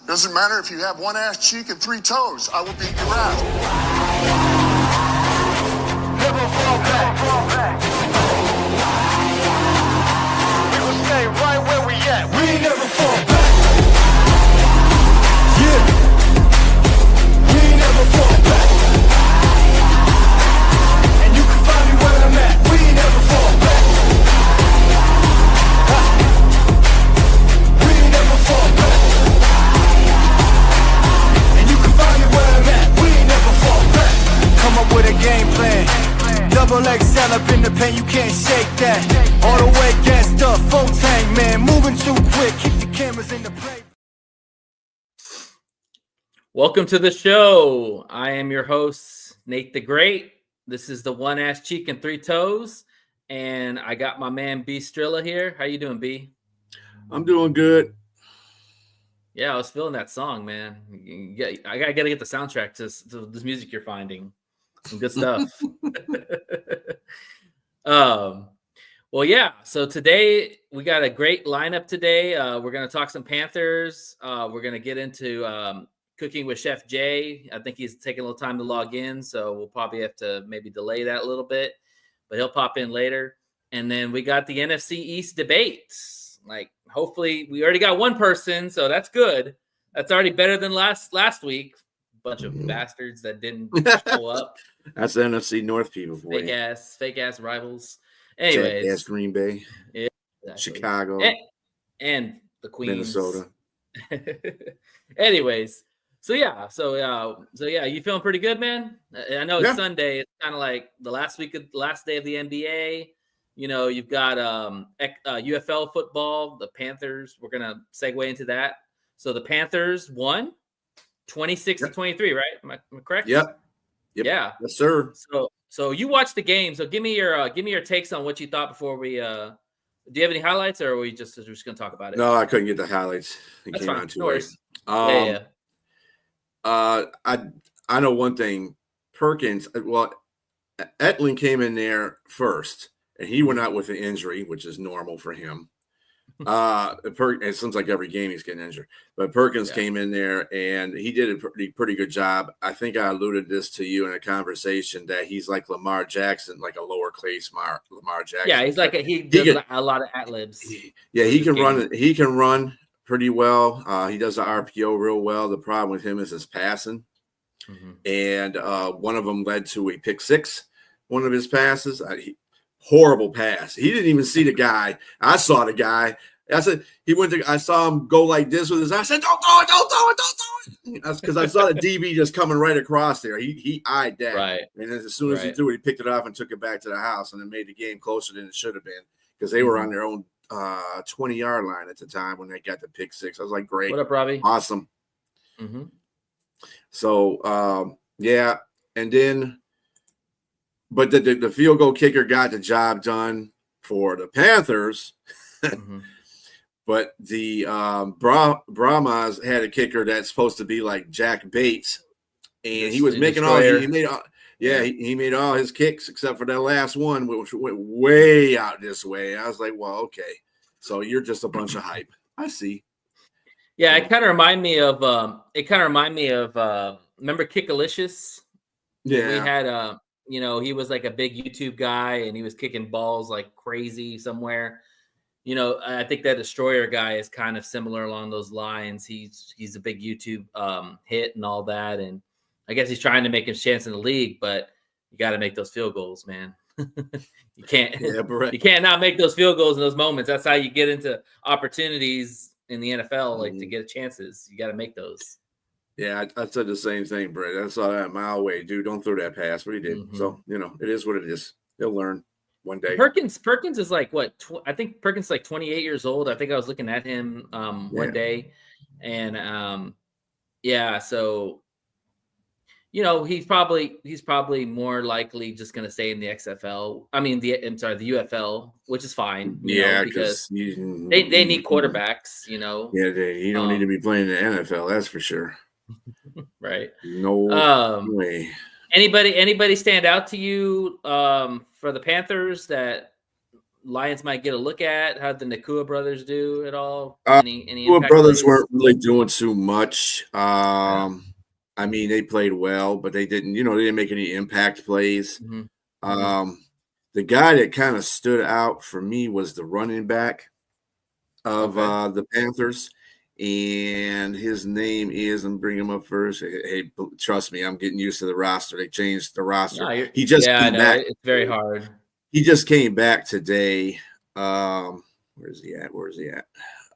Doesn't matter if you have one ass cheek and 3 toes. I will beat your ass. Never fall back. We will stay right where we at. We ain't never fall back. Yeah. We ain't never fall back. And you can find me where I'm at. We ain't never fall back. We ain't never fall back. And you can find me where I'm at. We ain't never fall back. Come up with a game plan. Double XL up in the pen, you can't shake that. All the way gassed up, full tank, man. Moving too quick, keep the cameras in the play. Welcome to the show. I am your host, Nate the Great. This is the One Ass Cheek and 3 Toes. And I got my man B Strilla here. How you doing, B? I'm doing good. Yeah, I was feeling that song, man. I gotta get the soundtrack to this music you're finding. Some good stuff. Well, yeah. So today we got a great lineup today. We're gonna talk some Panthers. We're gonna get into cooking with Chef Jay. I think he's taking a little time to log in, so we'll probably have to maybe delay that a little bit, but he'll pop in later. And then we got the NFC East debate. Like, hopefully, we already got one person, so that's good. That's already better than last week. Bunch of bastards that didn't show up. That's the NFC North people for Fake ass rivals. Anyways, Jackass Green Bay, yeah, exactly. Chicago, and the Queens, Minnesota. Anyways, so yeah, you feeling pretty good, man? I know it's Sunday. It's kind of like the last day of the NBA. You know, you've got UFL football, the Panthers. We're gonna segue into that. So the Panthers won 26-23, right? Am I correct? Yep. Yeah. Yes, sir. So you watched the game. So give me your takes on what you thought before we. Do you have any highlights, or are we just gonna talk about it? No, I couldn't get the highlights. It That's came fine. on too No late. worries. I know one thing. Perkins. Well, Etling came in there first, and he went out with an injury, which is normal for him. It seems like every game he's getting injured, but Perkins came in there and he did a pretty good job. I think I alluded this to you in a conversation that he's like Lamar Jackson, like a lower class Lamar Jackson. Yeah, he's like he does a lot of ad-libs. He can run. He can run pretty well. He does the RPO real well. The problem with him is his passing, and one of them led to a pick six. One of his passes. Horrible pass. He didn't even see the guy. I saw the guy. I said I saw him go like this with his. I said, "Don't throw it! That's because I saw the DB just coming right across there. He eyed that, right? And then as soon as he threw it, he picked it off and took it back to the house, and it made the game closer than it should have been because they were on their own 20-yard line at the time when they got the pick six. I was like, "Great, what up, Robbie? Awesome." So and then. But the field goal kicker got the job done for the Panthers. But the Brahmas had a kicker that's supposed to be like Jack Bates. And he was making he made all his kicks except for that last one, which went way out this way. I was like, well, okay. So you're just a bunch of hype. I see. Yeah, it kind of remind me of remember Kickalicious? Yeah. We had he was like a big YouTube guy and he was kicking balls like crazy somewhere. I think that Destroyer guy is kind of similar along those lines. He's a big YouTube hit and all that. And I guess he's trying to make his chance in the league, but you got to make those field goals, man. You can't not make those field goals in those moments. That's how you get into opportunities in the NFL, like to get chances. You got to make those. Yeah, I said the same thing, Brett. I saw that a mile away. Dude, don't throw that pass. But he did. So, it is what it is. He'll learn one day. Perkins is like what? I think Perkins is like 28 years old. I think I was looking at him one day. And, so, he's probably more likely just going to stay in the XFL. I mean, the UFL, which is fine. Because they need quarterbacks, Yeah, you don't need to be playing the NFL. That's for sure. Right. No way. Anybody stand out to you for the Panthers that Lions might get a look at? How did the Nakua brothers do at all? Any Tua impact brothers plays? weren't really doing too much. I mean, they played well, but they didn't make any impact plays. Mhm. The guy that kind of stood out for me was the running back of the Panthers, and his name is, I'm bringing him up first. Hey, trust me, I'm getting used to the roster. They changed the roster. No, He just I came know back. it's very hard. He just came back today. Where's he at?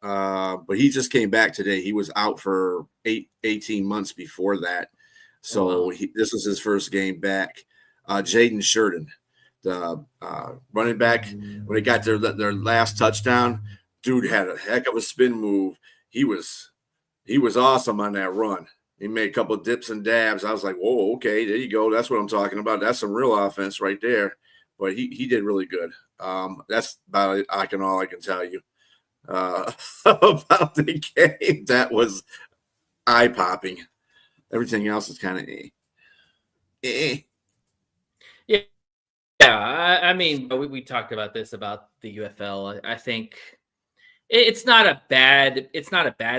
But he just came back today. He was out for 18 months before that. So this was his first game back. Jaden Sheridan, the running back, when they got their last touchdown, dude had a heck of a spin move. He was awesome on that run. He made a couple of dips and dabs. I was like, whoa, okay, there you go. That's what I'm talking about. That's some real offense right there. But he did really good. That's about all I can tell you about the game. That was eye-popping. Everything else is kind of Yeah, I mean, we talked about this about the UFL. I think it's not a bad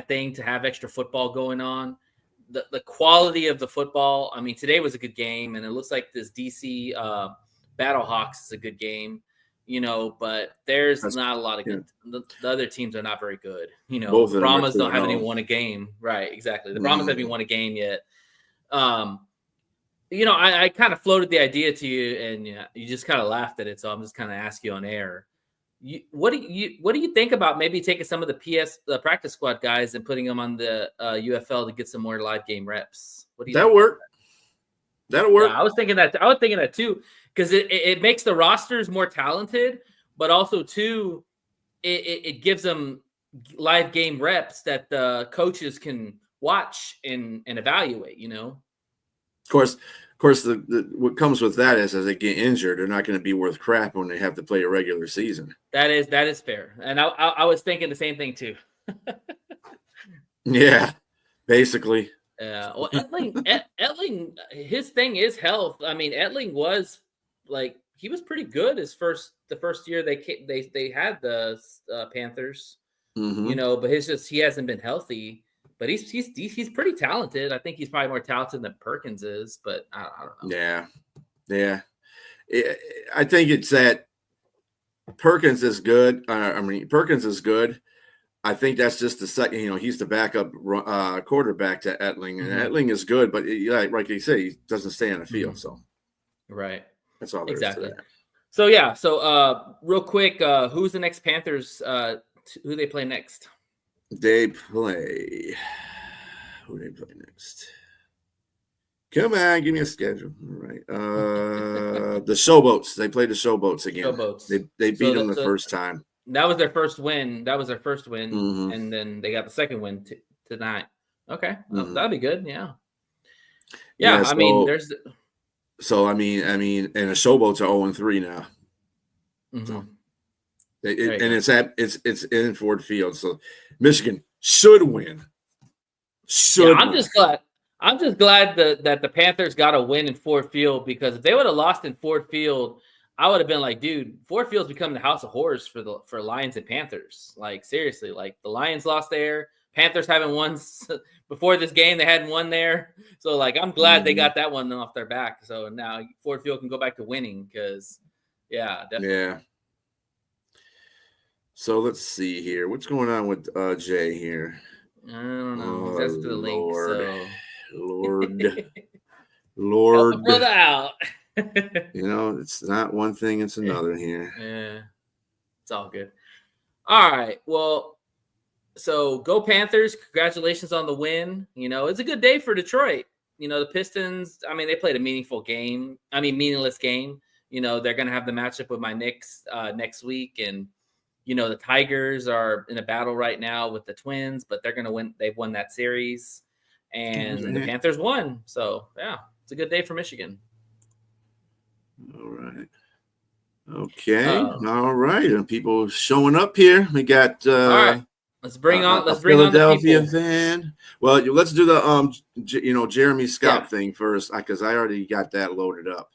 thing to have extra football going on. The quality of the football. I mean, today was a good game, and it looks like this DC Battlehawks is a good game. But there's not a lot of good. The other teams are not very good. Both the Brahmas don't have any won a game. Right, exactly. The Brahmas haven't won a game yet. I kind of floated the idea to you, and you just kind of laughed at it. So I'm just kind of asking you on air. What do you think about maybe taking some of the practice squad guys and putting them on the UFL to get some more live game reps? What do you? That'll work. That'll work. Yeah, I was thinking that too, because it makes the rosters more talented, but also too, it gives them live game reps that the coaches can watch and evaluate. Of course, what comes with that is as they get injured, they're not going to be worth crap when they have to play a regular season. That is fair, and I was thinking the same thing too. Yeah, basically. Well, Etling, his thing is health. I mean, Etling was he was pretty good the first year they had the Panthers. But he hasn't been healthy. But he's pretty talented. I think he's probably more talented than Perkins is, but I don't know. Yeah. I think it's that Perkins is good. Perkins is good. I think that's just the second. He's the backup quarterback to Etling, and Etling is good, but like you say, he doesn't stay on the field. So, right. That's all. Exactly. So yeah. So real quick, who's the next Panthers? Who they play next? Who they play next? Come on, give me a schedule. All right. The Showboats. They play the Showboats again. Showboats. They beat them the first time. That was their first win. And then they got the second win tonight. Okay, well, that'd be good. Yeah. I mean, there's. So I mean, and the Showboats are 0-3 now. So. It's in Ford Field, so Michigan should win. I'm just glad that the Panthers got a win in Ford Field, because if they would have lost in Ford Field, I would have been like, dude, Ford Field's becoming the house of horrors for Lions and Panthers. Like, seriously, the Lions lost there. Panthers haven't won before this game. They hadn't won there, so I'm glad they got that one off their back. So now Ford Field can go back to winning, because definitely. Yeah. So let's see here. What's going on with Jay here? I don't know. That's the link. Lord. Help a brother out. It's not one thing, it's another here. Yeah. It's all good. All right. Well, so go Panthers. Congratulations on the win. It's a good day for Detroit. The Pistons, they played a meaningless game. They're going to have the matchup with my Knicks next week, and the Tigers are in a battle right now with the Twins, but they're going to win. They've won that series, and the Panthers won. So, yeah, it's a good day for Michigan. All right. Okay. All right. And people showing up here. We got all right. Let's bring on Philadelphia on the fan. Well, let's do the Jeremy Scott thing first, because I already got that loaded up.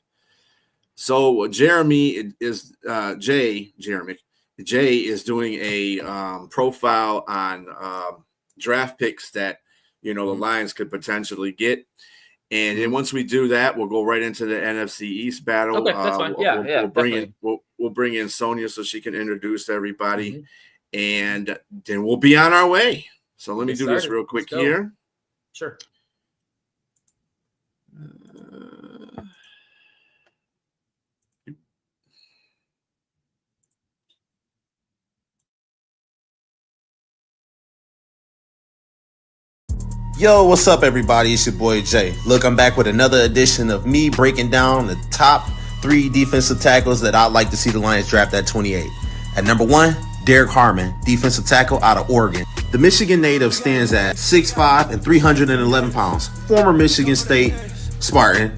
So Jeremy is Jeremy Jay is doing a profile on draft picks that the Lions could potentially get. And then once we do that, we'll go right into the NFC East battle. Okay, that's fine. We'll bring in Sonia so she can introduce everybody, and then we'll be on our way. So let me do this real quick here. Sure. Yo, what's up, everybody? It's your boy Jay. Look, I'm back with another edition of me breaking down the top 3 defensive tackles that I'd like to see the Lions draft at 28. At number 1, Derek Harmon, defensive tackle out of Oregon. The Michigan native stands at 6'5" and 311 pounds. Former Michigan State Spartan.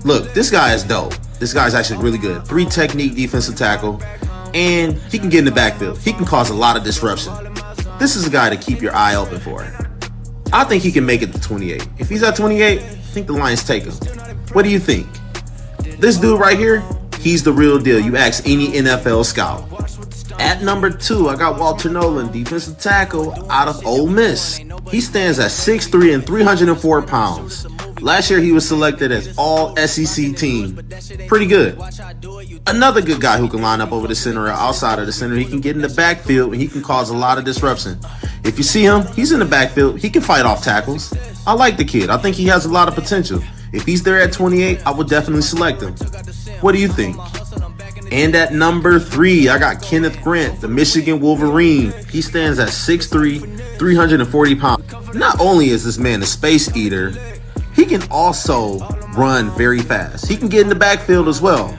Look, this guy is dope. This guy's actually really good. 3 technique defensive tackle, and he can get in the backfield. He can cause a lot of disruption. This is a guy to keep your eye open for. I think he can make it to 28. If he's at 28, I think the Lions take him. What do you think? This dude right here, he's the real deal. You ask any NFL scout. At number 2, I got Walter Nolan, defensive tackle out of Ole Miss. He stands at 6'3" and 304 pounds. Last year, he was selected as all SEC team. Pretty good. Another good guy who can line up over the center or outside of the center. He can get in the backfield and he can cause a lot of disruption. If you see him, he's in the backfield. He can fight off tackles. I like the kid. I think he has a lot of potential. If he's there at 28, I would definitely select him. What do you think? And at number 3, I got Kenneth Grant, the Michigan Wolverine. He stands at 6'3", 340 pounds. Not only is this man a space eater, he can also run very fast. He can get in the backfield as well.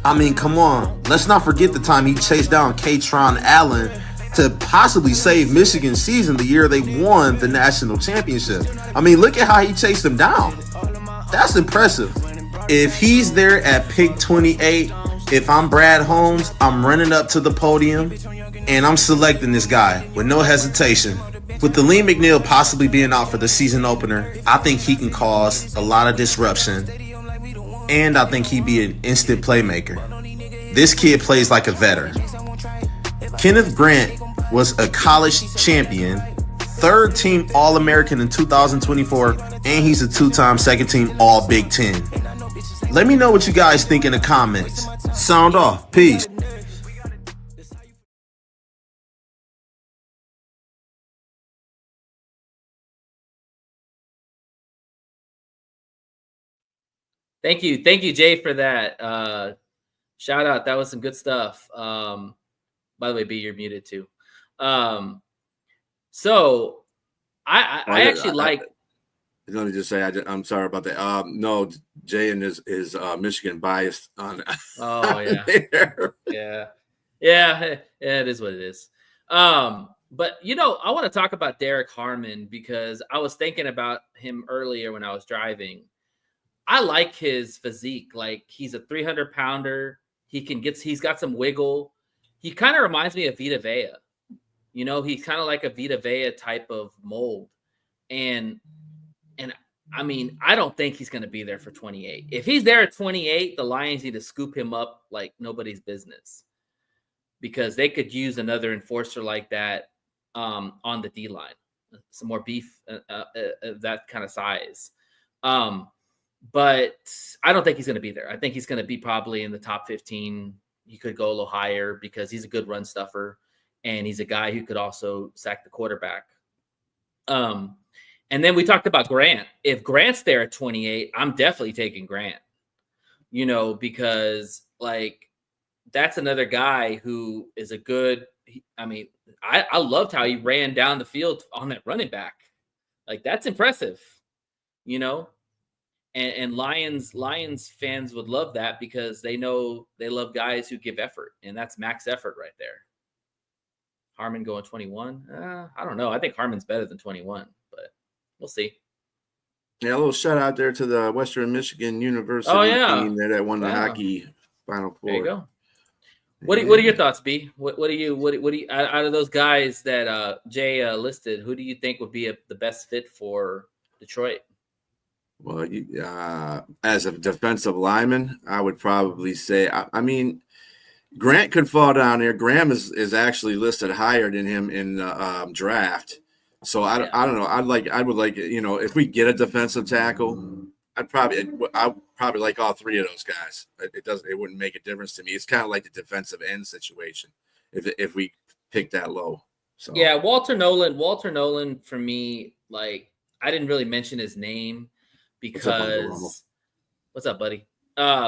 I mean, come on. Let's not forget the time he chased down Katron Allen to possibly save Michigan's season the year they won the national championship. I mean, look at how he chased him down. That's impressive. If he's there at pick 28, if I'm Brad Holmes, I'm running up to the podium and I'm selecting this guy with no hesitation. With Daleem McNeil possibly being out for the season opener, I think he can cause a lot of disruption, and I think he'd be an instant playmaker. This kid plays like a veteran. Kenneth Grant was a college champion, 3rd team All-American in 2024, and he's a 2-time second team All-Big Ten. Let me know what you guys think in the comments. Sound off. Peace. Thank you, Jay, for that. Shout out. That was some good stuff. By the way, B, you're muted too. So I actually like. Let me just say, I'm sorry about that. No, Jay and his Michigan bias on. Oh yeah, yeah. It is what it is. But I want to talk about Derek Harmon because I was thinking about him earlier when I was driving. I like his physique. Like, he's a 300-pounder. He's got some wiggle. He kind of reminds me of Vita Vea. He's kind of like a Vita Vea type of mold. And I mean, I don't think he's going to be there for 28. If he's there at 28, the Lions need to scoop him up like nobody's business, because they could use another enforcer like that on the D line, some more beef, that kind of size. But I don't think he's going to be there. I think he's going to be probably in the top 15. He could go a little higher because he's a good run stuffer, and he's a guy who could also sack the quarterback. And then we talked about Grant. If Grant's there at 28, I'm definitely taking Grant, because like that's another guy who is a good. I loved how he ran down the field on that running back. Like, that's impressive, And Lions fans would love that because they know they love guys who give effort, and that's max effort right there. Harmon going 21. I don't know. I think Harmon's better than 21, but we'll see. Yeah, a little shout out there to the Western Michigan University team there that won the hockey Final Four. There you go. What are your thoughts, B? What do you out of those guys that Jay listed? Who do you think would be the best fit for Detroit? Well, as a defensive lineman, I would probably say, Grant could fall down there. Graham is actually listed higher than him in the draft. So I don't know. I would like if we get a defensive tackle, I'd probably like all three of those guys. It wouldn't make a difference to me. It's kind of like the defensive end situation if we pick that low. So yeah, Walter Nolan for me, like I didn't really mention his name because what's up, buddy?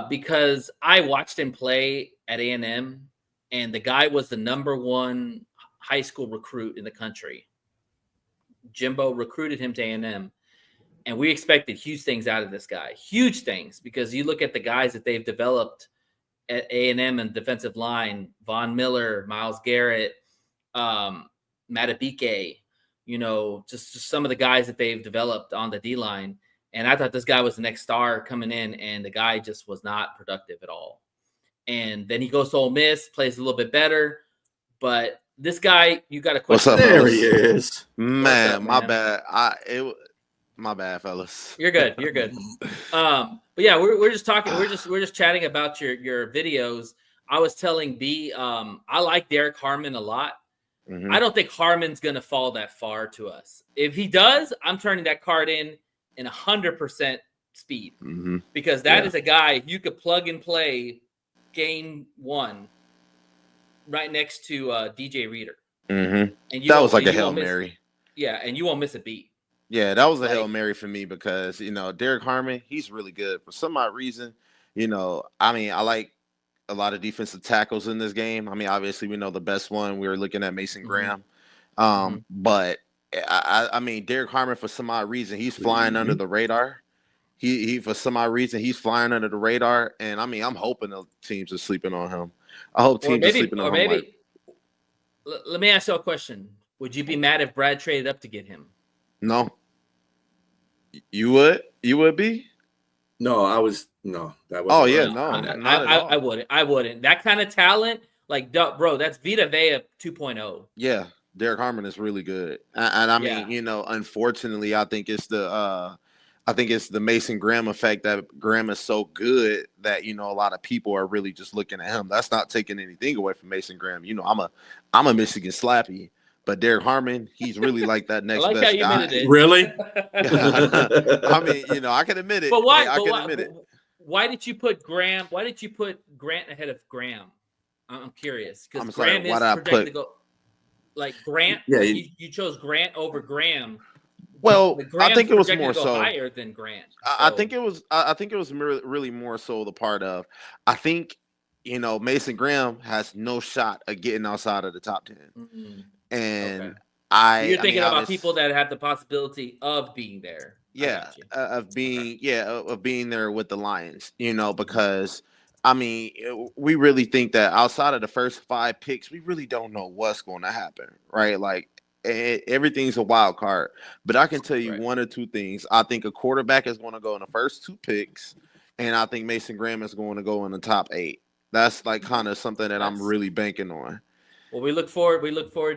Because I watched him play at A&M, and the guy was the #1 high school recruit in the country. Jimbo recruited him to A&M, and we expected huge things out of this guy. Huge things, because you look at the guys that they've developed at A&M and defensive line, Von Miller, Myles Garrett, Matabike, just some of the guys that they've developed on the D-line. And I thought this guy was the next star coming in, and the guy just was not productive at all. And then he goes to Ole Miss, plays a little bit better. But this guy, you got a question. What's up, there fellas? he is. Man, up, my man? bad. My bad, fellas. You're good. You're good. But yeah, we're just talking. We're just chatting about your videos. I was telling B, I like Derek Harmon a lot. Mhm. I don't think Harmon's going to fall that far to us. If he does, I'm turning that card in 100% speed, because that is a guy you could plug and play game one right next to DJ Reader. Mhm. And That was like a you Hail won't miss- Mary. Yeah, and you won't miss a beat. Yeah, that was a Like- Hail Mary for me because, Derek Harmon, he's really good. For some odd reason, I like a lot of defensive tackles in this game. I mean, obviously, we know the best one. We were looking at Mason Graham. But, I mean, Derek Harmon, for some odd reason, he's flying under the radar. He for some odd reason, he's flying under the radar. And, I mean, I'm hoping the teams are sleeping on him. I hope teams are sleeping on him. Let me ask you a question. Would you be mad if Brad traded up to get him? No. You would? You would be? No, that was. Oh, yeah, no. not at all. I wouldn't. I wouldn't. That kind of talent, like, bro, that's Vita Vea 2.0. Yeah, Derek Harmon is really good, and I mean, unfortunately, I think it's the Mason Graham effect that Graham is so good that a lot of people are really just looking at him. That's not taking anything away from Mason Graham. I'm a Michigan Slappy, but Derek Harmon, he's really like that next I like best how you guy. admitted it. Really? I mean, I can admit it. But why? I can admit it. Why did you put Graham? Why did you put Grant ahead of Graham? I'm curious, because I'm sorry, Graham is why did I projected put- to go. Like Grant, Yeah, you chose Grant over Graham. Well, But I Graham's think it was projected more to go so. higher than Grant. I So- think it was. I think it was really more so the part of. I think Mason Graham has no shot at getting outside of the top 10, Mhm. and Okay. You're I thinking mean, about people that have the possibility of being there. I yeah, got you. of being there with the Lions. Because I mean, we really think that outside of the first 5 picks, we really don't know what's going to happen, right? Like everything's a wild card. But I can tell you Right. one or two things. I think a quarterback is going to go in the first 2 picks, and I think Mason Graham is going to go in the top 8. That's like kind of something that I'm That's- really banking on. Well, we look forward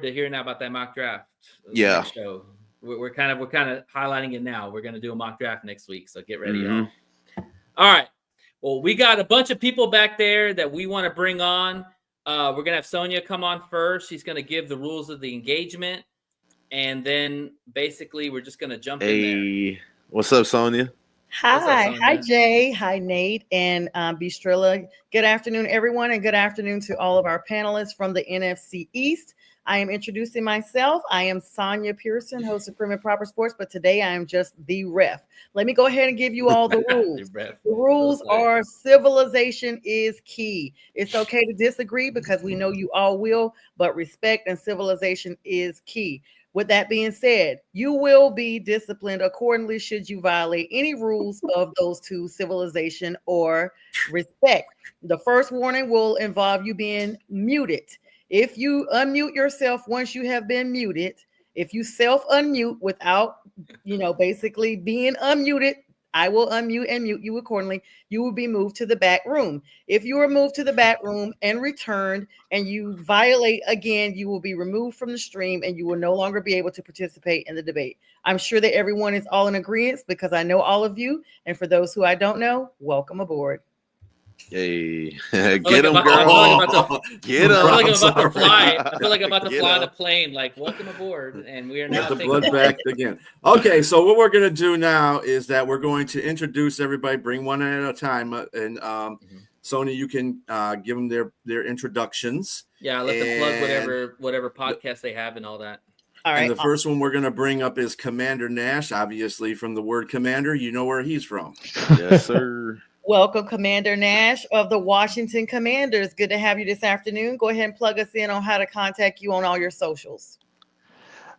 to hearing about that mock draft. Yeah. Next show. We're kind of highlighting it now. We're going to do a mock draft next week, so get ready, y'all. All right. Well, we got a bunch of people back there that we want to bring on. We're going to have Sonia come on first. She's going to give the rules of the engagement, and then basically we're just going to jump in Hey, what's up, Sonia? Hi, Sonia? hi Jay, hi Nate, and Bistrilla. Good afternoon, everyone, and good afternoon to all of our panelists from the NFC East. I am introducing myself. I am Sonia Pearson, host of Prim and Proper Sports, but today I am just the ref. Let me go ahead and give you all the rules. there. The rules are civilization is key. It's okay to disagree because we know you all will, but respect and civilization is key. With that being said, you will be disciplined accordingly should you violate any rules of those 2, civilization or respect. The first warning will involve you being muted. If you unmute yourself once you have been muted, if you self-unmute without, basically being unmuted, I will unmute and mute you accordingly. You will be moved to the back room. If you are moved to the back room and returned and you violate again, you will be removed from the stream and you will no longer be able to participate in the debate. I'm sure that everyone is all in agreement because I know all of you. And for those who I don't know, welcome aboard. Hey, I get him, feel girl. like I'm about to Get him. I feel like I'm about to sorry. fly. I feel like I'm about to Get fly on up. a plane. Like, welcome aboard, and we are now Get the taking blood off. back again. Okay, so what we're going to do now is that we're going to introduce everybody, bring one at a time, and Sonia, you can give them their introductions. Yeah, let them plug And- whatever podcast they have and all that. All right. And the first one we're going to bring up is Commander Nash. Obviously, from the word commander, you know where he's from. Yes, sir. Welcome, Commander Nash of the Washington Commanders. Good to have you this afternoon. Go ahead and plug us in on how to contact you on all your socials.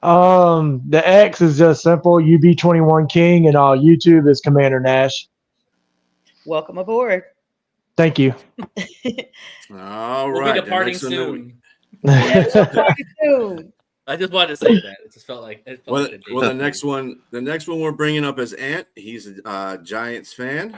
The X is just simple, UB21 King, and YouTube is Commander Nash. Welcome aboard. Thank you. All We'll right. be the departing next one that we- soon. Party soon. I just wanted to say that. It just felt like it. Felt Well, like a date. well, the next one we're bringing up is Ant. He's a Giants fan.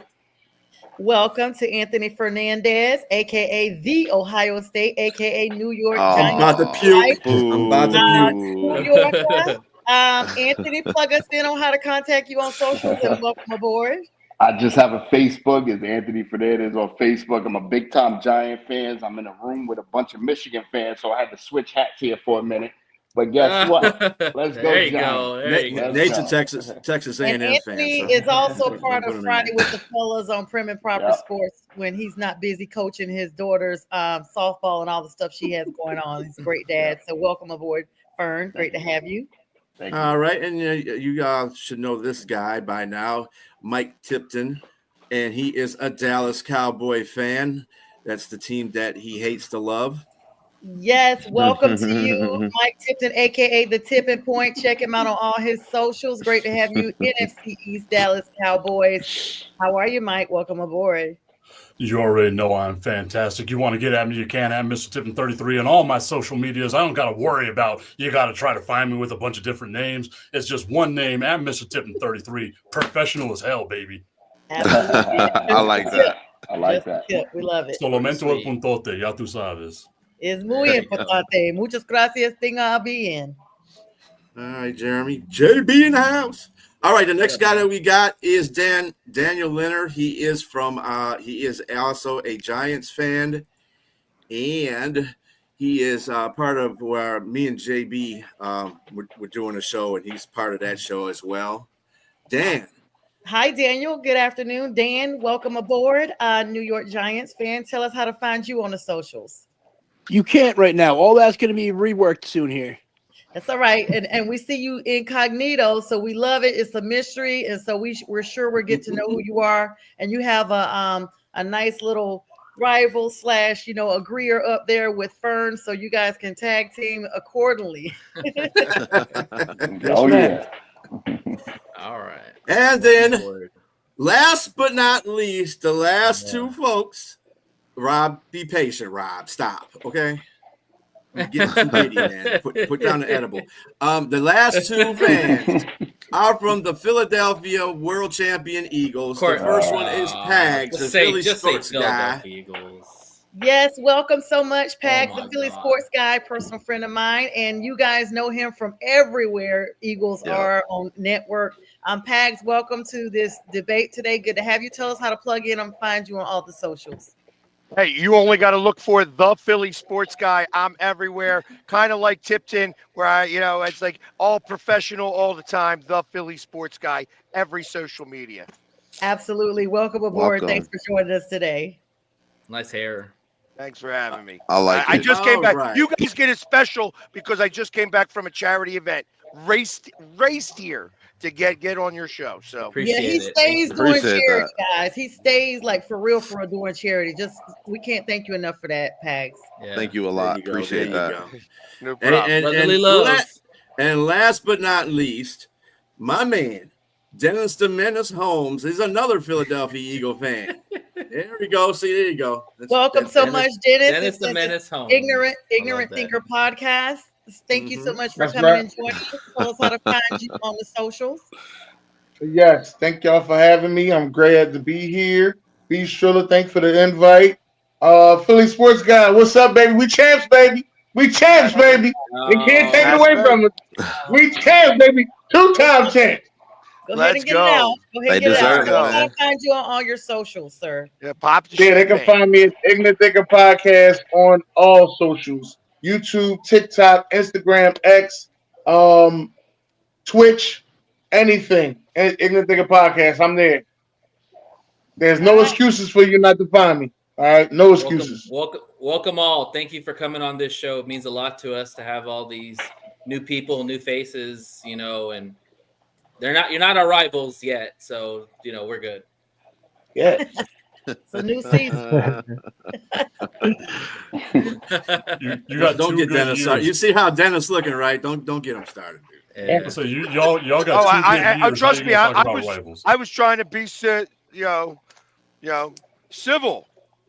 Welcome to Anthony Fernandez, aka the Ohio State, aka New York Oh, Giants. about to puke. I'm about to New Yorker. Anthony, plug us in on how to contact you on socials and welcome aboard. I just have a Facebook. It's Anthony Fernandez on Facebook. I'm a big time Giant fan. I'm in a room with a bunch of Michigan fans, so I had to switch hats here for a minute. But guess what? Let's go, There you Giants. go. There you go. Let's Nate's go. a Texas A&M And fan. Anthony so- is also part Put of him in Friday there. with the Fellas on Prim and Proper Yep. Sports when he's not busy coaching his daughter's softball and all the stuff she has going on. He's a great dad. So welcome aboard, Fern. Great to have you. Thank you. All right, and you should know this guy by now, Mike Tipton, and he is a Dallas Cowboy fan. That's the team that he hates to love. Yes, welcome to you, Mike Tipton, aka the Tipping Point. Check him out on all his socials. Great to have you, NFC East Dallas Cowboys. How are you, Mike? Welcome aboard. You already know I'm fantastic. You want to get at me, you can at Mr. Tippin 33 on all my social medias. I don't got to worry about you got to try to find me with a bunch of different names. It's just one name at Mr. Tippin 33. Professional as hell, baby. Absolutely. I like that. I like Just a that. tip. We love it. Solamente el Sweet. puntote, ya tú sabes. Es muy There you go. importante. Muchas gracias. Tenga bien. All right, Jeremy. JB in the house. All right, the next guy that we got is Daniel Leonard. He is also a Giants fan, and he is part of where me and JB we're doing a show, and he's part of that show as well. Dan. Hi, Daniel. Good afternoon. Dan, welcome aboard. New York Giants fan. Tell us how to find you on the socials. You can't right now. All that's going to be reworked soon here. That's all right. And we see you incognito, so we love it. It's a mystery, and so we're sure we'll get to know who you are. And you have a nice little rival / agreeer up there with Fern, so you guys can tag team accordingly. Oh, yeah. All right. And then, last but not least, the last two folks. Rob, be patient, Rob. Stop, okay? You're getting too giddy, man. Put down the edible. The last two fans are from the Philadelphia World Champion Eagles. The first one is Pags, the Philly sports guy. Eagles. Yes, welcome so much, Pags, my the Philly God. sports guy, personal friend of mine, and you guys know him from everywhere Eagles are on network. Pags, welcome to this debate today. Good to have you. Tell us how to plug in and find you on all the socials. Hey, you only got to look for the Philly sports guy. I'm everywhere, kind of like Tipton, where it's like all professional all the time. The Philly sports guy, every social media. Absolutely. Welcome aboard. Welcome. Thanks for joining us today. Nice hair. Thanks for having me. I like I it. just came back. Alright. You guys get it special because I just came back from a charity event. Raced here to get on your show. So Appreciate he it. stays doing Appreciate charity, guys. He stays like for real doing charity. Just we can't thank you enough for that, Pags. Yeah. Thank you a There lot. you go, Appreciate there you that. go. no And, problem. and, Brotherly and, love. and last but not least, my man, Dennis the Menace Holmes, is another Philadelphia Eagle fan. There we go. See, there you go. Welcome that's so Dennis. much, Dennis. Dennis It's the such a Menace home. Ignorant I love that. Thinker podcast. Thank you so much for That's coming right. and joining us. Tell us how to find you on the socials. Yes, thank y'all for having me. I'm glad to be here. B. Schuller, thanks for the invite. Philly Sports Guy, what's up, baby? We champs, baby. We champs, baby. They can't take it away from us. We champs, baby. 2-time champs. Go ahead Let's and get go. it out. Go ahead They and get it out. deserve it, Where man. can I find you on all your socials, sir? Yeah, pop the Yeah, shit, they can man. find me at Ignorant Thinker Podcast on all socials: YouTube, TikTok, Instagram, X, Twitch, anything. Ignorant Thinker Podcast. I'm there. There's no excuses for you not to find me. All right, no excuses. Welcome all. Thank you for coming on this show. It means a lot to us to have all these new people, new faces, you know, and you're not our rivals yet, so you know we're good. Yeah. It's a new season. You got don't two get good Dennis years. started. You see how Dennis looking, right? Don't get him started. Yeah. So y'all got Oh, two good years. How trust you me. gonna talk I about was rivals? I was trying to be civil.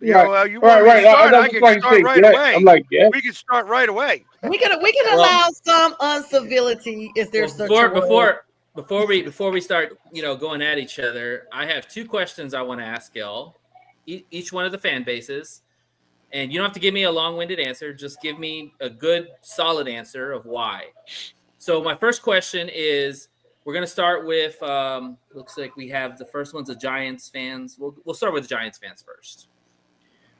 You Right. know, you Right, want me to right. start? I That's can why you start say right that. away. I'm like, yeah. We can start right away. We can allow some uncivility. Is there such a word? Before we start, you know, going at each other, I have two questions I want to ask y'all. Each one of the fan bases, and you don't have to give me a long-winded answer. Just give me a good, solid answer of why. So my first question is, we're going to start with. Looks like we have the first one's the Giants fans. We'll start with the Giants fans first.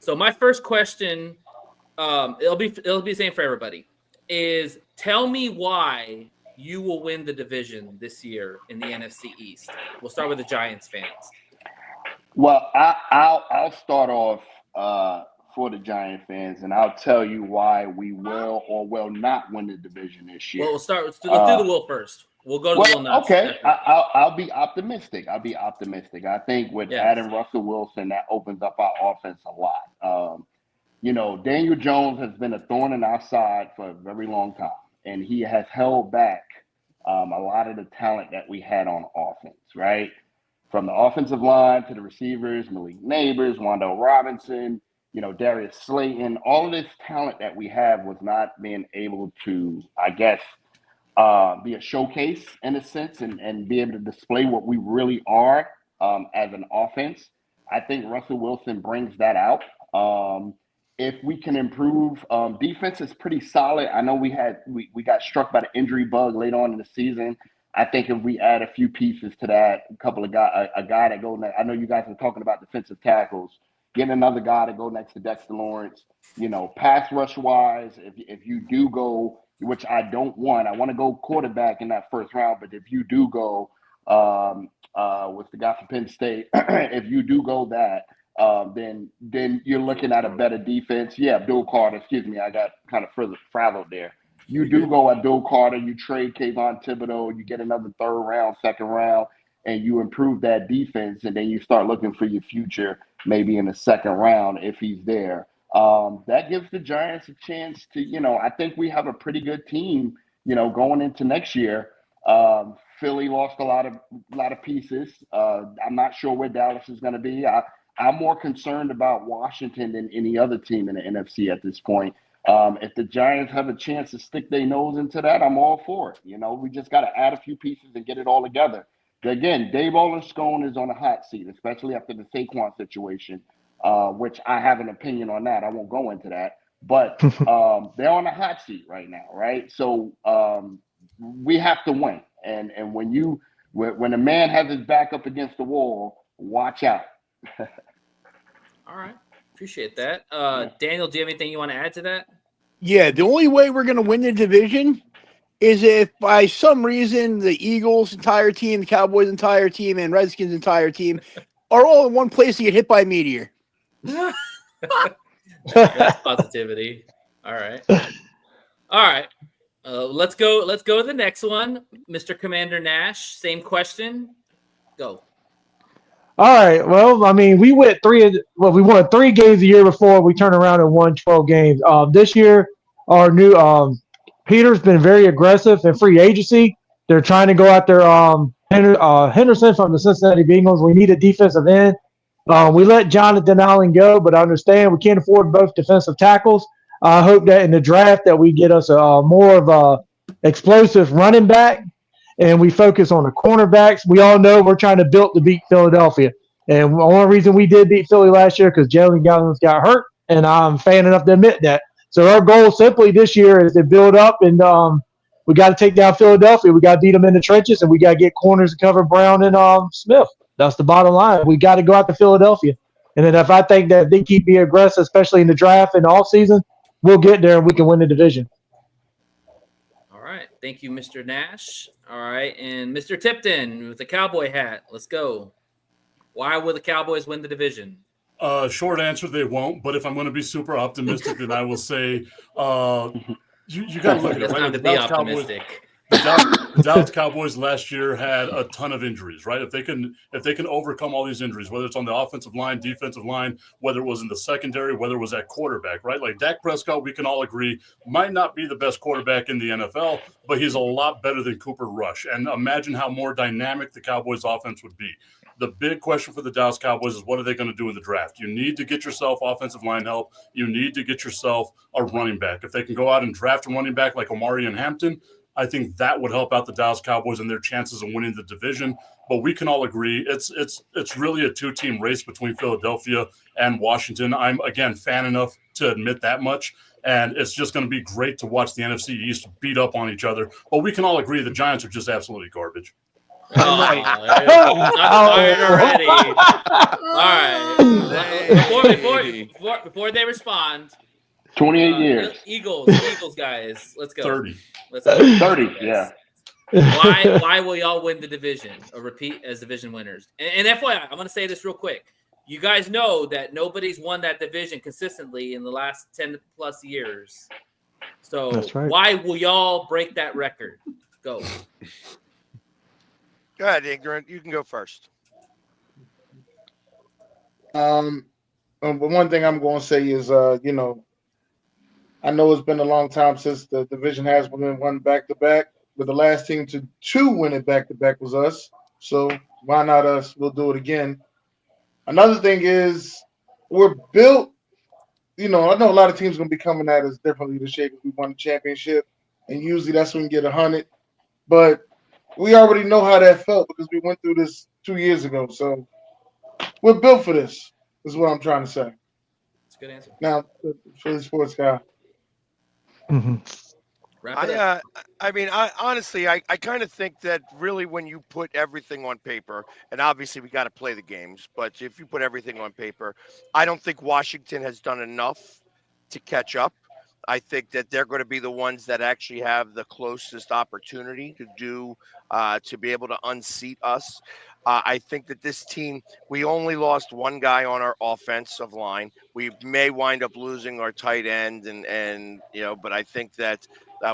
So my first question, it'll be the same for everybody. Is tell me why you will win the division this year in the NFC East. We'll start with the Giants fans. Well, I'll start off for the Giant fans, and I'll tell you why we will or will not win the division this year. Well, let's do the will first. We'll go to the will now. Okay, I'll be optimistic. I think with adding Russell Wilson, that opens up our offense a lot. You know, Daniel Jones has been a thorn in our side for a very long time, and he has held back a lot of the talent that we had on offense, right? From the offensive line to the receivers, Malik Neighbors, Wandale Robinson, you know, Darius Slayton, all of this talent that we have was not being able to, I guess, be a showcase in a sense and be able to display what we really are as an offense. I think Russell Wilson brings that out. If we can improve, defense is pretty solid. I know we got struck by the injury bug late on in the season. I think if we add a few pieces to that, a guy that go next. I know you guys are talking about defensive tackles. Getting another guy to go next to Dexter Lawrence. You know, pass rush wise, if you do go, which I don't want, I want to go quarterback in that first round. But if you do go with the guy from Penn State, if you do go that, then you're looking at a better defense. Yeah, Abdul Carter. Excuse me, I got kind of further frazzled there. You do go Abdul Carter, you trade Kayvon Thibodeau, you get another third round, second round, and you improve that defense, and then you start looking for your future maybe in the second round if he's there. That gives the Giants a chance to, you know, I think we have a pretty good team, you know, going into next year. Philly lost a lot of pieces. I'm not sure where Dallas is going to be. I'm more concerned about Washington than any other team in the NFC at this point. If the Giants have a chance to stick their nose into that, I'm all for it. You know, we just got to add a few pieces and get it all together. Again, Dave Olenskone is on a hot seat, especially after the Saquon situation, which I have an opinion on that. I won't go into that. But they're on a hot seat right now, right? So we have to win. And when a man has his back up against the wall, watch out. All right. Appreciate that. Daniel, do you have anything you want to add to that? Yeah, the only way we're going to win the division is if by some reason the Eagles' entire team, the Cowboys' entire team, and Redskins' entire team are all in one place to get hit by a meteor. That's positivity. All right. All right. Let's go to the next one. Mr. Commander Nash, same question. Go. All right. Well, I mean, we won 3 games a year before. We turned around and won 12 games. This year, our new Peter's been very aggressive in free agency. They're trying to go after Henderson from the Cincinnati Bengals. We need a defensive end. We let Jonathan Allen go, but I understand we can't afford both defensive tackles. I hope that in the draft that we get us more of a explosive running back, and we focus on the cornerbacks. We all know we're trying to build to beat Philadelphia. And the only reason we did beat Philly last year because Jalen Gallins got hurt, and I'm fan enough to admit that. So our goal simply this year is to build up and we got to take down Philadelphia. We got to beat them in the trenches, and we got to get corners to cover Brown and Smith. That's the bottom line. We got to go out to Philadelphia. And then if I think that they keep being aggressive, especially in the draft and the offseason, we'll get there and we can win the division. All right. Thank you, Mr. Nash. All right. And Mr. Tipton with the Cowboy hat. Let's go. Why will the Cowboys win the division? Short answer, they won't. But if I'm going to be super optimistic, then I will say you got to look at it. It's Right? time to be optimistic. The Dallas Cowboys last year had a ton of injuries, right? If they can overcome all these injuries, whether it's on the offensive line, defensive line, whether it was in the secondary, whether it was at quarterback, right? Like Dak Prescott, we can all agree, might not be the best quarterback in the NFL, but he's a lot better than Cooper Rush. And imagine how more dynamic the Cowboys offense would be. The big question for the Dallas Cowboys is what are they going to do in the draft? You need to get yourself offensive line help. You need to get yourself a running back. If they can go out and draft a running back like Omari and Hampton, I think that would help out the Dallas Cowboys and their chances of winning the division. But we can all agree it's really a two-team race between Philadelphia and Washington. I'm, again, fan enough to admit that much. And it's just going to be great to watch the NFC East beat up on each other. But we can all agree the Giants are just absolutely garbage. Oh, already. All right. Before they respond, 28 years. Eagles, guys. Let's go. 30. Let's go. 30, yeah. Why will y'all win the division or repeat as division winners? And FYI, I'm going to say this real quick. You guys know that nobody's won that division consistently in the last 10 plus years. So right. Why will y'all break that record? Go. Go ahead, Ignorant. You can go first. But one thing I'm going to say is, I know it's been a long time since the division has been won back-to-back, but the last team to win it back-to-back was us. So why not us? We'll do it again. Another thing is we're built, I know a lot of teams going to be coming at us differently this year because we won the championship, and usually that's when we get 100. But we already know how that felt because we went through this 2 years ago. So we're built for this, is what I'm trying to say. That's a good answer. Now, Philly sports guy. Mm-hmm. Honestly, I kind of think that really when you put everything on paper, and obviously we got to play the games, but if you put everything on paper, I don't think Washington has done enough to catch up. I think that they're going to be the ones that actually have the closest opportunity to be able to unseat us. I think that this team, we only lost one guy on our offensive line. We may wind up losing our tight end, but I think that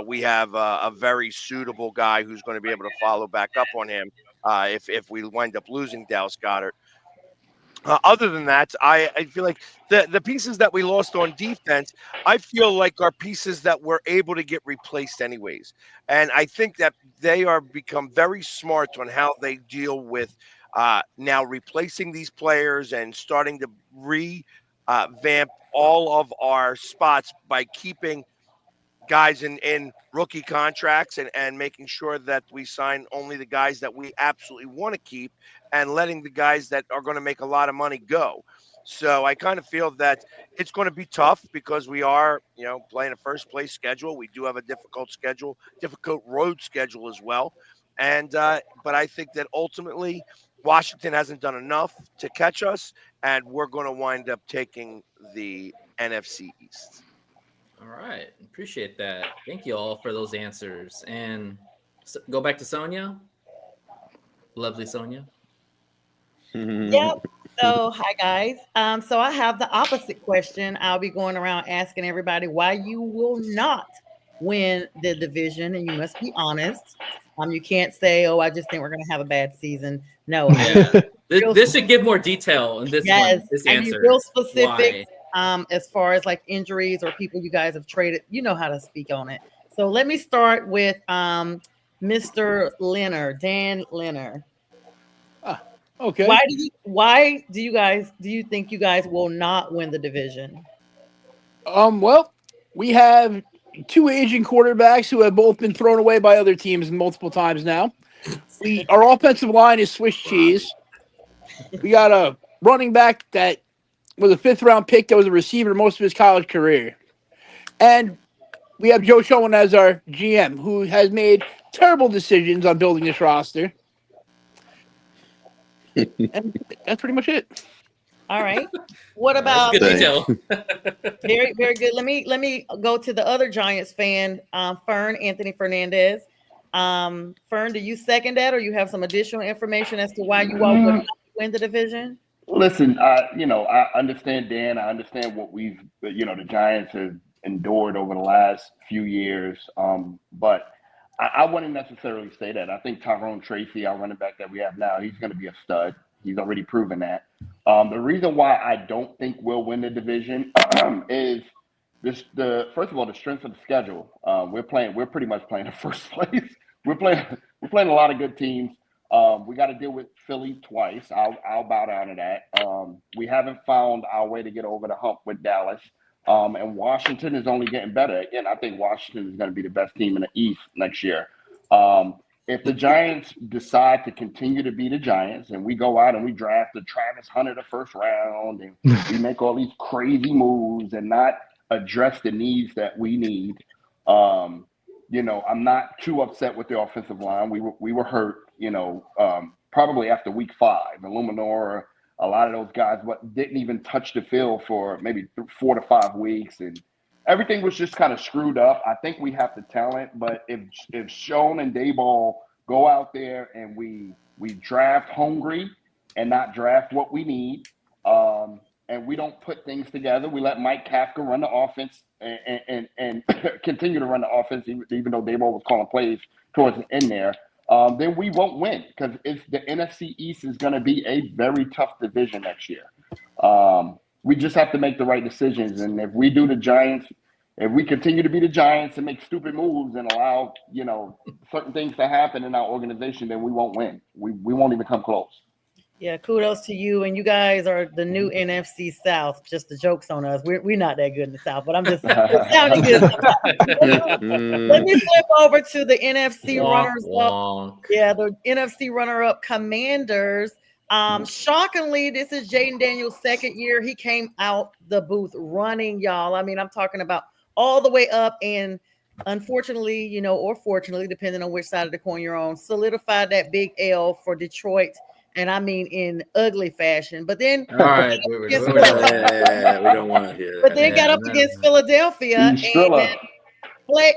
we have a very suitable guy who's going to be able to follow back up on him if we wind up losing Dallas Goedert. Other than that, I feel like the pieces that we lost on defense, I feel like are pieces that we're able to get replaced anyways. And I think that they are become very smart on how they deal with now replacing these players and starting to revamp all of our spots by keeping guys in rookie contracts and making sure that we sign only the guys that we absolutely want to keep and letting the guys that are going to make a lot of money go. So I kind of feel that it's going to be tough because we are, playing a first place schedule. We do have a difficult road schedule as well. And, but I think that ultimately Washington hasn't done enough to catch us, and we're going to wind up taking the NFC East. All right. Appreciate that. Thank you all for those answers. And go back to Sonia. Lovely Sonia. Yep. So, hi, guys. So I have the opposite question. I'll be going around asking everybody why you will not win the division, and you must be honest. You can't say, "Oh, I just think we're going to have a bad season." No. Yeah. This should give more detail in this one. This and answer. Real specific. Why? As far as like injuries or people you guys have traded, you know how to speak on it. So let me start with Mr. Leonard, Dan Leonard. Okay. Why do you think you guys will not win the division? Well, we have two aging quarterbacks who have both been thrown away by other teams multiple times now. Our offensive line is Swiss cheese. We got a running back that was a 5th round pick that was a receiver most of his college career. And we have Joe Schoen as our GM, who has made terrible decisions on building this roster. And that's pretty much it. All right. What about Good detail. very, very good. Let me go to the other Giants fan, Fern, Anthony Fernandez. Fern, do you second that, or you have some additional information as to why you all would not win the division? Listen, I understand Dan. I understand what the Giants have endured over the last few years. But I wouldn't necessarily say that. I think Tyrone Tracy, our running back that we have now, he's going to be a stud. He's already proven that. The reason why I don't think we'll win the division is first of all, the strength of the schedule. We're pretty much playing in first place. We're playing a lot of good teams. We got to deal with Philly twice. I'll bow down to that. We haven't found our way to get over the hump with Dallas. And Washington is only getting better. Again, I think Washington is going to be the best team in the East next year. If the Giants decide to continue to be the Giants and we go out and we draft the Travis Hunter the first round and we make all these crazy moves and not address the needs that we need, I'm not too upset with the offensive line. We were hurt, probably after week 5. Illuminor, a lot of those guys didn't even touch the field for maybe 4 to 5 weeks, and everything was just kind of screwed up. I think we have the talent, but if Schoen and Daboll go out there and we draft hungry and not draft what we need, and we don't put things together, we let Mike Kafka run the offense and continue to run the offense, even though Daboll was calling plays towards the end there, then we won't win, because the NFC East is going to be a very tough division next year. We just have to make the right decisions. And if we do the Giants, if we continue to be the Giants and make stupid moves and allow, certain things to happen in our organization, then we won't win. We won't even come close. Yeah, kudos to you. And you guys are the new NFC South. Just the jokes on us. We're not that good in the South, but I'm just sounding good. Let me flip over to the NFC runners-up. Yeah, the NFC runner-up Commanders. Shockingly, this is Jaden Daniels' second year. He came out the booth running, y'all. I mean, I'm talking about all the way up, and unfortunately, or fortunately, depending on which side of the coin you're on, solidified that big L for Detroit. And I mean in ugly fashion. But then all right, we don't want to hear that. But then got up against Philadelphia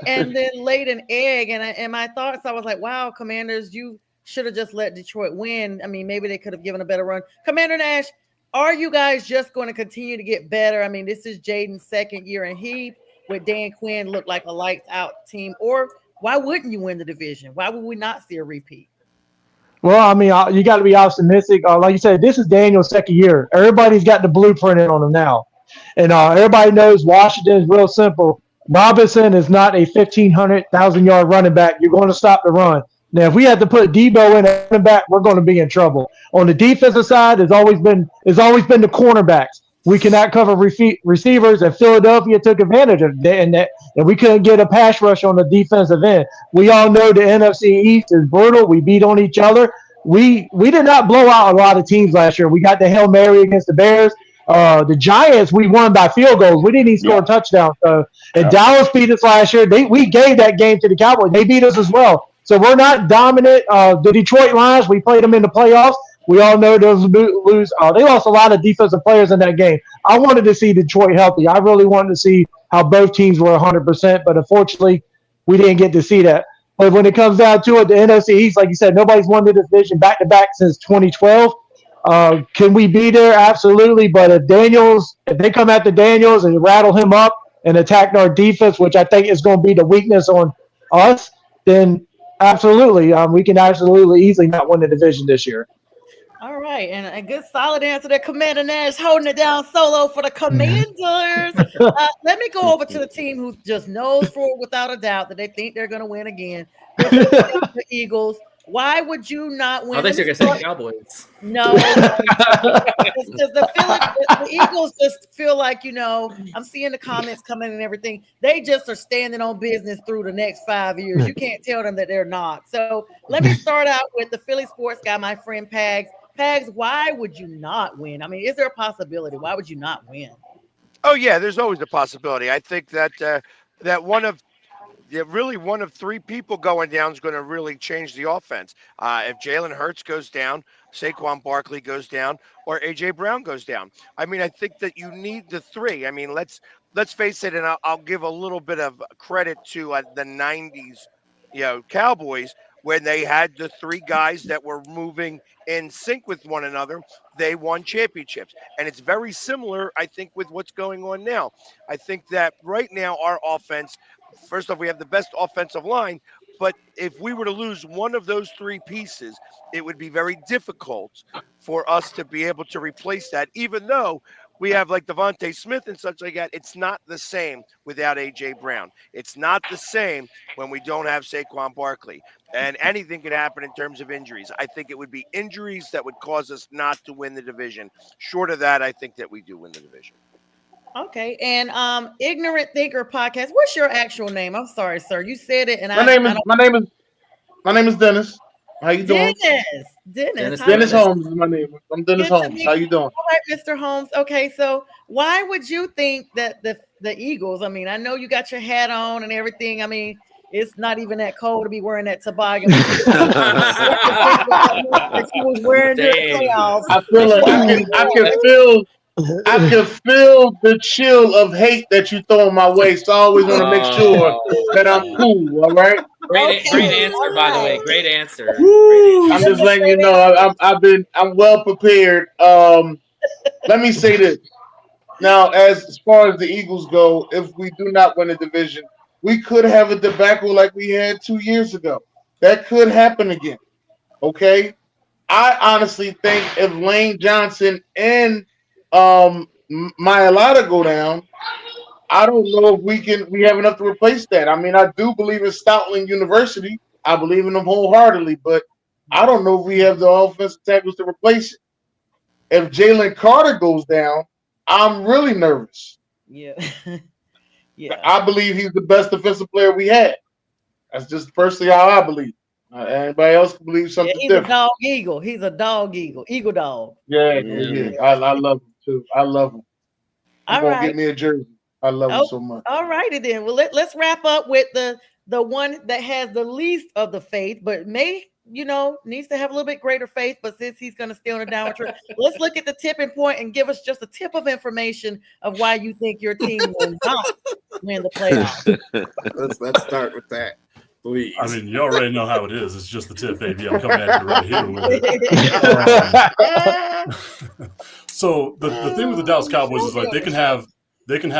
and then laid an egg. And my thoughts, I was like, wow, Commanders, you should have just let Detroit win. I mean, maybe they could have given a better run. Commander Nash, are you guys just going to continue to get better? I mean, this is Jaden's second year, and he, with Dan Quinn, looked like a lights out team. Or why wouldn't you win the division? Why would we not see a repeat? Well, I mean, you got to be optimistic. Like you said, this is Daniel's second year. Everybody's got the blueprint on him now. And everybody knows Washington is real simple. Robinson is not a 1,500,000-yard running back. You're going to stop the run. Now, if we had to put Debo in a running back, we're going to be in trouble. On the defensive side, it's always been the cornerbacks. We cannot cover receivers, and Philadelphia took advantage of that, and we couldn't get a pass rush on the defensive end. We all know the NFC East is brutal. We beat on each other. We did not blow out a lot of teams last year. We got the Hail Mary against the Bears. The Giants, we won by field goals. We didn't even score a touchdown. And Dallas beat us last year. We gave that game to the Cowboys. They beat us as well. So we're not dominant. The Detroit Lions, we played them in the playoffs. We all know those lose. They lost a lot of defensive players in that game. I wanted to see Detroit healthy. I really wanted to see how both teams were 100%, but unfortunately, we didn't get to see that. But when it comes down to it, the NFC East, like you said, nobody's won the division back-to-back since 2012. Can we be there? Absolutely. But if they come after Daniels and rattle him up and attack our defense, which I think is going to be the weakness on us, then absolutely, we can absolutely easily not win the division this year. All right, and a good solid answer there. Commander Nash holding it down solo for the Commanders. Let me go over to the team who just knows without a doubt that they think they're going to win again. The Eagles. Why would you not win? I think you're going to say the Cowboys. No. The Eagles just feel like, I'm seeing the comments coming and everything. They just are standing on business through the next 5 years. You can't tell them that they're not. So let me start out with the Philly sports guy, my friend Pags. Pags, why would you not win? I mean, is there a possibility? Why would you not win? Oh, yeah, there's always a possibility. I think that that one of really one of three people going down is going to really change the offense. If Jalen Hurts goes down, Saquon Barkley goes down, or AJ Brown goes down. I mean, I think that you need the three. I mean, let's face it, and I'll give a little bit of credit to the '90s, Cowboys, when they had the three guys that were moving in sync with one another. They won championships, and it's very similar, I think, with what's going on now. I think that right now our offense. First off, we have the best offensive line, but if we were to lose one of those three pieces, it would be very difficult for us to be able to replace that, even though we have like Devontae Smith and such like that. It's not the same without A.J. Brown. It's not the same when we don't have Saquon Barkley. And anything can happen in terms of injuries. I think it would be injuries that would cause us not to win the division. Short of that, I think that we do win the division. Okay, and Ignorant Thinker Podcast. What's your actual name? I'm sorry, sir. You said it, and my name is Dennis. How you doing? Dennis Holmes is my name. I'm Dennis Holmes. How you doing? All right, Mr. Holmes. Okay, so why would you think that the Eagles? I mean, I know you got your hat on and everything. I mean, it's not even that cold to be wearing that toboggan. She was wearing the playoffs. I feel like I can feel the chill of hate that you throw my way. So I always want to make sure that I'm cool. All right. Great answer, by the way. Great answer. I'm just letting you know. I'm well prepared. Let me say this. Now, as far as the Eagles go, if we do not win the division, we could have a debacle like we had 2 years ago. That could happen again. Okay. I honestly think if Lane Johnson and Mailata go down, I don't know if we have enough to replace that. I mean, I do believe in Stoutland University. I believe in them wholeheartedly, but I don't know if we have the offensive tackles to replace it. If Jalen Carter goes down, I'm really nervous. Yeah. Yeah. I believe he's the best defensive player we had. That's just personally how I believe. Anybody else can believe something he's different. A dog eagle. He's a dog eagle. Eagle dog. Yeah. I love him too. I love him. I'm gonna get me a jersey. I love him so much. All righty then. Well, let's wrap up with the one that has the least of the faith, but needs to have a little bit greater faith. But since he's going to stay on a downward trend, let's look at the tipping point and give us just a tip of information of why you think your team will not win the playoffs. Let's start with that. Please. I mean, you already know how it is. It's just the tip, baby. I'm coming at you right here with it. So the thing with the Dallas Cowboys is like they can have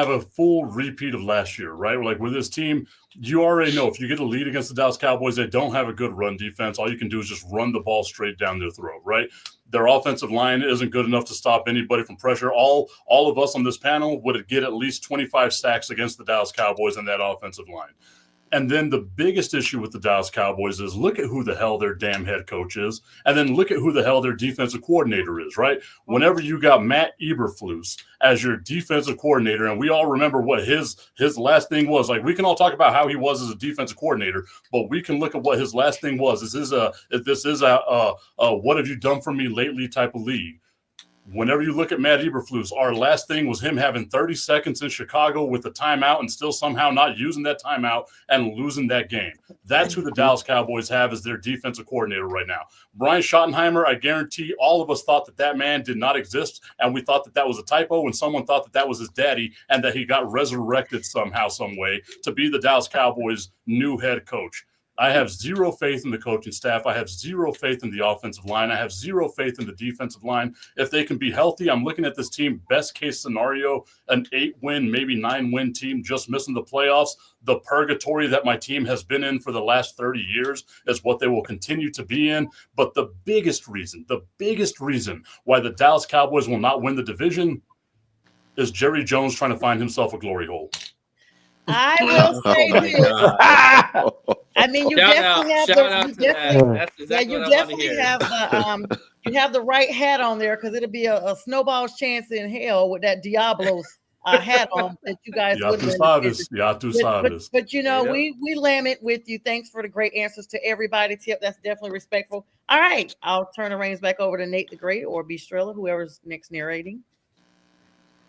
a full repeat of last year, right? Like with this team, you already know if you get a lead against the Dallas Cowboys, they don't have a good run defense. All you can do is just run the ball straight down their throat, right? Their offensive line isn't good enough to stop anybody from pressure. All of us on this panel would get at least 25 sacks against the Dallas Cowboys in that offensive line. And then the biggest issue with the Dallas Cowboys is look at who the hell their damn head coach is, and then look at who the hell their defensive coordinator is, right? Whenever you got Matt Eberflus as your defensive coordinator, and we all remember what his last thing was. Like, we can all talk about how he was as a defensive coordinator, but we can look at what his last thing was. This is a what have you done for me lately type of league. Whenever you look at Matt Eberflus, our last thing was him having 30 seconds in Chicago with a timeout and still somehow not using that timeout and losing that game. That's who the Dallas Cowboys have as their defensive coordinator right now. Brian Schottenheimer, I guarantee all of us thought that man did not exist, and we thought that was a typo, and someone thought that was his daddy and that he got resurrected somehow, some way to be the Dallas Cowboys' new head coach. I have zero faith in the coaching staff. I have zero faith in the offensive line. I have zero faith in the defensive line. If they can be healthy, I'm looking at this team, best case scenario, an 8-win, maybe 9-win team just missing the playoffs. The purgatory that my team has been in for the last 30 years is what they will continue to be in. But the biggest reason why the Dallas Cowboys will not win the division is Jerry Jones trying to find himself a glory hole. I will say this. I mean, you definitely have the right hat on there because it'll be a snowball's chance in hell with that Diablo's hat on that you guys wouldn't. But we lament with you. Thanks for the great answers to everybody. Tip, that's definitely respectful. All right, I'll turn the reins back over to Nate the Great or B. Strella, whoever's next narrating.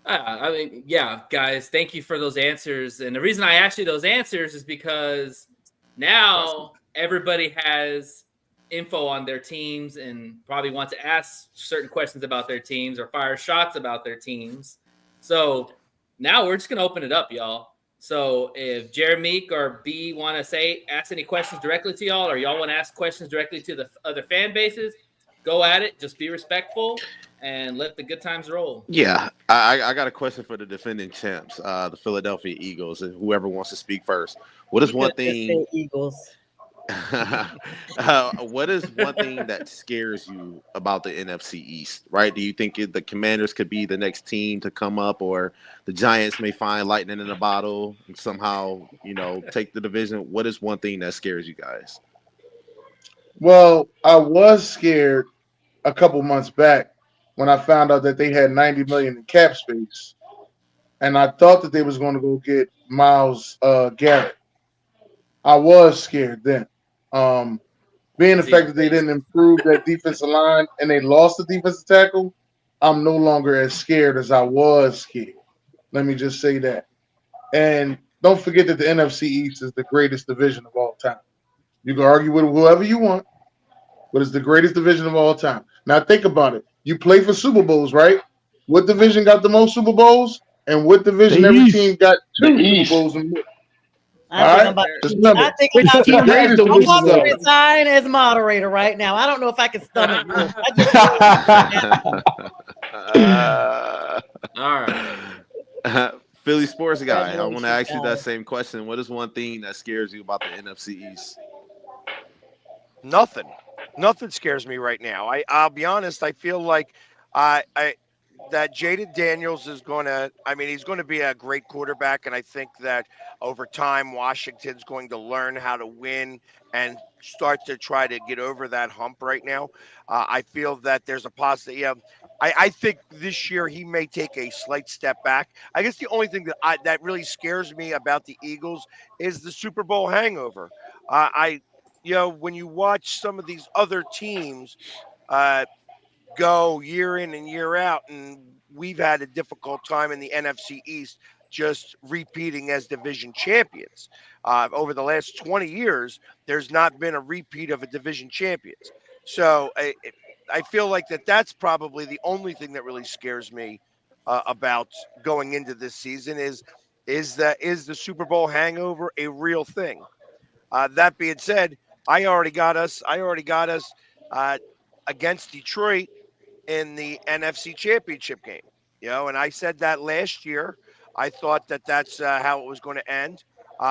I mean, yeah, guys, thank you for those answers. And the reason I asked you those answers is because now everybody has info on their teams and probably want to ask certain questions about their teams or fire shots about their teams. So now we're just going to open it up, y'all. So if Jeremy or B want to ask any questions directly to y'all, or y'all want to ask questions directly to the other fan bases, go at it. Just be respectful and let the good times roll. Yeah, I got a question for the defending champs, the Philadelphia Eagles, and whoever wants to speak first. What is one thing? Eagles. What is one thing that scares you about the NFC East? Right? Do you think the Commanders could be the next team to come up, or the Giants may find lightning in a bottle and somehow, take the division? What is one thing that scares you guys? Well, I was scared a couple months back when I found out that they had $90 million in cap space, and I thought that they was going to go get Myles Garrett. I was scared then. Being the fact that they didn't improve that defensive line and they lost the defensive tackle, I'm no longer as scared as I was scared. Let me just say that. And don't forget that the NFC East is the greatest division of all time. You can argue with whoever you want, but it's the greatest division of all time. Now think about it. You play for Super Bowls, right? What division got the most Super Bowls? And what division every team got 2 Super Bowls in? I think I'm about to resign as moderator right now. I don't know if I can stomach this. All right. Philly sports guy, I want to ask you that same question. What is one thing that scares you about the NFC East? Nothing scares me right now. I'll be honest. I feel like that Jaden Daniels is he's going to be a great quarterback. And I think that over time, Washington's going to learn how to win and start to try to get over that hump right now. I feel that there's a positive. I think this year he may take a slight step back. I guess the only thing that really scares me about the Eagles is the Super Bowl hangover. When you watch some of these other teams go year in and year out, and we've had a difficult time in the NFC East just repeating as division champions. Over the last 20 years, there's not been a repeat of a division champions. So I feel like that's probably the only thing that really scares me about going into this season is the Super Bowl hangover a real thing? That being said, I already got us against Detroit in the NFC Championship game. And I said that last year. I thought that's how it was going to end.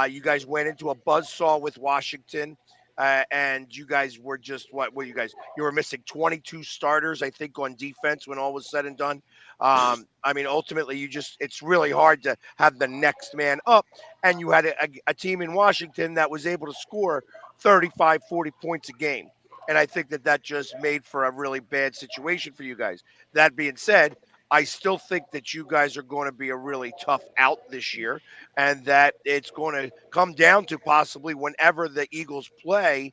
You guys went into a buzzsaw with Washington, and you guys were just you guys? You were missing 22 starters, I think, on defense when all was said and done. Ultimately, it's really hard to have the next man up, and you had a team in Washington that was able to score 35, 40 points a game. And I think that just made for a really bad situation for you guys. That being said, I still think that you guys are going to be a really tough out this year, and that it's going to come down to possibly whenever the Eagles play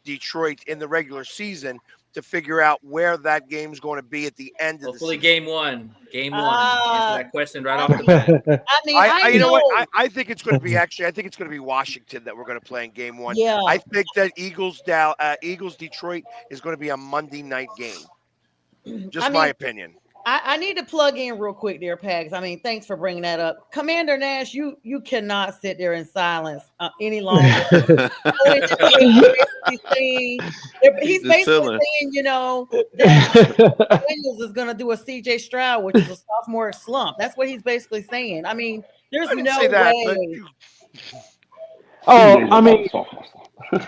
Detroit in the regular season to figure out where that game's going to be at the end of the season. Game one. Answer that question right off the bat. I think it's going to be I think it's going to be Washington that we're going to play in game one. Yeah. I think that Eagles Detroit is going to be a Monday night game. My opinion. I need to plug in real quick there, Pags. Thanks for bringing that up. Commander Nash, you cannot sit there in silence any longer. He's basically saying, that Daniels is going to do a CJ Stroud, which is a sophomore slump. That's what he's basically saying. There's no way.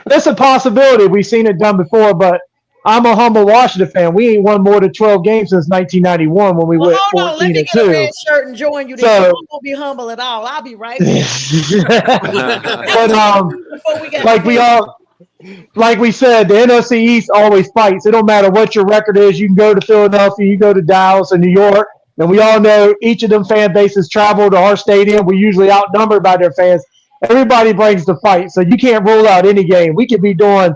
That's a possibility. We've seen it done before, but I'm a humble Washington fan. We ain't won more than 12 games since 1991 when we went 14-2. Let me get a red shirt and join you. Then you won't be humble at all. I'll be right back. But like we said, the NFC East always fights. It don't matter what your record is. You can go to Philadelphia, you go to Dallas and New York, and we all know each of them fan bases travel to our stadium. We're usually outnumbered by their fans. Everybody brings the fight, so you can't rule out any game. We could be doing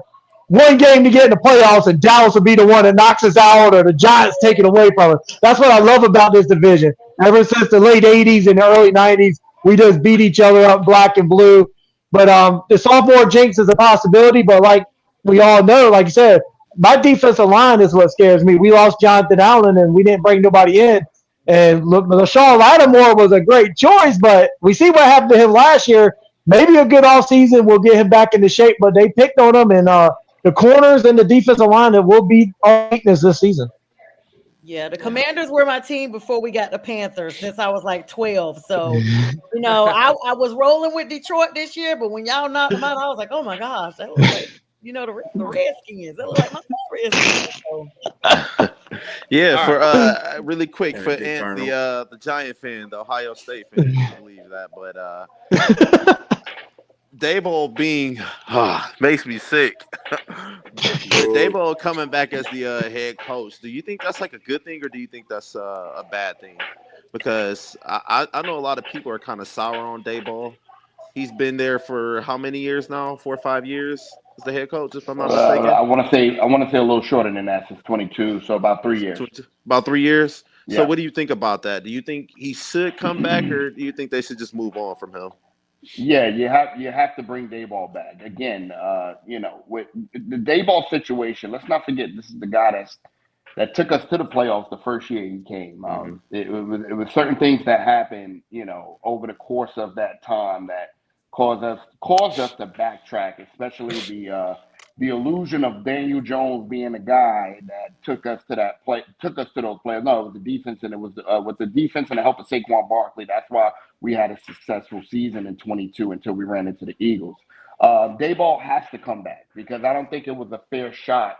one game to get in the playoffs, and Dallas will be the one that knocks us out, or the Giants take it away from us. That's what I love about this division. Ever since the late 80s and the early 90s, we just beat each other up black and blue. But the sophomore jinx is a possibility. But like we all know, like you said, my defensive line is what scares me. We lost Jonathan Allen, and we didn't bring nobody in. And LaShawn Lattimore was a great choice, but we see what happened to him last year. Maybe a good offseason will get him back into shape, but they picked on him, and the corners and the defensive line that will be our weakness this season. Yeah, the Commanders were my team before we got the Panthers since I was like 12. So, you know, I was rolling with Detroit this year, but when y'all knocked them out, I was like, oh my gosh, that was like, you know, the Redskins. That was like my Redskins. So. Yeah, for really quick for Ant, the Giant fan, the Ohio State fan, you can believe that, but Daboll being makes me sick. Daboll coming back as the head coach. Do you think that's like a good thing, or do you think that's a bad thing? Because I know a lot of people are kind of sour on Daboll. He's been there for how many years now? 4 or 5 years as the head coach, if I'm not mistaken. I want to say a little shorter than that. Since 22, so about 3 years. About 3 years. Yeah. So what do you think about that? Do you think he should come back, or do you think they should just move on from him? Yeah, you have to bring Daboll back again. You know, with the Daboll situation, let's not forget this is the guy that took us to the playoffs the first year he came. It was certain things that happened, you know, over the course of that time that caused us to backtrack, especially the illusion of Daniel Jones being the guy that took us to those players. No, it was the defense, and it was with the defense and the help of Saquon Barkley. That's why we had a successful season in 22 until we ran into the Eagles. Daboll has to come back because I don't think it was a fair shot.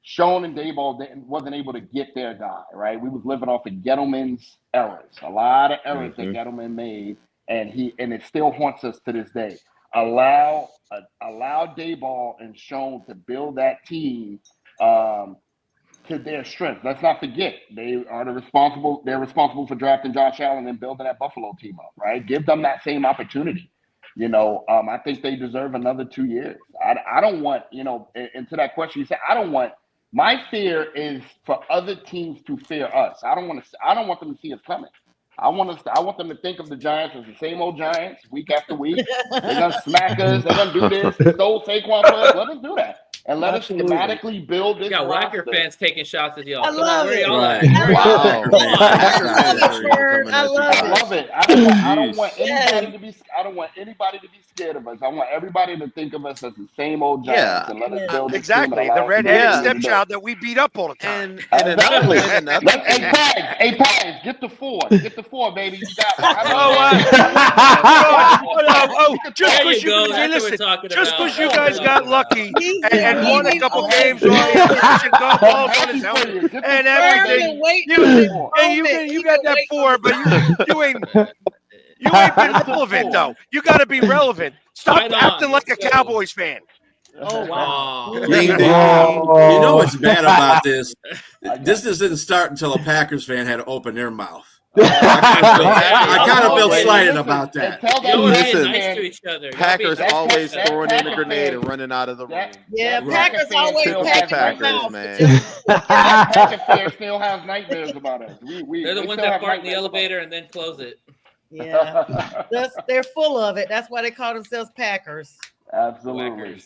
Schoen and Daboll wasn't able to get their guy, right? We was living off of Gettleman's errors, a lot of errors that Gettleman made, and it still haunts us to this day. Allow Daboll and Schoen to build that team to their strength. Let's not forget they're responsible for drafting Josh Allen and building that Buffalo team up, right? Give them that same opportunity. You know, I think they deserve another 2 years. I don't want, you know, and to that question you said, my fear is for other teams to fear us. I don't want them to see us coming. I want them to think of the Giants as the same old Giants week after week. They're gonna smack us. They're gonna do this. Stole Saquon players. Let us do that, and let us schematically build this. You got Wacker fans taking shots at y'all. I love it. I love it. I don't want anybody to be scared of us. I want everybody to think of us as the same old Giants and let us build this team. Exactly, the redheaded stepchild that we beat up all the time. Exactly. Hey, Pags, get the four. Get the four, baby. You got just because you guys got lucky and won a couple games on his helmet and everything. You got that four, but you ain't been relevant though. You got to be relevant. Stop acting like a Cowboys fan. Oh wow! You know what's bad about this? This didn't start until a Packers fan had to open their mouth. I kind of feel slighted about that. Listen, nice to each other. Packers always throwing in a grenade and running out of the room. Yeah, Packers always Packers, man. Packers fans still have nightmares about us. They're the ones that fart in the elevator and then close it. Yeah, they're full of it. That's why they call themselves Packers. Absolutely.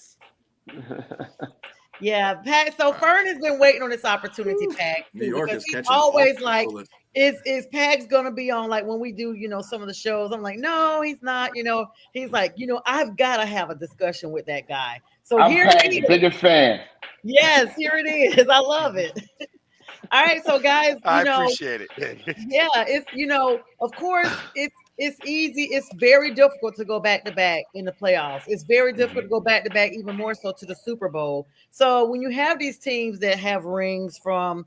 Yeah, so Fern has been waiting on this opportunity, Pags, because he's always like, is Pags gonna be on, like when we do, you know, some of the shows? I'm like, no, he's not. You know, he's like, you know, I've got to have a discussion with that guy. So I'm here Pags' biggest fan. Yes, here it is. I love it. All right, so guys, I appreciate it. Yeah, it's, you know, of course, it's easy. It's very difficult to go back to back in the playoffs. It's very difficult to go back to back, even more so to the Super Bowl. So when you have these teams that have rings from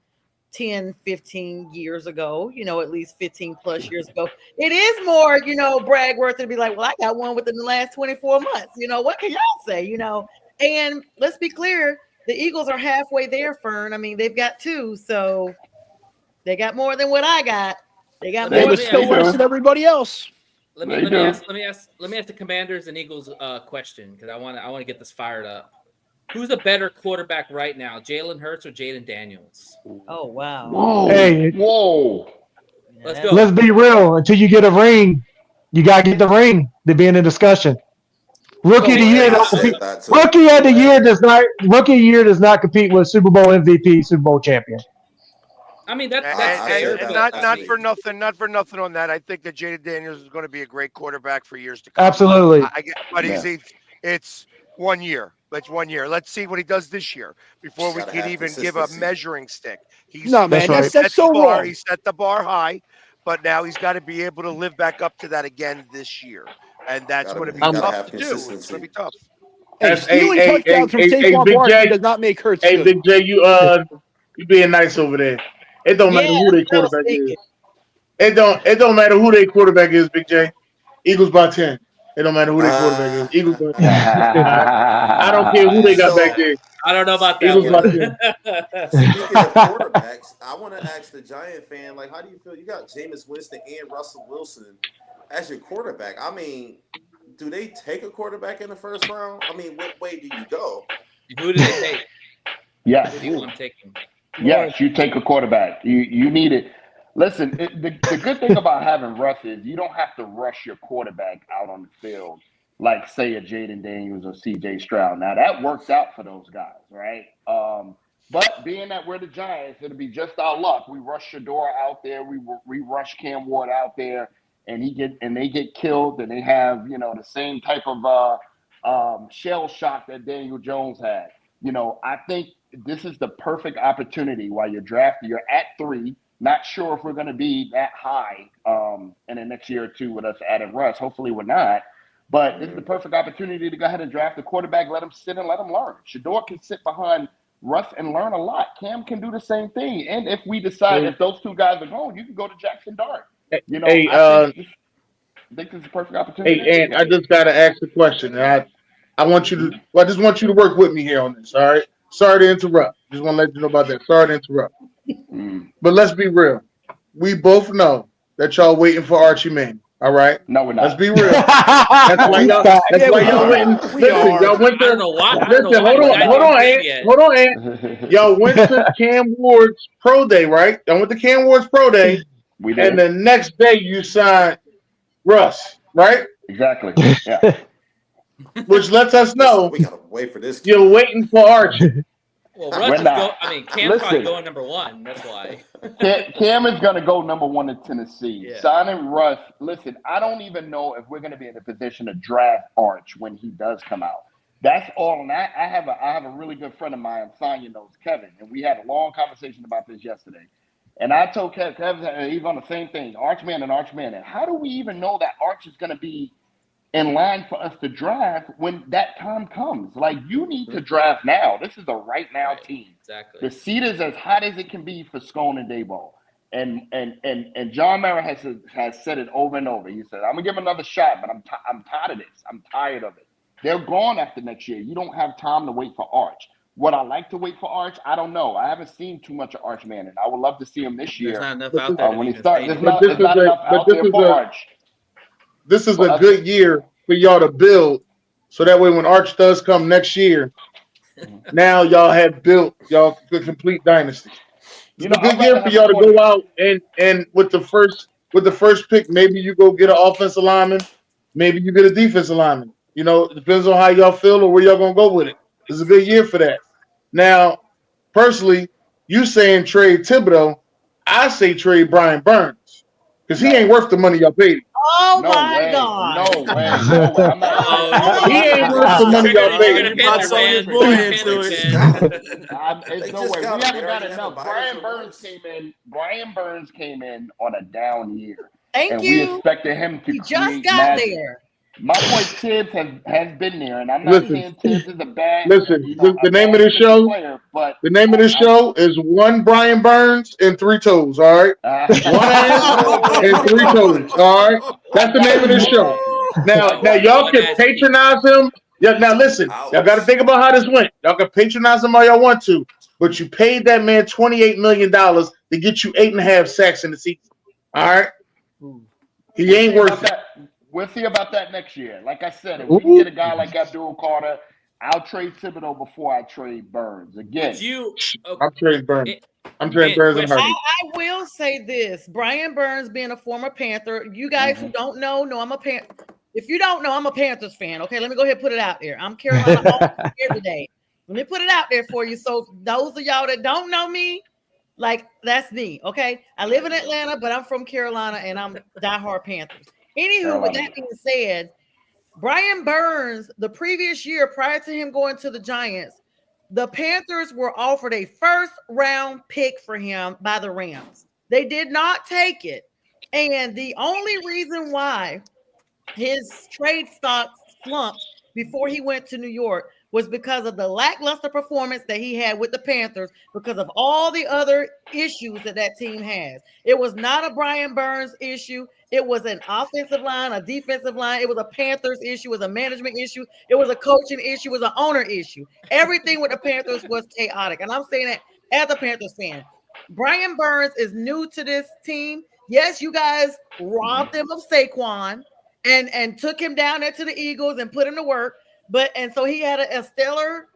10, 15 years ago, you know, at least 15 plus years ago, it is more, you know, brag worth to be like, well, I got one within the last 24 months. You know, what can y'all say, you know? And let's be clear, the Eagles are halfway there, Fern. I mean, they've got 2, so they got more than what I got. They got more. They were still worse than everybody else. Let me ask the Commanders and Eagles question, because I want to get this fired up. Who's a better quarterback right now, Jalen Hurts or Jaden Daniels? Oh wow! Whoa! Hey, whoa! Let's go. Let's be real. Until you get a ring, you gotta get the ring to be in the discussion. Rookie of the year don't compete. Rookie of the year does not compete with Super Bowl MVP, Super Bowl champion. I mean, that's and fair. not for nothing on that. I think that Jaden Daniels is going to be a great quarterback for years to come. Absolutely. But it's 1 year. It's 1 year. Let's see what he does this year before we can even give a measuring stick. That's so wrong. He set the bar high, but now he's got to be able to live back up to that again this year, and that's going to be tough to do. It's going to be tough. Hey, stealing touchdowns from Saquon Big Barkley J. does not make Hurts Hey, good. Big J, you being nice over there. It don't matter who their quarterback is. It don't matter who their quarterback is, Big J. Eagles by 10. It don't matter who their quarterback is. Eagles by 10. I don't care who they got back there. I don't know about that. Eagles by 10. Speaking of quarterbacks, I want to ask the Giant fan, like, how do you feel? You got Jameis Winston and Russell Wilson as your quarterback. I mean, do they take a quarterback in the first round? I mean, what way do you go? Who do they take? Yes. Who do you want to take him? Yes, you take a quarterback. You need it. Listen, the good thing about having Russ is you don't have to rush your quarterback out on the field like, say, a Jaden Daniels or C.J. Stroud. Now, that works out for those guys, right? But being that we're the Giants, it'll be just our luck. We rush Shador out there. We rush Cam Ward out there, and they get killed, and they have, the same type of shell shock that Daniel Jones had. I think this is the perfect opportunity while you're drafting. You're at 3. Not sure if we're going to be that high in the next year or two with us adding Russ. Hopefully we're not. But this is the perfect opportunity to go ahead and draft a quarterback, let him sit and let him learn. Shador can sit behind Russ and learn a lot. Cam can do the same thing. And if we decide if those two guys are gone, you can go to Jackson Dart. I think this is a perfect opportunity. Hey, Ant, I just got to ask the question. And I just want you to work with me here on this, all right? Sorry to interrupt. Just want to let you know about that. Sorry to interrupt. But let's be real. We both know that y'all waiting for Archie Manning. All right. No, we're not. Let's be real. That's why y'all went. Listen, y'all went to. Hold on, Ant. Y'all went to Cam Ward's pro day, right? Y'all went to Cam Ward's pro day, and the next day you signed Russ, right? Exactly. Yeah. Which lets us know we gotta wait for this. You're waiting for Archie. Well, Russ is Cam's probably going number 1. That's why. Cam is going to go number 1 in Tennessee. Yeah. Signing Russ. Listen, I don't even know if we're going to be in a position to draft Arch when he does come out. That's all. And I have a really good friend of mine, Sonya knows, Kevin, and we had a long conversation about this yesterday. And I told Kevin, he's on the same thing, Arch Manning. How do we even know that Arch is going to be in line for us to draft when that time comes? Like, you need to draft now. This is a right now team. Exactly. The seat is as hot as it can be for Scone and Daboll. And John Mara has said it over and over. He said, I'm gonna give him another shot, but I'm tired of this. I'm tired of it. They're gone after next year. You don't have time to wait for Arch. Would I like to wait for Arch? I don't know. I haven't seen too much of Arch Manning. I would love to see him this year. There's not enough out there. When he starts, there's not enough out there for Arch. This is a good year for y'all to build, so that way when Arch does come next year, now y'all have built y'all a complete dynasty. It's a good year for y'all to go out and with the first pick, maybe you go get an offensive lineman, maybe you get a defensive lineman. It depends on how y'all feel or where y'all gonna go with it. It's a good year for that. Now, personally, you saying trade Thibodeau, I say trade Brian Burns because he ain't worth the money y'all paid him. Oh my God! No way! I'm not. He ain't worth the money y'all paid him. It's no way. We haven't got enough. Brian Burns came in on a down year. Thank you. We expected him to. He just got there. My boy Tibbs has been there, and I'm not saying Tibbs is a bad. Listen, the name of this show. The name of this show is One Brian Burns and Three Toes. All right, one ass and 3 toes. All right, that's the name of this show. Now y'all can patronize him. Yeah. Now listen, y'all got to think about how this went. Y'all can patronize him all y'all want to, but you paid that man $28 million to get you 8.5 sacks in the season. All right, he ain't worth it. We'll see about that next year. Like I said, if we can get a guy like Abdul Carter I'll trade Thibodeau before I trade Burns. Again, Would you? I'm trading Burns. I'm trading And Burns and question- Hardy. I will say this: Brian Burns, being a former Panther, you guys who don't know I'm a Panther. If you don't know, I'm a Panthers fan. Okay, let me go ahead and put it out there. I'm Carolina all every day. Let me put it out there for you. So those of y'all that don't know me, like that's me. Okay, I live in Atlanta, but I'm from Carolina and I'm diehard Panthers. Anywho, with that being said, Brian Burns, the previous year prior to him going to the Giants, the Panthers were offered a first-round pick for him by the Rams. They did not take it. And the only reason why his trade stock slumped before he went to New York was because of the lackluster performance that he had with the Panthers because of all the other issues that team has. It was not a Brian Burns issue. It was an offensive line, a defensive line. It was a Panthers issue. It was a management issue. It was a coaching issue. It was an owner issue. Everything with the Panthers was chaotic. And I'm saying that as a Panthers fan. Brian Burns is new to this team. Yes, you guys robbed him of Saquon and took him down there to the Eagles and put him to work. And so he had a stellar,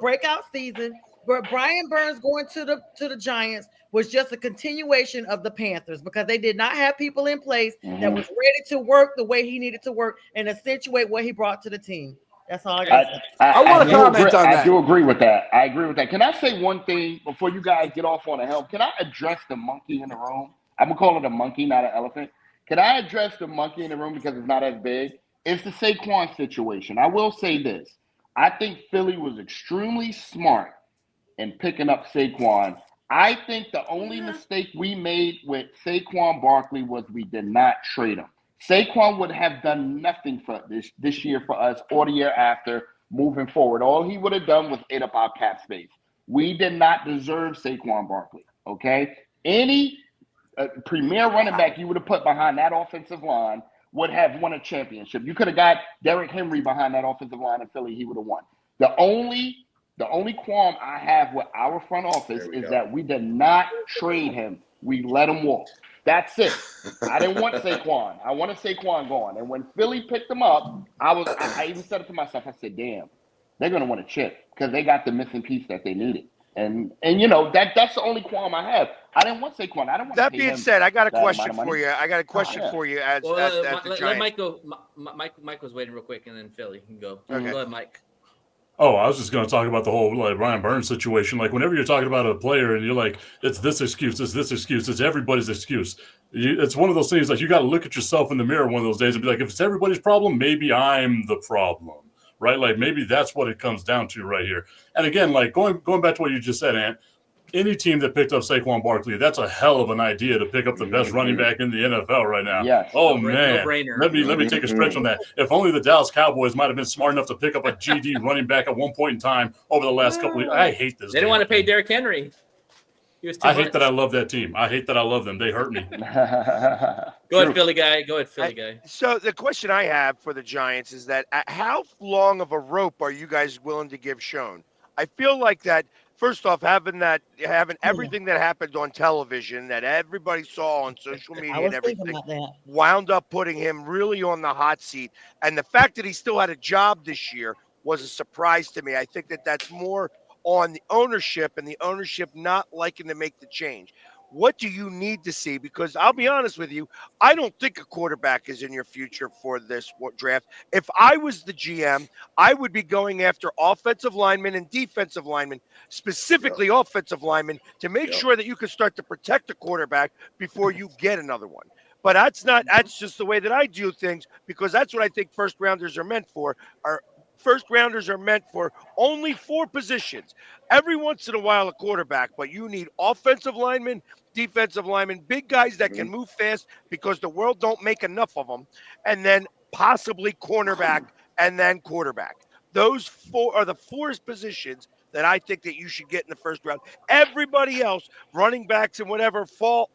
breakout season. But Brian Burns going to the Giants was just a continuation of the Panthers because they did not have people in place that was ready to work the way he needed to work and accentuate what he brought to the team. That's all I got. I want to comment on that. I do agree with that. I agree with that. Can I say one thing before you guys get off on the helm? Can I address the monkey in the room? I'm gonna call it a monkey, not an elephant. Can I address the monkey in the room because it's not as big? It's the Saquon situation. I will say this. I think Philly was extremely smart in picking up Saquon. I think the only mistake we made with Saquon Barkley was we did not trade him. Saquon would have done nothing for this year for us or the year after moving forward. All he would have done was ate up our cap space. We did not deserve Saquon Barkley, okay? Any premier running back you would have put behind that offensive line would have won a championship. You could have got Derrick Henry behind that offensive line in Philly. He would have won. The only qualm I have with our front office is that we did not trade him. We let him walk. That's it. I didn't want Saquon. I wanted Saquon gone. And when Philly picked him up, I even said it to myself. I said, damn, they're going to want a chip because they got the missing piece that they needed. And that's the only qualm I have. I didn't want Saquon. I don't want. That being said, I got a question for you. I got a question for you as the let Giants. Mike go. Mike was waiting real quick, and then Philly can go. Okay. Go ahead, Mike. Oh, I was just going to talk about the whole Brian Burns situation. Like, whenever you're talking about a player and you're like, it's this excuse, it's everybody's excuse. It's one of those things like you got to look at yourself in the mirror one of those days and be like, if it's everybody's problem, maybe I'm the problem, right? Like, maybe that's what it comes down to right here. And again, like going back to what you just said, Ant, any team that picked up Saquon Barkley, that's a hell of an idea to pick up the best running back in the NFL right now. Yes. Oh, man. Let me take a stretch on that. If only the Dallas Cowboys might have been smart enough to pick up a GD running back at one point in time over the last couple of years. I hate this. They didn't want to pay Derrick Henry. He was too I much. hate that I love that team. I hate that I love them. They hurt me. Go ahead, Philly guy. Go ahead, Philly guy. So the question I have for the Giants is that how long of a rope are you guys willing to give Schoen? I feel like that. First off, having everything that happened on television that everybody saw on social media and everything wound up putting him really on the hot seat. And the fact that he still had a job this year was a surprise to me. I think that that's more on the ownership and the ownership not liking to make the change. What do you need to see? Because I'll be honest with you, I don't think a quarterback is in your future for this draft. If I was the GM, I would be going after offensive linemen and defensive linemen, specifically offensive linemen, to make sure that you can start to protect the quarterback before you get another one. But that's just the way that I do things, because that's what I think first rounders are meant for. First rounders are meant for only 4 positions. Every once in a while, a quarterback, but you need offensive linemen, defensive linemen, big guys that can move fast because the world don't make enough of them, and then possibly cornerback and then quarterback. Those 4 are the 4 positions that I think that you should get in the first round. Everybody else, running backs and whatever, fall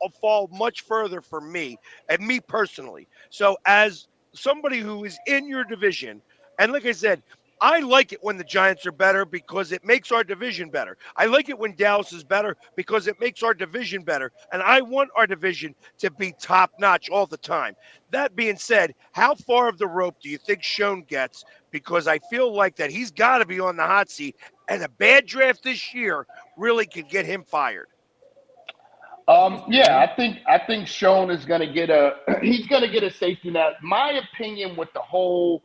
much further for me and me personally. So as somebody who is in your division, and like I said, I like it when the Giants are better because it makes our division better. I like it when Dallas is better because it makes our division better. And I want our division to be top-notch all the time. That being said, how far of the rope do you think Schoen gets? Because I feel like that he's got to be on the hot seat, and a bad draft this year really could get him fired. Yeah, I think Schoen is going to get a safety net. My opinion with the whole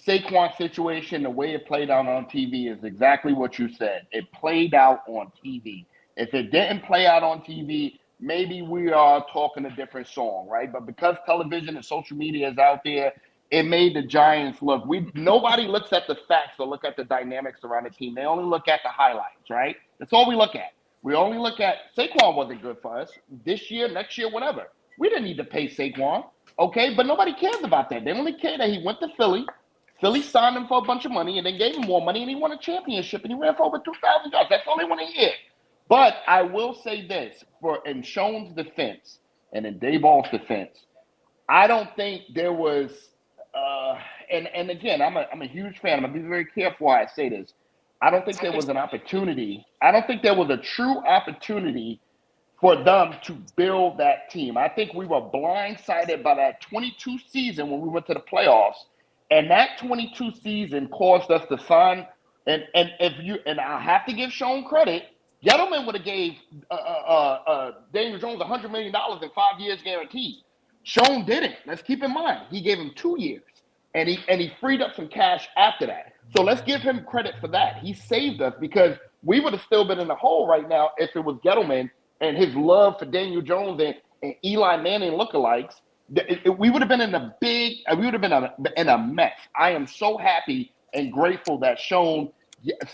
Saquon situation, the way it played out on TV is exactly what you said. It played out on TV. If it didn't play out on TV, maybe we are talking a different song, right? But because television and social media is out there, it made the Giants look. Nobody looks at the facts or look at the dynamics around the team. They only look at the highlights, right? That's all we look at. We only look at Saquon wasn't good for us this year, next year, whatever. We didn't need to pay Saquon, okay? But nobody cares about that. They only care that he went to Philly. Philly signed him for a bunch of money and then gave him more money, and he won a championship, and he ran for over 2,000 yards. That's all they want to hear. But I will say this, in Schoen's defense and in Daboll's defense, I don't think there was and again, I'm a huge fan. I'm going to be very careful how I say this. I don't think there was an opportunity. I don't think there was a true opportunity for them to build that team. I think we were blindsided by that 22 season when we went to the playoffs, and that 22 season caused us to sign. And I have to give Schoen credit. Gettleman would have gave Daniel Jones $100 million in 5 years guaranteed. Schoen didn't. Let's keep in mind he gave him 2 years, and he freed up some cash after that. So let's give him credit for that. He saved us because we would have still been in the hole right now if it was Gettleman and his love for Daniel Jones and Eli Manning lookalikes. We would have been in in a mess. I am so happy and grateful that Schoen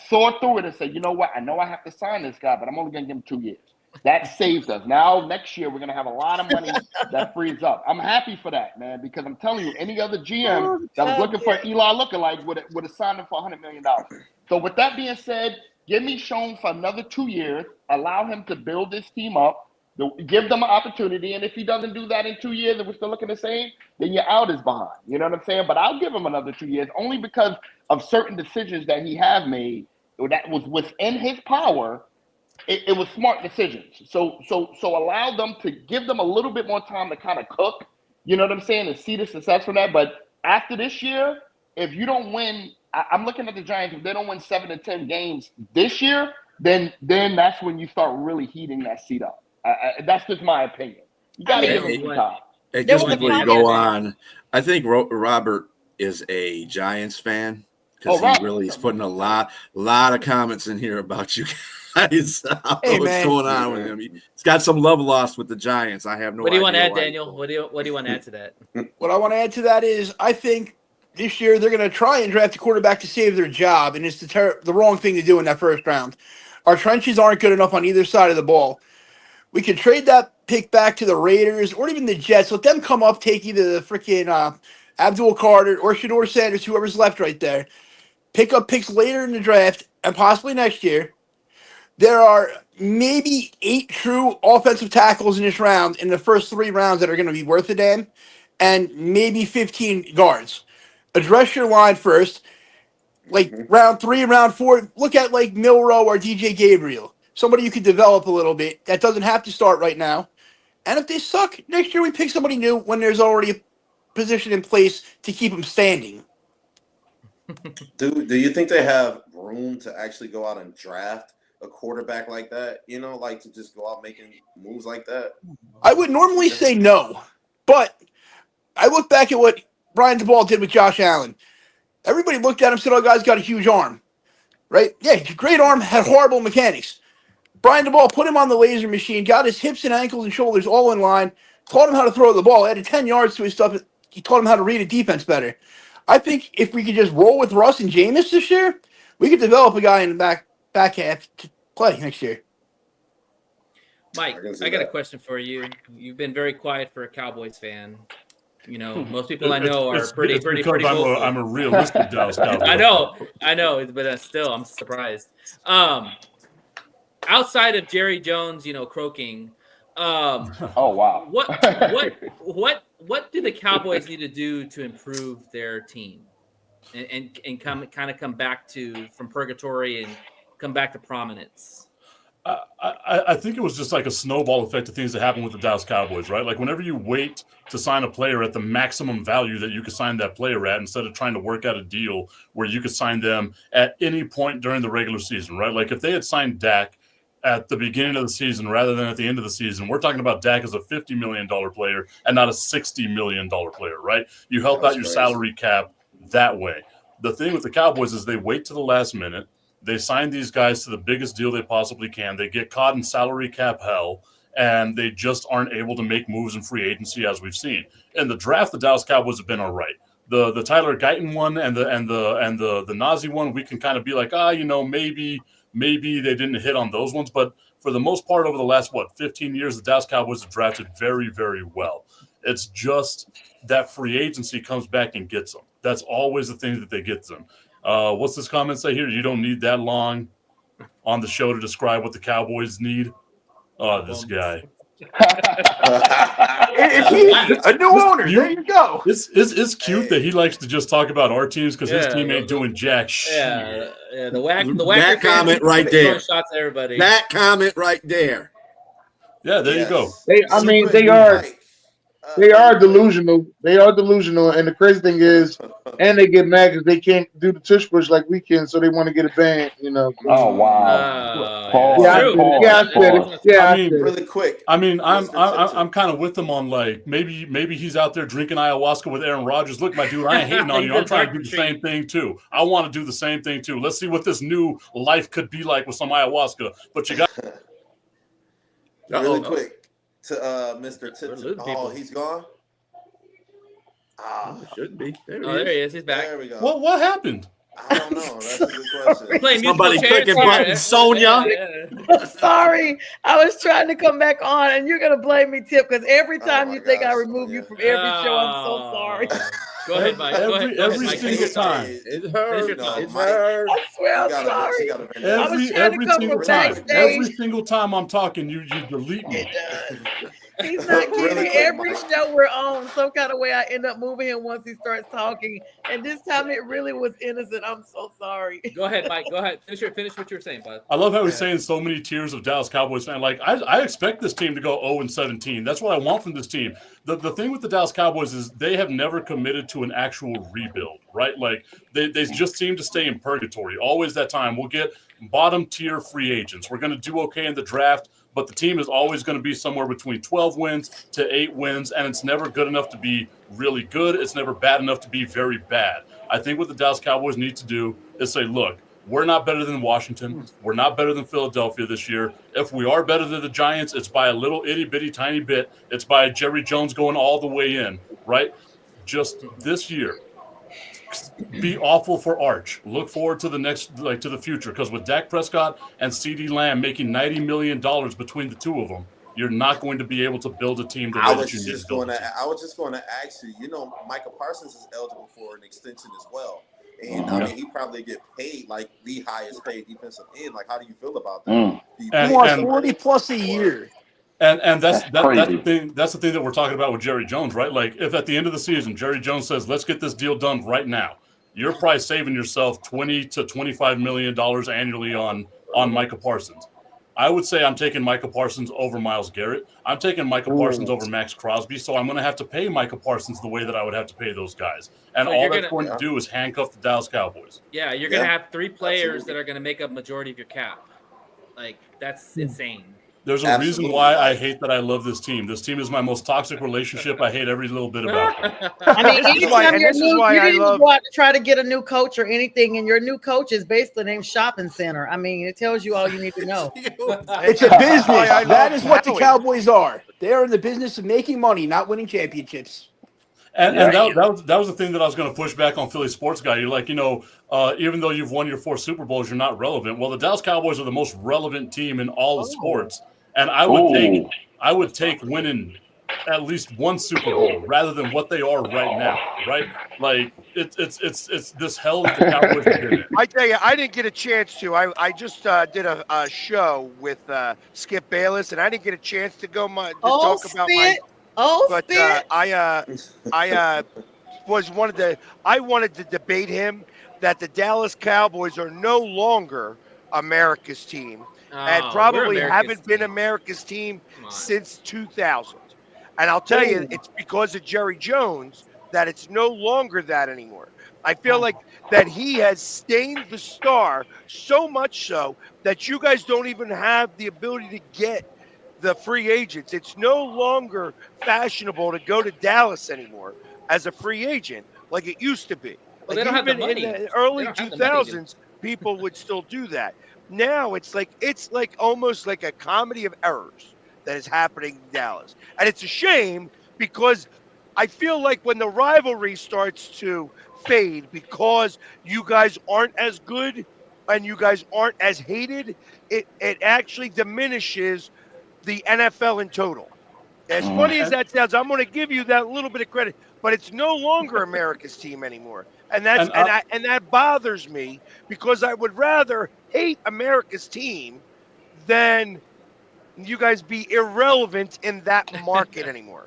saw through it and said, you know what? I know I have to sign this guy, but I'm only going to give him 2 years. That saved us. Now, next year, we're going to have a lot of money that frees up. I'm happy for that, man, because I'm telling you, any other GM that was looking for Eli lookalike would have signed him for $100 million. So with that being said, give me Schoen for another 2 years, allow him to build this team up, give them an opportunity, and if he doesn't do that in 2 years and we're still looking the same, then your out is behind. You know what I'm saying? But I'll give him another 2 years only because of certain decisions that he have made that was within his power. It was smart decisions. So allow them to give them a little bit more time to kind of cook, you know what I'm saying, and see the success from that. But after this year, if you don't win, I'm looking at the Giants, if they don't win 7 to 10 games this year, then that's when you start really heating that seat up. That's just my opinion. You got to give them some time. Hey, just before you go on, I think Robert is a Giants fan because he really is putting a lot of comments in here about you guys. I don't know what's going on with him. He's got some love lost with the Giants. I have no idea. What do you want to add, Daniel? What do you want to add to that? What I want to add to that is I think this year they're going to try and draft a quarterback to save their job, and it's the wrong thing to do in that first round. Our trenches aren't good enough on either side of the ball. We could trade that pick back to the Raiders or even the Jets. Let them come up, take either the freaking Abdul Carter or Shador Sanders, whoever's left right there. Pick up picks later in the draft and possibly next year. There are maybe 8 true offensive tackles in this round in the first 3 rounds that are going to be worth a damn, and maybe 15 guards. Address your line first. Like round 3, round 4, look at like Milroe or DJ Gabriel. Somebody you could develop a little bit. That doesn't have to start right now. And if they suck, next year we pick somebody new when there's already a position in place to keep them standing. Do you think they have room to actually go out and draft a quarterback like that, like to just go out making moves like that? I would normally say no, but I look back at what Brian DeBall did with Josh Allen. Everybody looked at him and said, oh, guy's got a huge arm, right? Yeah, great arm, had horrible mechanics. Brian DeBall put him on the laser machine, got his hips and ankles and shoulders all in line, taught him how to throw the ball, added 10 yards to his stuff. He taught him how to read a defense better. I think if we could just roll with Russ and Jameis this year, we could develop a guy in the back half to play next year. Mike, I got a question for you. You've been very quiet for a Cowboys fan. Most people I know are pretty vocal. I'm a realistic Dallas Cowboys. I know, but still, I'm surprised. Outside of Jerry Jones, croaking. Oh wow. What do the Cowboys need to do to improve their team? and come back from purgatory and come back to prominence? I think it was just like a snowball effect of things that happened with the Dallas Cowboys, right? Like whenever you wait to sign a player at the maximum value that you could sign that player at, instead of trying to work out a deal where you could sign them at any point during the regular season, right? Like if they had signed Dak at the beginning of the season rather than at the end of the season, we're talking about Dak as a $50 million player and not a $60 million player, right? You help out your salary cap that way. The thing with the Cowboys is they wait to the last minute. They sign these guys to the biggest deal they possibly can. They get caught in salary cap hell, and they just aren't able to make moves in free agency as we've seen. In the draft, the Dallas Cowboys have been all right. The Tyler Guyton one and the Nazi one, we can kind of be like, maybe they didn't hit on those ones, but for the most part, over the last 15 years, the Dallas Cowboys have drafted very, very well. It's just that free agency comes back and gets them. That's always the thing that they get them. What's this comment say here? You don't need that long on the show to describe what the Cowboys need. Oh, this guy. If he's a new owner, there you go. It's cute that he likes to just talk about our teams because his team ain't doing jack shit. Yeah, the whack that comment right there. Shots at everybody. That comment right there. Yeah, there you go. They are delusional. They are delusional, and the crazy thing is, and they get mad because they can't do the tush push like we can, so they want to get a ban. Oh wow. I said it. I said it. Really quick. I mean, I'm kind of with them on like maybe he's out there drinking ayahuasca with Aaron Rodgers. Look, my dude, I ain't hating on you. I'm trying to do the same thing too. I want to do the same thing too. Let's see what this new life could be like with some ayahuasca. But you got really quick. To Mr. Tipton. Oh, he's gone? Shouldn't be. There he is. He's back. There we go. What happened? I don't know. That's a good question. We're playing Somebody clicking buttons. Sonia. Sorry, I was trying to come back on, and you're gonna blame me, Tip, because every time you think I remove you from every show, I'm so sorry. Go ahead, Mike. Every single time. It hurts. It hurts. I swear, I'm sorry. Every single time I'm talking, you delete me. He's not kidding. Every show we're on, some kind of way I end up moving him once he starts talking. And this time it really was innocent. I'm so sorry. Go ahead, Mike. Go ahead. Finish what you were saying, bud. I love how he's saying so many tiers of Dallas Cowboys fans. Like, I expect this team to go 0-17. That's what I want from this team. The thing with the Dallas Cowboys is they have never committed to an actual rebuild, right? Like, they just seem to stay in purgatory. Always that time. We'll get bottom tier free agents. We're going to do okay in the draft, but the team is always going to be somewhere between 12 wins to 8 wins, and it's never good enough to be really good. It's never bad enough to be very bad. I think what the Dallas Cowboys need to do is say, look, we're not better than Washington. We're not better than Philadelphia this year. If we are better than the Giants, it's by a little itty-bitty tiny bit. It's by Jerry Jones going all the way in, right? Just this year, be awful for Arch. Look forward to the next, to the future, because with Dak Prescott and CeeDee Lamb making $90 million between the two of them, you're not going to be able to build a team the way that you need to build. I was just going to ask you, Micah Parsons is eligible for an extension as well. And I mean, he probably get paid like the highest paid defensive end. Like, how do you feel about that? He wants 40 plus a year. And that's the thing. That's the thing that we're talking about with Jerry Jones, right? Like, if at the end of the season, Jerry Jones says, "Let's get this deal done right now," you're probably saving yourself $20 to $25 million annually on Micah Parsons. I would say I'm taking Micah Parsons over Myles Garrett. I'm taking Micah Parsons over Max Crosby. So I'm going to have to pay Micah Parsons the way that I would have to pay those guys. And all that's going to do is handcuff the Dallas Cowboys. Yeah, you're going to have 3 players that are going to make up majority of your cap. Like, that's insane. There's a reason why I hate that I love this team. This team is my most toxic relationship. I hate every little bit about it. I mean, anytime you didn't go out to try to get a new coach or anything, and your new coach is basically named Shopping Center. I mean, it tells you all you need to know. It's a business. That is what the Cowboys are. They are in the business of making money, not winning championships. And that was the thing that I was going to push back on Philly Sports Guy. You're like, even though you've won your 4 Super Bowls, you're not relevant. Well, the Dallas Cowboys are the most relevant team in all of sports. And I would take winning at least 1 Super Bowl rather than what they are right now, right? Like, it's this hell that the Cowboys are in. I tell you, I didn't get a chance to. I just did a show with Skip Bayless, and I didn't get a chance to go talk about my. Oh, but spit. I I wanted to debate him that the Dallas Cowboys are no longer America's team and Oh, we're probably America's haven't been team. America's team Come on. since 2000. And I'll tell you, it's because of Jerry Jones that it's no longer that anymore. I feel like that he has stained the star so much so that you guys don't even have the ability to get the free agents. It's no longer fashionable to go to Dallas anymore as a free agent like it used to be. Well, Like they don't have the even money. in the early They don't have the money to- 2000s, people would still do that. Now it's like almost like a comedy of errors that is happening in Dallas. And it's a shame because I feel like when the rivalry starts to fade because you guys aren't as good and you guys aren't as hated, it actually diminishes the NFL in total. As funny as that sounds, I'm going to give you that little bit of credit, but it's no longer America's team anymore, and that bothers me because I would rather hate America's team than you guys be irrelevant in that market anymore.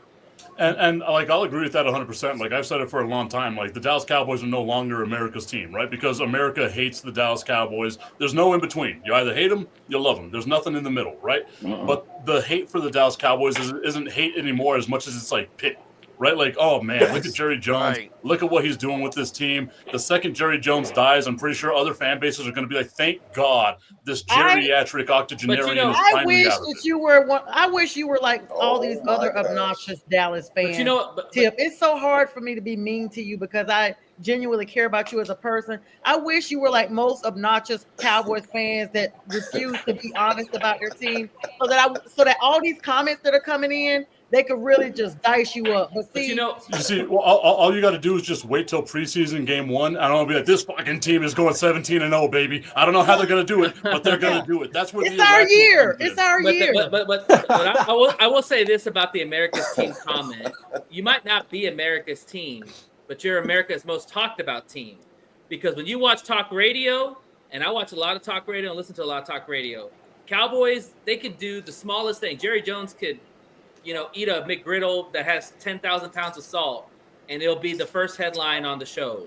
And like I'll agree with that 100%. Like I've said it for a long time. Like the Dallas Cowboys are no longer America's team, right? Because America hates the Dallas Cowboys. There's no in between. You either hate them, you love them. There's nothing in the middle, right? But the hate for the Dallas Cowboys isn't hate anymore as much as it's like pity, right? Like, oh man, look at Jerry Jones. Right. Look at what he's doing with this team. The second Jerry Jones dies, I'm pretty sure other fan bases are going to be like, thank God this geriatric octogenarian is I finally wish out of that it. you were one. I wish you were like all these other obnoxious Dallas fans. But you know what? Tip, it's so hard for me to be mean to you because I genuinely care about you as a person. I wish you were like most obnoxious Cowboys fans that refuse to be honest about their team, so that all these comments that are coming in, they could really just dice you up. But see, You see, well, all you got to do is just wait till preseason game 1. I don't want to be like, this fucking team is going 17-0, baby. I don't know how they're going to do it, but they're going to do it. That's what it's our year. It's our year. But I will say this about the America's team comment. You might not be America's team, but you're America's most talked about team. Because when you watch talk radio, and I watch a lot of talk radio and listen to a lot of talk radio, Cowboys, they could do the smallest thing. Jerry Jones could, eat a McGriddle that has 10,000 pounds of salt, and it'll be the first headline on the show.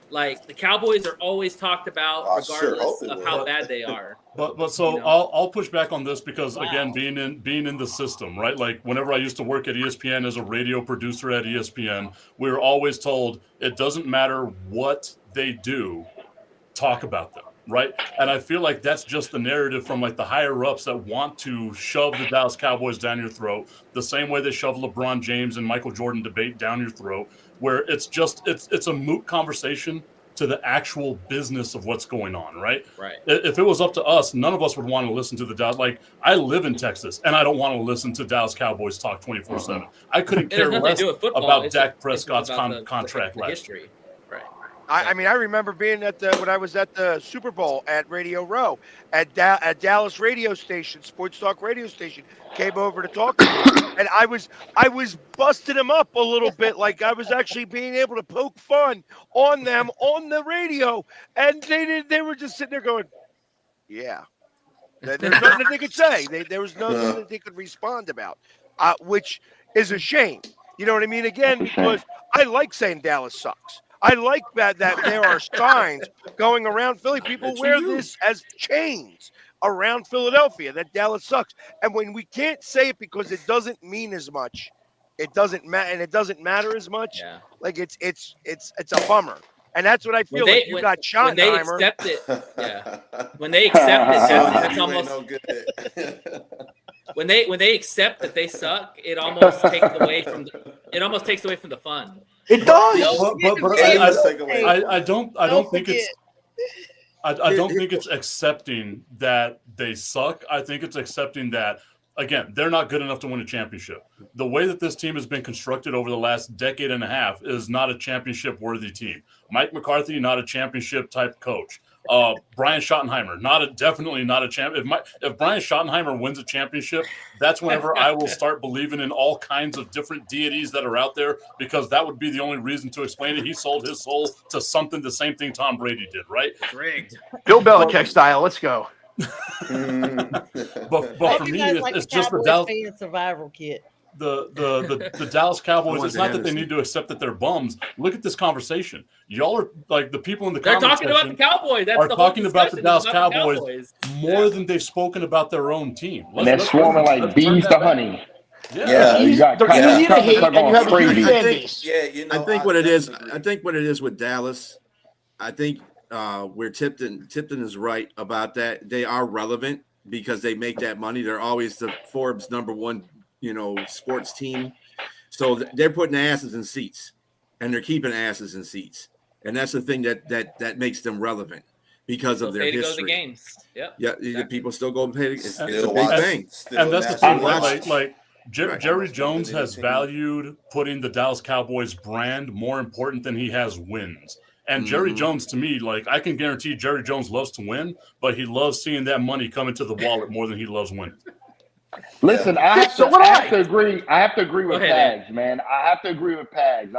Like the Cowboys are always talked about, regardless of how bad they are. But so I'll push back on this because again, being in the system, right? Like whenever I used to work at ESPN as a radio producer at ESPN, we were always told it doesn't matter what they do, talk about them. Right. And I feel like that's just the narrative from like the higher ups that want to shove the Dallas Cowboys down your throat the same way they shove LeBron James and Michael Jordan debate down your throat, where it's a moot conversation to the actual business of what's going on. Right. Right. If it was up to us, none of us would want to listen to the Dallas. Like I live in Texas and I don't want to listen to Dallas Cowboys talk 24/7. I couldn't care less about Dak Prescott's contract last year. I mean, I remember being when I was at the Super Bowl at Radio Row at Dallas radio station, sports talk radio station, came over to talk to me, and I was busting him up a little bit, like I was actually being able to poke fun on them on the radio, and they were just sitting there going, yeah. There's nothing that they could say. There was nothing that they could respond about, which is a shame. You know what I mean? Again, because I like saying Dallas sucks. I like that there are signs going around Philly. People wear this as chains around Philadelphia that Dallas sucks. And when we can't say it because it doesn't mean as much, it doesn't matter, and it doesn't matter as much. Yeah. Like it's a bummer. And that's what I feel like you got Schottenheimer. When they accept it, when they accept it, that's almost no good. When they accept that they suck, it almost takes away from the fun. It does. I don't think it's accepting that they suck. I think it's accepting that, again, they're not good enough to win a championship. The way that this team has been constructed over the last decade and a half is not a championship-worthy team. Mike McCarthy, not a championship-type coach. Brian Schottenheimer, definitely not a champ. If Brian Schottenheimer wins a championship, that's whenever I will start believing in all kinds of different deities that are out there, because that would be the only reason to explain it. He sold his soul to something, the same thing Tom Brady did, right? Rigged. Bill Belichick style. Let's go. but for me, it's just the Dallas survival kit. the Dallas Cowboys. It's not that they need to accept that they're bums. Look at this conversation. Y'all are like the people in the They're comments talking about the Cowboys. That's are the whole talking about the Dallas discussion. Cowboys more than they've spoken about their own team. And they're swarming like bees to honey. Yeah. You got They're easy to hate, and you have a huge crazy. fan base. Yeah, you know, I think what it is. I think what it is with Dallas. I think where Tipton is right about that. They are relevant because they make that money. They're always the Forbes #1, sports team. So they're putting asses in seats, and they're keeping asses in seats, and that's the thing that makes them relevant because of their Go to history. the games. Yep. Yeah, Exactly. People still go and pay. It's a Still big watch. thing. And that's the thing, right? Like Jerry Jones Right. has valued putting the Dallas Cowboys brand more important than he has wins. And Jerry Jones, to me, like I can guarantee Jerry Jones loves to win, but he loves seeing that money come into the wallet more than he loves winning. Listen, I have to agree. I have to agree with Go ahead, Pags, man. I have to agree with Pags. I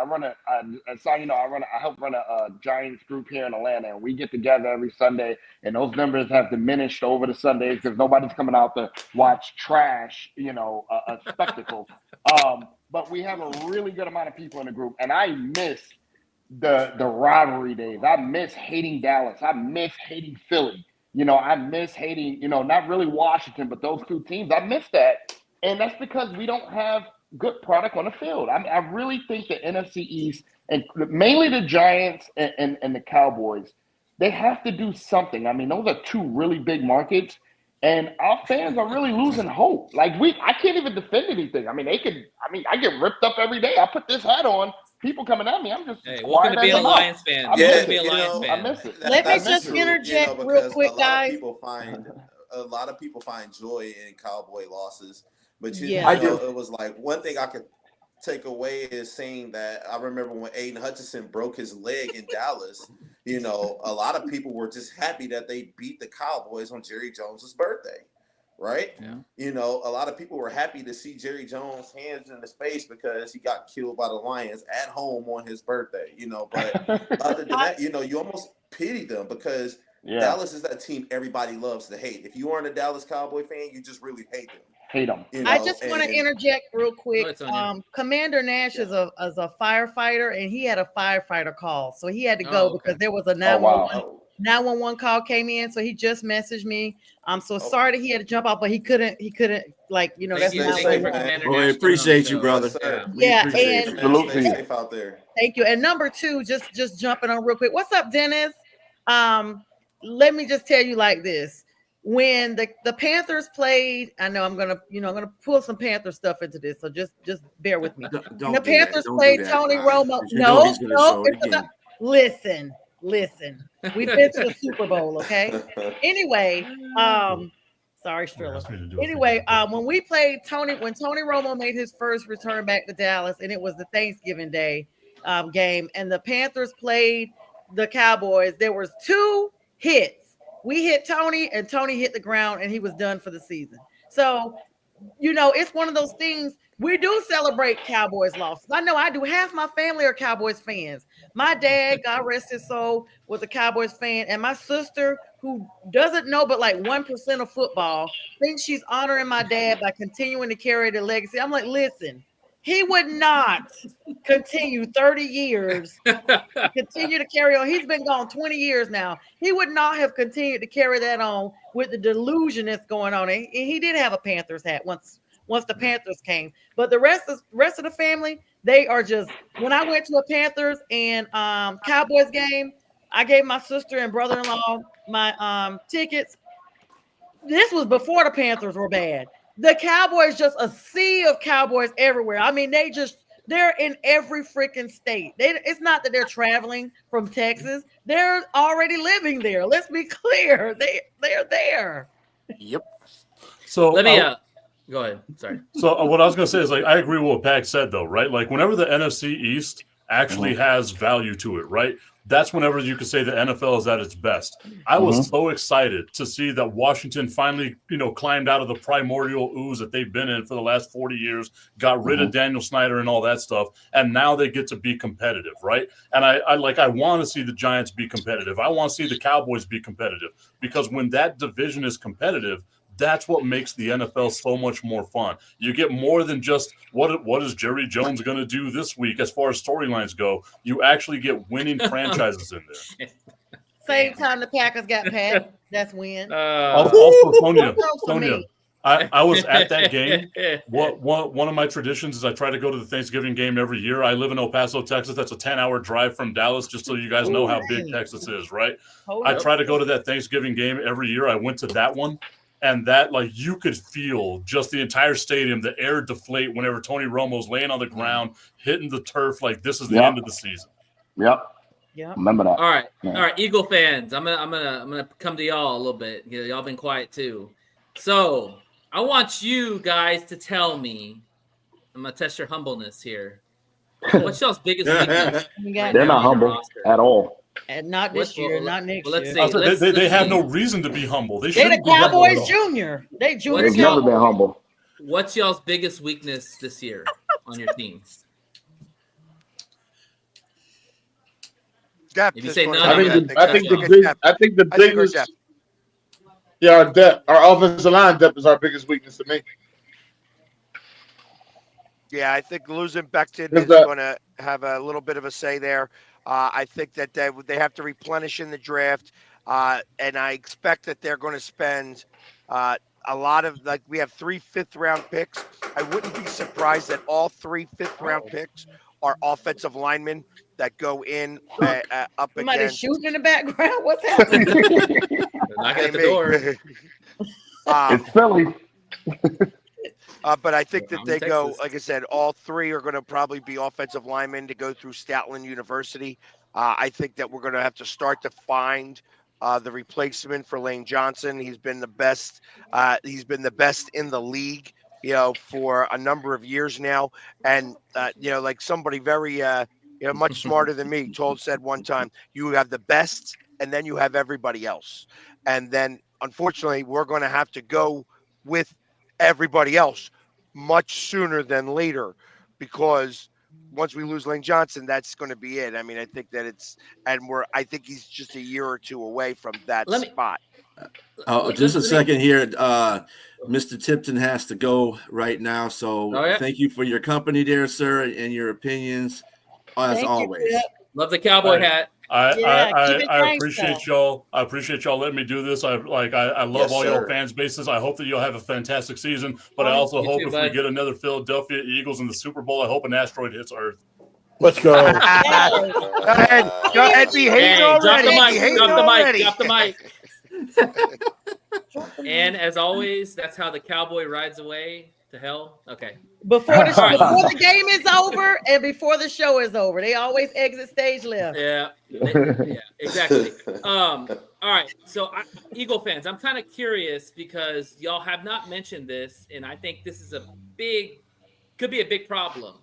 help run a Giants group here in Atlanta, and we get together every Sunday. And those numbers have diminished over the Sundays because nobody's coming out to watch trash, a spectacle. But we have a really good amount of people in the group, and I miss the rivalry days. I miss hating Dallas. I miss hating Philly. I miss hating, not really Washington, but those two teams. I miss that. And that's because we don't have good product on the field. I really think the NFC East, and mainly the Giants and the Cowboys, they have to do something. I mean, those are two really big markets. And our fans are really losing hope. Like I can't even defend anything. I mean, I get ripped up every day. I put this hat on. People coming at me. I'm just welcome to being a Lions fan. I miss it. Let me just interject real quick, guys. A lot of people find joy in Cowboy losses, but it was like one thing I could take away is saying that I remember when Aiden Hutchinson broke his leg in Dallas. A lot of people were just happy that they beat the Cowboys on Jerry Jones's birthday. Right? Yeah. A lot of people were happy to see Jerry Jones' hands in his face because he got killed by the Lions at home on his birthday, but other than that, you almost pity them because Dallas is that team everybody loves to hate. If you aren't a Dallas Cowboy fan, you just really hate them. Hate them. I just want to interject real quick. Commander Nash is a firefighter, and he had a firefighter call, so he had to go because there was a 911 call came in, so he just messaged me. I'm so sorry that he had to jump out, but he couldn't that's not. We appreciate you, brother. Yeah, and absolutely safe out there. Thank you. And number two, just jumping on real quick. What's up, Dennis? Let me just tell you like this. When the Panthers played, I know I'm gonna pull some Panther stuff into this, so just bear with me. The Panthers played Tony Romo. Listen. We've been to the Super Bowl, okay? Anyway, sorry, Strilla. Anyway, when Tony Romo made his first return back to Dallas, and it was the Thanksgiving Day game, and the Panthers played the Cowboys, there was 2 hits. We hit Tony, and Tony hit the ground, and he was done for the season. So, it's one of those things. We do celebrate Cowboys losses. I know I do. Half my family are Cowboys fans. My dad, God rest his soul, was a Cowboys fan. And my sister, who doesn't know but like 1% of football, thinks she's honoring my dad by continuing to carry the legacy. I'm like, listen, he would not continue 30 years, continue to carry on. He's been gone 20 years now. He would not have continued to carry that on with the delusion that's going on. And he did have a Panthers hat once the Panthers came. But the rest of the family, they are just, when I went to a Panthers and Cowboys game, I gave my sister and brother-in-law my tickets. This was before the Panthers were bad. The Cowboys, just a sea of Cowboys everywhere. I mean, they're in every freaking state. It's not that they're traveling from Texas. They're already living there. Let's be clear. They're there. Yep. So let me go ahead. Sorry. So what I was going to say is, like, I agree with what Pac said, though, right? Like, whenever the NFC East actually has value to it, right? That's whenever you can say the NFL is at its best. I was so excited to see that Washington finally, climbed out of the primordial ooze that they've been in for the last 40 years, got rid of Daniel Snyder and all that stuff, and now they get to be competitive, right? And I want to see the Giants be competitive. I want to see the Cowboys be competitive, because when that division is competitive, That's what makes the NFL so much more fun. You get more than just what is Jerry Jones going to do this week as far as storylines go. You actually get winning franchises in there. Same time the Packers got Pat. That's win. Also, Sonia, For me. I was at that game. One of my traditions is I try to go to the Thanksgiving game every year. I live in El Paso, Texas. That's a 10-hour drive from Dallas, just so you guys know how big Texas is, right? I try to go to that Thanksgiving game every year. I went to that one, and that, like, you could feel just the entire stadium, the air deflate whenever Tony Romo's laying on the ground, hitting the turf like this is the end of the season. Yep. Yeah. Remember that. All right. Yeah. All right, Eagle fans. I'm gonna come to y'all a little bit. Y'all been quiet too. So I want you guys to tell me. I'm gonna test your humbleness here. What's y'all's biggest weakness? They're not humble at all. And not this year, not next let's year. see. They have no reason to be humble. They They shouldn't the be humble at Cowboys all. Junior. They junior. They've never been humble. What's y'all's biggest weakness this year on your team? Depth If you is say one none, of them. I think the we're biggest. depth. Yeah, our depth, our offensive line depth is our biggest weakness to me. Yeah, I think losing Becton Is is that- going to have a little bit of a say there. I think that they have to replenish in the draft, and I expect that they're going to spend a lot of, like, we have 3 fifth-round picks. I wouldn't be surprised that all 3 fifth-round picks are offensive linemen that go in up Somebody against. shooting in the background. What's happening? Knocking at the door. It's Philly. But I think that I'm they in go, Texas. like I said, all 3 are going to probably be offensive linemen to go through Stoutland University. I think that we're going to have to start to find the replacement for Lane Johnson. He's been the best. He's been the best in the league, for a number of years now. And like somebody very, much smarter than me said one time, you have the best, and then you have everybody else. And then, unfortunately, we're going to have to go with everybody else much sooner than later, because once we lose Lane Johnson, that's going to be it. I mean, I think that I think he's just a year or 2 away from that spot. Just a second here. Mr. Tipton has to go right now. So thank you for your company there, sir, and your opinions as always. Love the cowboy hat. I appreciate y'all. I appreciate y'all letting me do this. I love all y'all fans bases. I hope that you'll have a fantastic season. But I also hope if we get another Philadelphia Eagles in the Super Bowl, I hope an asteroid hits Earth. Let's go. Go ahead, be hating already. Drop the mic. And as always, that's how the cowboy rides away to hell. Okay. Before the game is over and before the show is over, they always exit stage left. Yeah, exactly. All right. So, Eagle fans, I'm kind of curious because y'all have not mentioned this, and I think this is could be a big problem,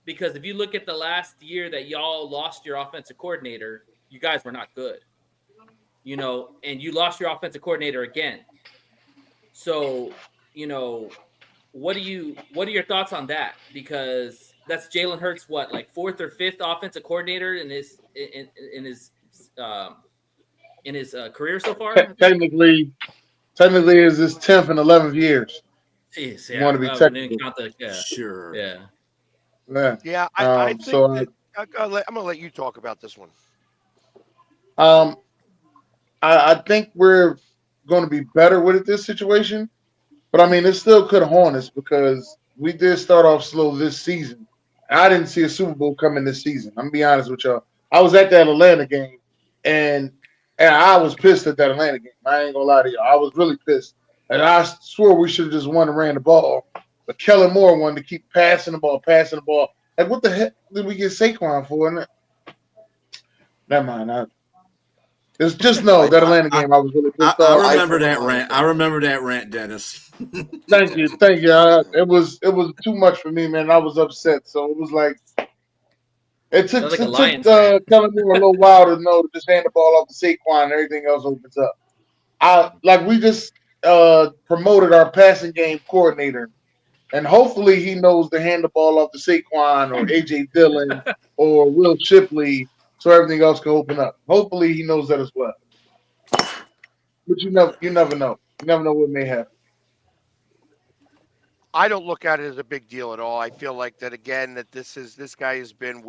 because if you look at the last year that y'all lost your offensive coordinator, you guys were not good. And you lost your offensive coordinator again. So, what are your thoughts on that? Because that's Jalen Hurts, like 4th or 5th offensive coordinator in his career so far? Technically is his 10th and 11th years. Jeez, You want to be technical. Sure. Yeah. Yeah, I think so that, I'm going to let you talk about this one. I think we're going to be better with this situation, but I mean, it still could haunt us because we did start off slow this season. I didn't see a Super Bowl coming this season. I'm gonna be honest with y'all. I was at that Atlanta game, and I was pissed at that Atlanta game. I ain't gonna lie to y'all. I was really pissed, and I swore we should have just won and ran the ball. But Kellen Moore wanted to keep passing the ball. Like, what the heck did we get Saquon for? Never mind. It's just that Atlanta game. I was really pissed off. I remember that rant. I remember that rant, Dennis. Thank you. It was too much for me, man. I was upset. So it was like it took Kellen Moore a little while to know to just hand the ball off to Saquon and everything else opens up. We just promoted our passing game coordinator, and hopefully he knows to hand the ball off to Saquon or AJ Dillon or Will Shipley, so everything else can open up. Hopefully he knows that as well. But you never know. You never know what may happen. I don't look at it as a big deal at all. I feel like that again, that this guy has been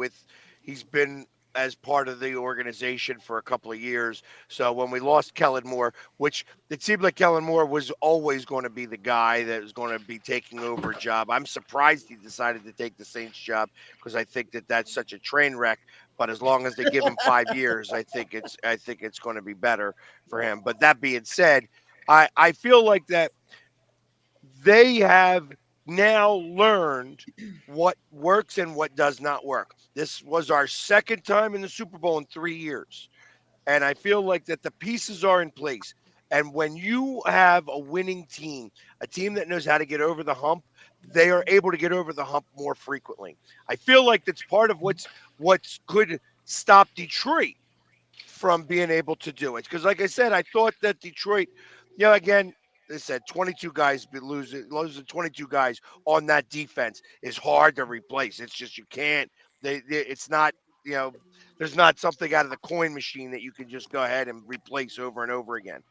he's been as part of the organization for a couple of years. So when we lost Kellen Moore, which it seemed like Kellen Moore was always going to be the guy that was going to be taking over a job. I'm surprised he decided to take the Saints job because I think that that's such a train wreck. But as long as they give him 5 years, I think it's going to be better for him. But that being said, I feel like that they have now learned what works and what does not work. This was our second time in the Super Bowl in 3 years. And I feel like that the pieces are in place. And when you have a winning team, a team that knows how to get over the hump, they are able to get over the hump more frequently. I feel like that's part of what's could stop Detroit from being able to do it. Because like I said, I thought that Detroit, again, they said 22 guys losing 22 guys on that defense is hard to replace. It's just you can't. It's not. There's not something out of the coin machine that you can just go ahead and replace over and over again.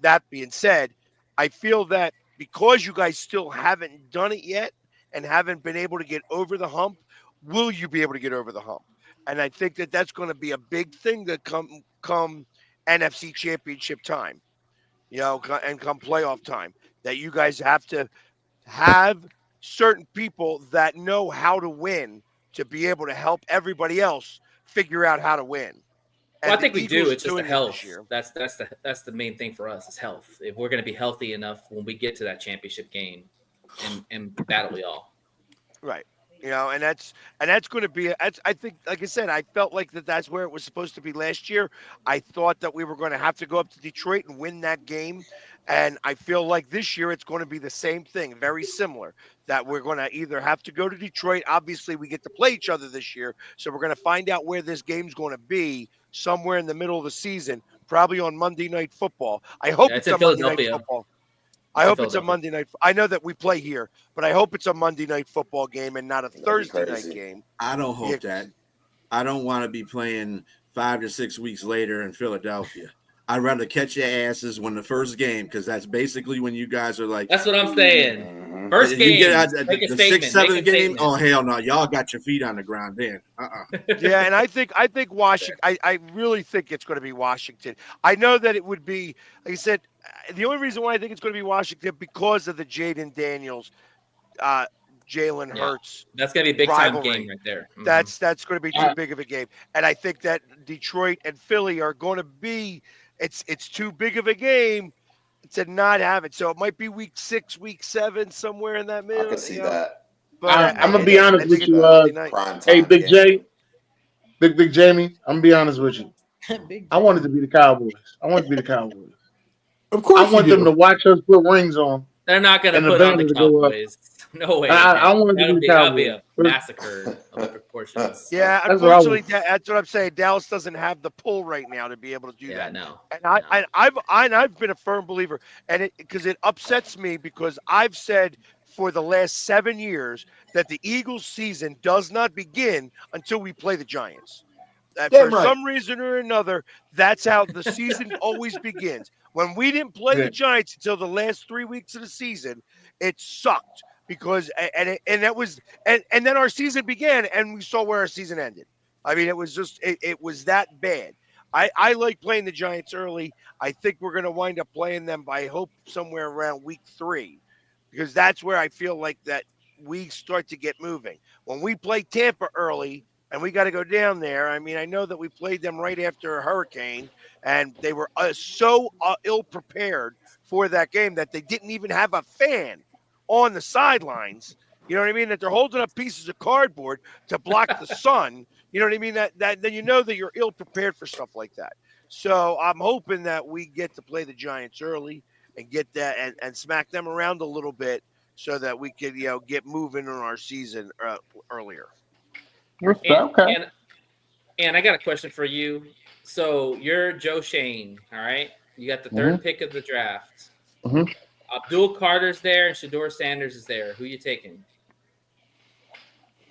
That being said, I feel that because you guys still haven't done it yet and haven't been able to get over the hump, will you be able to get over the hump? And I think that that's going to be a big thing that come NFC Championship time. And come playoff time, that you guys have to have certain people that know how to win to be able to help everybody else figure out how to win. Well, I think we do. It's just the health. That's the main thing for us is health. If we're going to be healthy enough when we get to that championship game and battle y'all. Right. And that's going to be. I think, like I said, I felt like that's where it was supposed to be last year. I thought that we were going to have to go up to Detroit and win that game, and I feel like this year it's going to be the same thing, very similar. That we're going to either have to go to Detroit. Obviously, we get to play each other this year, so we're going to find out where this game's going to be somewhere in the middle of the season, probably on Monday Night Football. I hope it's on Monday Night Football. I hope it's a Monday night. I know that we play here, but I hope it's a Monday Night Football game and not a Thursday night game. I don't hope that. I don't want to be playing 5 to 6 weeks later in Philadelphia. I'd rather catch your asses when the first game, because that's basically when you guys are like. That's what I'm saying. First game, you get out the 6th, 7th game. Statement. Oh hell no, y'all got your feet on the ground then. Yeah, and I think Washington. I really think it's going to be Washington. I know that it would be, like I said, the only reason why I think it's going to be Washington because of the Jaden Daniels, Jalen Hurts. That's going to be a big time game right there. Mm-hmm. That's going to be too big of a game, and I think that Detroit and Philly are going to be. It's too big of a game to not have it. So it might be week 6, week 7, somewhere in that middle. I can see that. But I'm gonna be honest with you. Hey, Big J, Big Jamie. I'm gonna be honest with you. I wanted to be the Cowboys. Of course, I want them to watch us put rings on. They're not going to put on the Cowboys. No way. I want to be the That'll be Cowboys. a massacre of proportions. Yeah, unfortunately, that's what I'm saying. Dallas doesn't have the pull right now to be able to do that. No. And I've been a firm believer, and because it upsets me because I've said for the last 7 years that the Eagles season does not begin until we play the Giants. For some reason or another, that's how the season always begins. When we didn't play the Giants until the last 3 weeks of the season, it sucked because and then our season began and we saw where our season ended. I mean, it was just it was that bad. I like playing the Giants early. I think we're going to wind up playing them by hope somewhere around week 3 because that's where I feel like that we start to get moving. When we play Tampa early and we got to go down there. I mean, I know that we played them right after a hurricane, and they were so ill prepared for that game that they didn't even have a fan on the sidelines. You know what I mean? That they're holding up pieces of cardboard to block the sun. You know what I mean? That then you know that you're ill prepared for stuff like that. So I'm hoping that we get to play the Giants early and get that and smack them around a little bit so that we can get moving on our season earlier. And I got a question for you. So you're Joe Shane, all right? You got the third pick of the draft. Abdul Carter's there and Shedeur Sanders is there. Who you taking?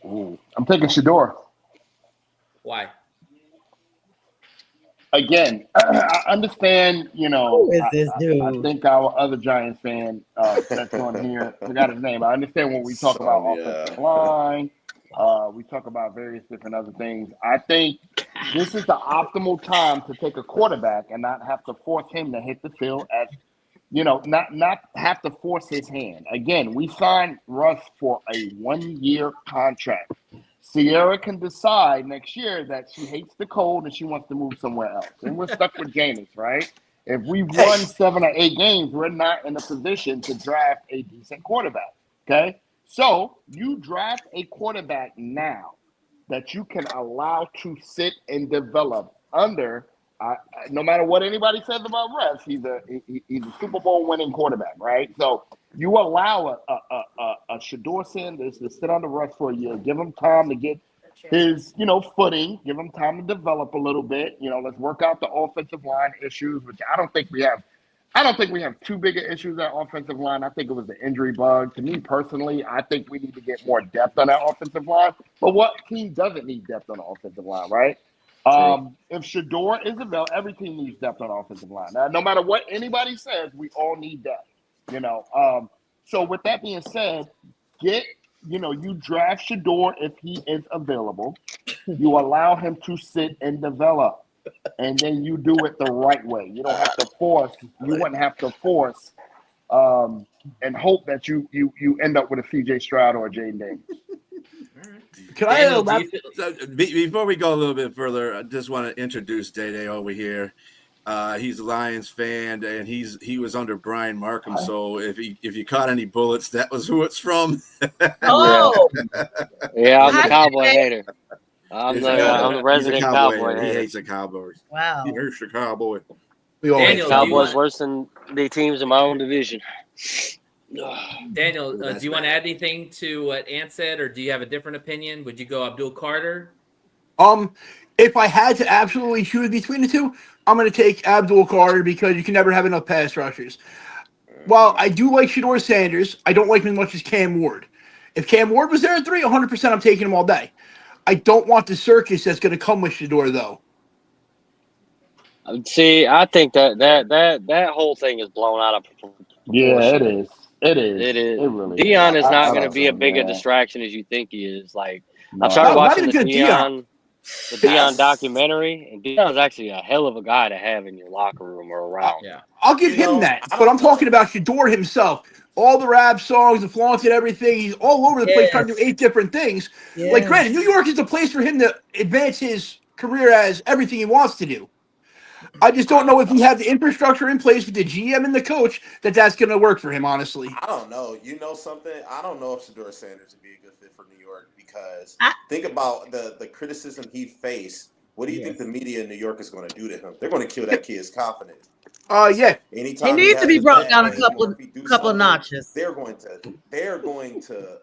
Ooh, I'm taking Shedeur. Why? again, I understand. Who is this I dude? think our other Giants fan that's on here forgot his name. I understand when we talk about offensive line. We talk about various different other things. I think this is the optimal time to take a quarterback and not have to force him to hit the field at, not have to force his hand. Again, we signed Russ for a 1-year contract. Sierra can decide next year that she hates the cold and she wants to move somewhere else. And we're stuck with Jameis, right? If we won 7 or 8 games, we're not in a position to draft a decent quarterback, okay? So you draft a quarterback now that you can allow to sit and develop under. No matter what anybody says about Russ, he's a Super Bowl winning quarterback, right? So you allow a Shedeur Sanders to sit under Russ for a year, give him time to get his footing, give him time to develop a little bit. Let's work out the offensive line issues, which I don't think we have. I don't think we have too big of issues at offensive line. I think it was the injury bug. To me personally, I think we need to get more depth on that offensive line. But what team doesn't need depth on the offensive line, right? If Shedeur is available, every team needs depth on the offensive line. Now, no matter what anybody says, we all need depth. So with that being said, you draft Shedeur if he is available. You allow him to sit and develop. And then you do it the right way. You don't have to force. You wouldn't have to force and hope that you end up with a CJ Stroud or a Jaden Daniels. Can I before we go a little bit further, I just want to introduce Day over here. He's a Lions fan, and he was under Brian Markham. So if you caught any bullets, that was who it's from. Oh, yeah, I'm the Cowboy hater. I'm the resident Cowboy hater. He hates the Cowboys. wow. He hates the Cowboy. Daniel, Cowboys worse than the teams in my own division. Daniel, do you want to add anything to what Ant said, or do you have a different opinion? Would you go Abdul Carter? If I had to absolutely choose between the two, I'm going to take Abdul Carter because you can never have enough pass rushers. While I do like Shedeur Sanders, I don't like him as much as Cam Ward. If Cam Ward was there at 3, 100% I'm taking him all day. I don't want the circus that's going to come with Shedeur, though. See, I think that whole thing is blown out of proportion. Yeah, it is. It is. It really Deion is not going to don't be a think, bigger yeah. distraction as you think he is. Like No, I started not watching even the good Deion documentary, and Deion's actually a hell of a guy to have in your locker room or around. Yeah. I'll give him that. But I'm talking about Shedeur himself. All the rap songs, the flaunted everything. He's all over the place trying to do 8 different things. Yes. Like, granted, New York is the place for him to advance his career as everything he wants to do. I just don't know if we have the infrastructure in place with the GM and the coach that's going to work for him, honestly. I don't know. You know something? I don't know if Shedeur Sanders would be a good fit for New York because think about the criticism he faced. What do you think the media in New York is going to do to him? They're going to kill that kid's confidence. Yeah. Anytime He needs to be brought down a bad, couple of notches. They're going to.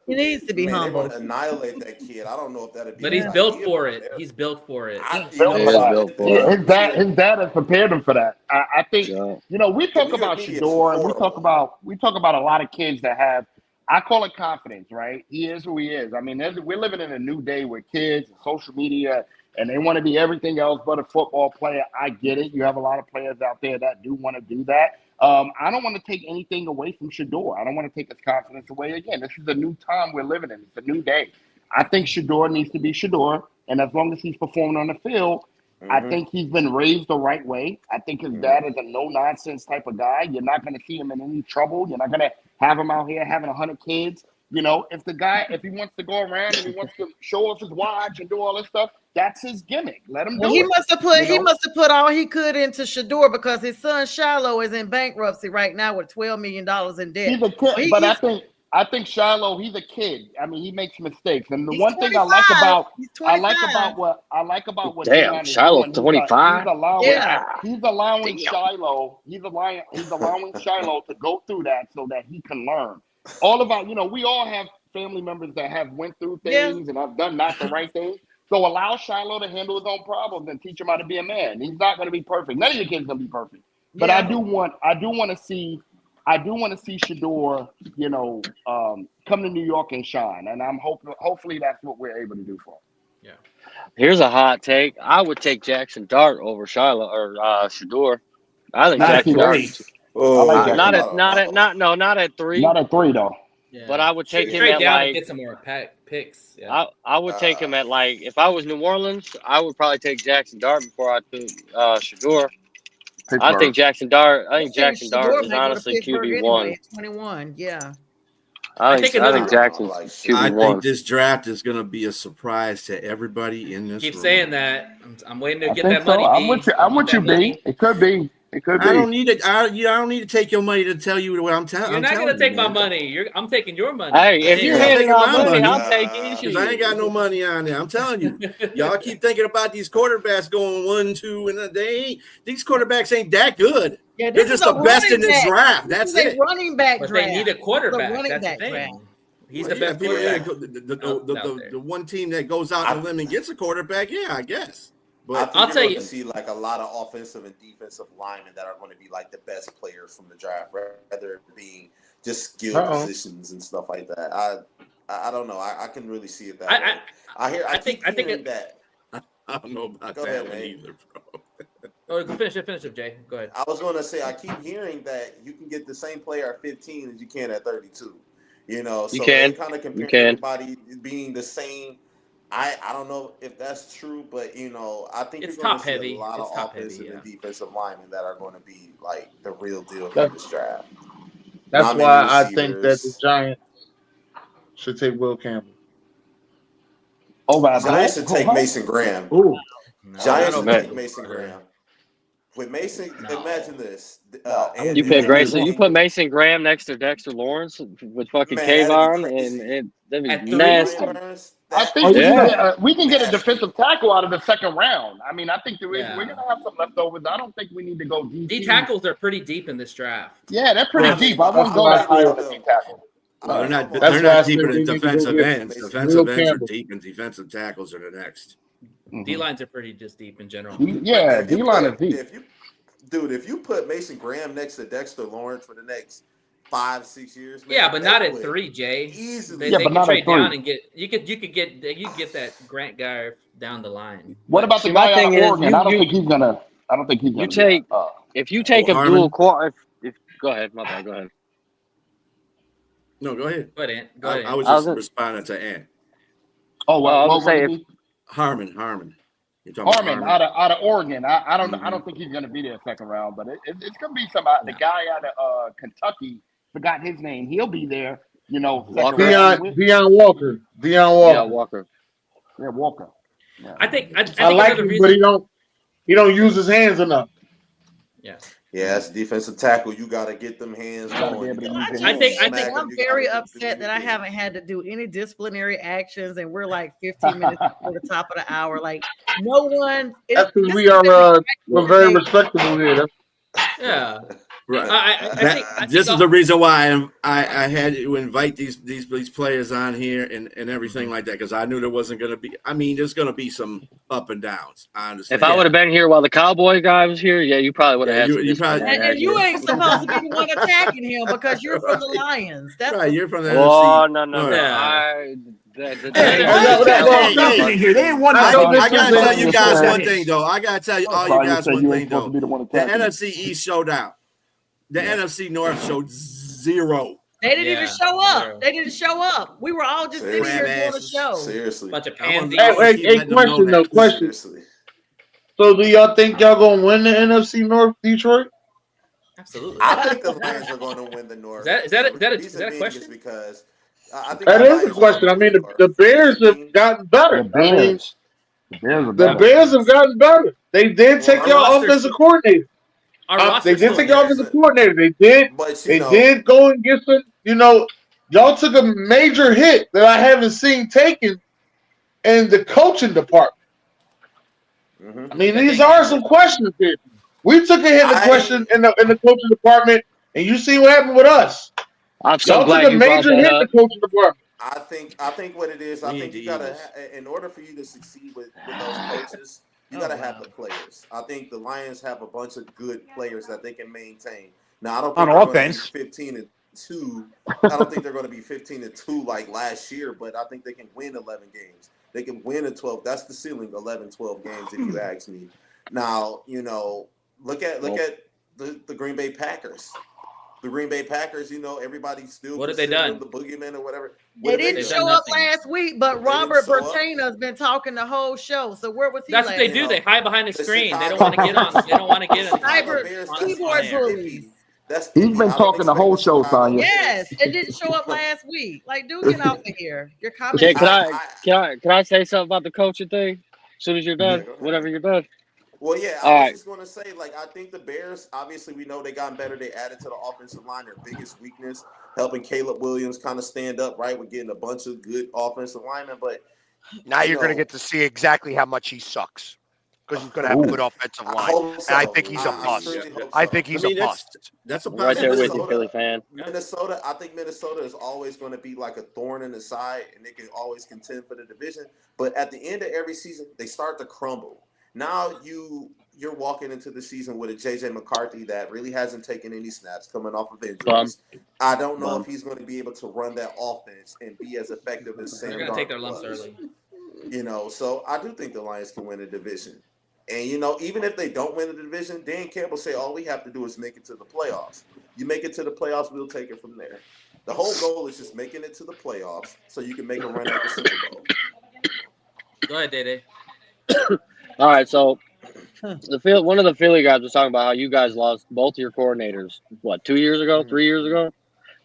He needs to be They're humble. going to annihilate that kid. I don't know if that'd be. But he's built for it. He's built for it. His dad has prepared him for that. I think we talk about Shedeur and we talk about a lot of kids that have. I call it confidence, right? He is who he is. I mean, we're living in a new day with kids and social media, and they want to be everything else but a football player. I get it. You have a lot of players out there that do want to do that. I don't want to take anything away from Shedeur. I don't want to take his confidence away. Again, this is a new time we're living in. It's a new day. I think Shedeur needs to be Shedeur, and as long as he's performing on the field, I think he's been raised the right way. I think his dad is a no-nonsense type of guy. You're not going to see him in any trouble. You're not going to have him out here having 100 kids. If he wants to go around and he wants to show off his watch and do all this stuff, that's his gimmick. Let him do it. He must have put all he could into Shedeur because his son Shiloh is in bankruptcy right now with $12 million in debt. He's a kid, but I think Shiloh, he's a kid. I mean, he makes mistakes. And the one thing I like about what damn, Shiloh's 25. He's allowing Shiloh to go through that so that he can learn. All about, we all have family members that have went through things and have done not the right thing. So allow Shiloh to handle his own problems and teach him how to be a man. He's not going to be perfect. None of your kids going to be perfect. But I do want to see Shedeur, come to New York and shine. And I'm hopefully that's what we're able to do for him. Here's a hot take. I would take Jackson Dart over Shiloh or Shador. I think Not at Jackson Dart. three. I like Jackson Not Dart. not at 3. Not at 3 though. Yeah. But I would take him trade at down and like get some more picks. Yeah. I would take him at like if I was New Orleans, I would probably take Jackson Dart before I took Shador. I think Jackson Dart Shador is may go to honestly Pittsburgh QB1. anyway at 21. Yeah. I think Jackson's I QB1. think this draft is going to be a surprise to everybody in this Keep room. saying that. I'm waiting to I get think that money. so. B. I'm with you, That money. B. It could be. It could be. I don't need it. I don't need to take your money to tell you what I'm telling. You're not going to take my money. I'm taking your money. Hey, if you're handing out money, I'll take it. Because I ain't got no money on there. I'm telling you, y'all keep thinking about these quarterbacks going 1, 2, and these quarterbacks ain't that good. Yeah, They're just the best in this draft. That's This is it. a running back But draft. they need a quarterback. It's a running That's back the thing. draft. He's Well, the best people, quarterback. the one team that goes out on a limb and gets a quarterback, yeah, I guess. I But think I'll you're tell going you- to see like a lot of offensive and defensive linemen that are going to be like the best players from the draft, rather it being just skill positions and stuff like that. I don't know. I can really see it that way. I think that. I don't know about Go that ahead, one man. either, bro. Oh, finish it, Jay. Go ahead. I was going to say I keep hearing that you can get the same player at 15 as you can at 32. You know, so You can. they kind of compare You can. everybody being the same. I don't know if that's true, but you know, I think It's you're going top to see heavy. a lot It's of top offensive heavy, and defensive linemen that are going to be like the real deal for That's- this draft. That's Not why many I think that the receivers. Giants should take Will Campbell. Giants should take Mason Graham. Ooh. Giants should Man. take Mason Graham. With Mason, imagine this. You put Grayson, you put Mason Graham next to Dexter Lawrence with fucking Man, Kayvon, that'd be and that'd be At 3 nasty. I think we can get a defensive tackle out of the second round. I mean, I think we're Yeah. going to have some leftovers. I don't think we need to go deep. D tackles are pretty deep in this draft. Yeah, they're pretty I mean, deep. I wouldn't go that high on the deep tackle. No, they're not. That's They're why I not said deeper we than need to go defensive get ends. Will Defensive ends are Campbell. deep, and defensive tackles are the next. D lines are pretty just deep in general. Yeah, D line is deep. If you put Mason Graham next to Dexter Lawrence for the next 5-6 years, man, Yeah, but not that at would 3, Jay. easily. They but can not at trade 3. down and get you could get that Grant guy down the line. What about the See, my guy out thing of is, Oregon? I don't think he's gonna. You take if you take a Harmon? dual quad. Go ahead, my bad. Go ahead. No, go ahead. Go ahead, Ant. Go I ahead. was I just was- responding to Ant. Oh, I was what gonna say was he? Harmon. You're talking about Harmon out of Oregon. I don't think he's gonna be there second round, but it's gonna be somebody. The guy out of Kentucky, forgot his name. He'll be there. You know, second round. Deion Walker. Yeah, Walker. Yeah, Walker. Yeah. I think I another like him, reason. but he don't use his hands enough. Yeah. Yeah, as defensive tackle, you got to get them hands Gotta be going. able to You use gotta your I think smack I them, I'm you very gotta do upset that I anything. haven't had to do any disciplinary actions, and we're like 15 minutes before the top of the hour. Like no one. That's because we are we're very respectable here. Yeah. Right. I think This is the reason why I had to invite these players on here and everything like that, because I knew there wasn't going to be. I mean, there's going to be some up and downs. I understand. If I would have been here while the Cowboy guy was here, yeah, you probably would have had. you probably- And you ain't supposed to be the one attacking him because you're from the Lions. That's right. You're from the Oh NFC. no! Right. I gotta tell you guys one thing though. I gotta tell you all you guys one thing though. The NFC East showed out. The NFC North showed zero. They didn't even show up. They didn't show up. We were all just sitting here doing a show. Seriously. Bunch of pansy. Hey, question. So do y'all think y'all gonna win the NFC North, Detroit? Absolutely. I think the Lions are going to win the North. Is that a Reason being question? is because I think That the is Lions a question. I mean, the Bears have gotten better. The Bears have gotten better. They did take your offensive coordinator. They did take your offensive coordinator. They did. They did go and get some. You know, y'all took a major hit that I haven't seen taken in the coaching department. I mean, these are some questions here. We took a hit in the question in the coaching department, and you see what happened with us. I'm so Y'all glad took a you brought major that hit in up. the coaching department. I think what it is, I We think need you the gotta, in order for you to succeed with those coaches, you gotta have the players. I think the Lions have a bunch of good players that they can maintain. Now I don't think On they're gonna offense. be 15-2. I don't think they're going to be 15-2 like last year, but I think they can win 11 games. They can win a 12. That's the ceiling, 11, 12 games, if you ask me. Now, look at the Green Bay Packers. The Green Bay Packers, everybody's still what have they done? The boogeyman or whatever. They didn't show up last week, but Robert Bertina's been talking the whole show. So where was he? That's what they do. They hide behind the screen. They don't want to get on. They don't want to get on. Cyber keyboard bullies. He's been talking the whole show, Sonya. Yes, it didn't show up last week. Like, dude, get off of here. Your comments. Can I say something about the coaching thing? As soon as you're done, whenever you're done. Well, yeah, I was just going to say, I think the Bears, obviously, we know they gotten better. They added to the offensive line their biggest weakness, helping Caleb Williams kind of stand up, right? We're getting a bunch of good offensive linemen, but now you're going to get to see exactly how much he sucks because he's going to have a good offensive line. And I think he's a bust. I think he's a bust. That's a right there with you, Philly fan. Minnesota, I think Minnesota is always going to be like a thorn in the side, and they can always contend for the division. But at the end of every season, they start to crumble. Now you're walking into the season with a J.J. McCarthy that really hasn't taken any snaps coming off of injuries. I don't know if he's going to be able to run that offense and be as effective as Sam Darnold. They're going to take their lumps early. So I do think the Lions can win a division. And, even if they don't win the division, Dan Campbell say all we have to do is make it to the playoffs. You make it to the playoffs, we'll take it from there. The whole goal is just making it to the playoffs so you can make a run at the Super Bowl. Go ahead, Dede. All right, so one of the Philly guys was talking about how you guys lost both your coordinators, 2 years ago, 3 years ago,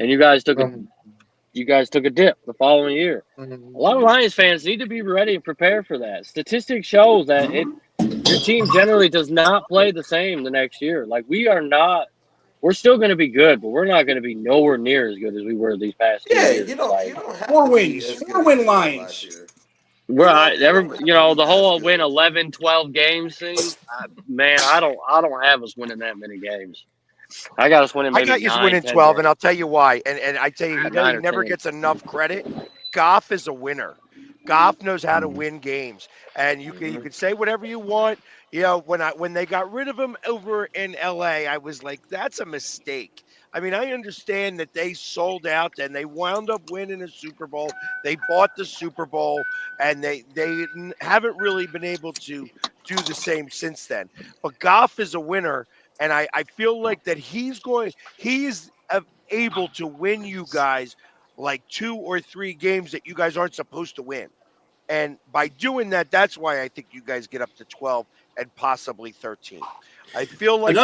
and you guys took a dip the following year. A lot of Lions fans need to be ready and prepare for that. Statistics shows that your team generally does not play the same the next year. Like we're still going to be good, but we're not going to be nowhere near as good as we were these past 2 years. You don't have 4 wins, 4-win Lions. The whole win 11, 12 games thing. Man, I don't have us winning that many games. I got us winning. Maybe I got you winning 12, and I'll tell you why. And I tell you, he never gets enough credit. Goff is a winner. Goff knows how to win games, and you can say whatever you want. When they got rid of him over in LA, I was like, that's a mistake. I mean, I understand that they sold out and they wound up winning a Super Bowl. They bought the Super Bowl, and they haven't really been able to do the same since then. But Goff is a winner, and I feel like that he's able to win you guys like 2 or 3 games that you guys aren't supposed to win. And by doing that, that's why I think you guys get up to 12 and possibly 13. I feel like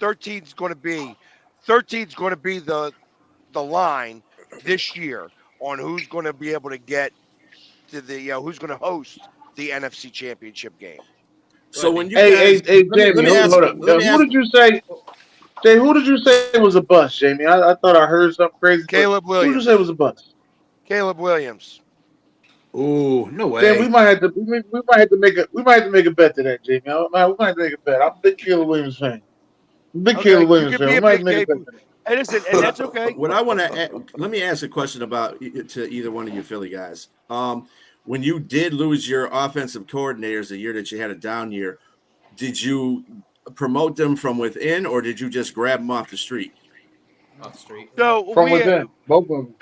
13's going to be the line this year on who's going to be able to get to the who's going to host the NFC Championship game. So when you Jamie, who did you say? Jay, who did you say was a bust, Jamie? I thought I heard something crazy. Caleb Williams. Who did you say was a bust? Caleb Williams. Oh, no way. Then we might have to make a bet to that, Jamie. We might have to make a bet. I'm a big Caleb Williams fan. Caleb Williams fan. We might make a bet. And that's okay. What I want to let me ask a question about to either one of you Philly guys. When you did lose your offensive coordinators the year that you had a down year, did you promote them from within, or did you just grab them off the street? Off the street. So from within, both of them.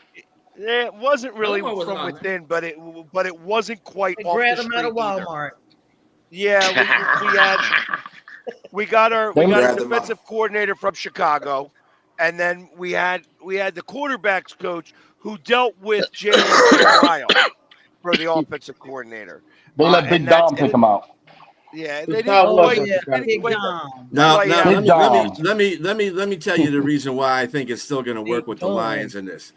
It wasn't really from within, but it wasn't quite. They off grabbed the them out of street either. Walmart. Yeah, we got our defensive coordinator from Chicago, and then we had the quarterbacks coach who dealt with James Lyle for the offensive coordinator. They let Big Dom pick him out. Yeah, they didn't quite. Now, let me tell you the reason why I think it's still going to work with the Lions in this.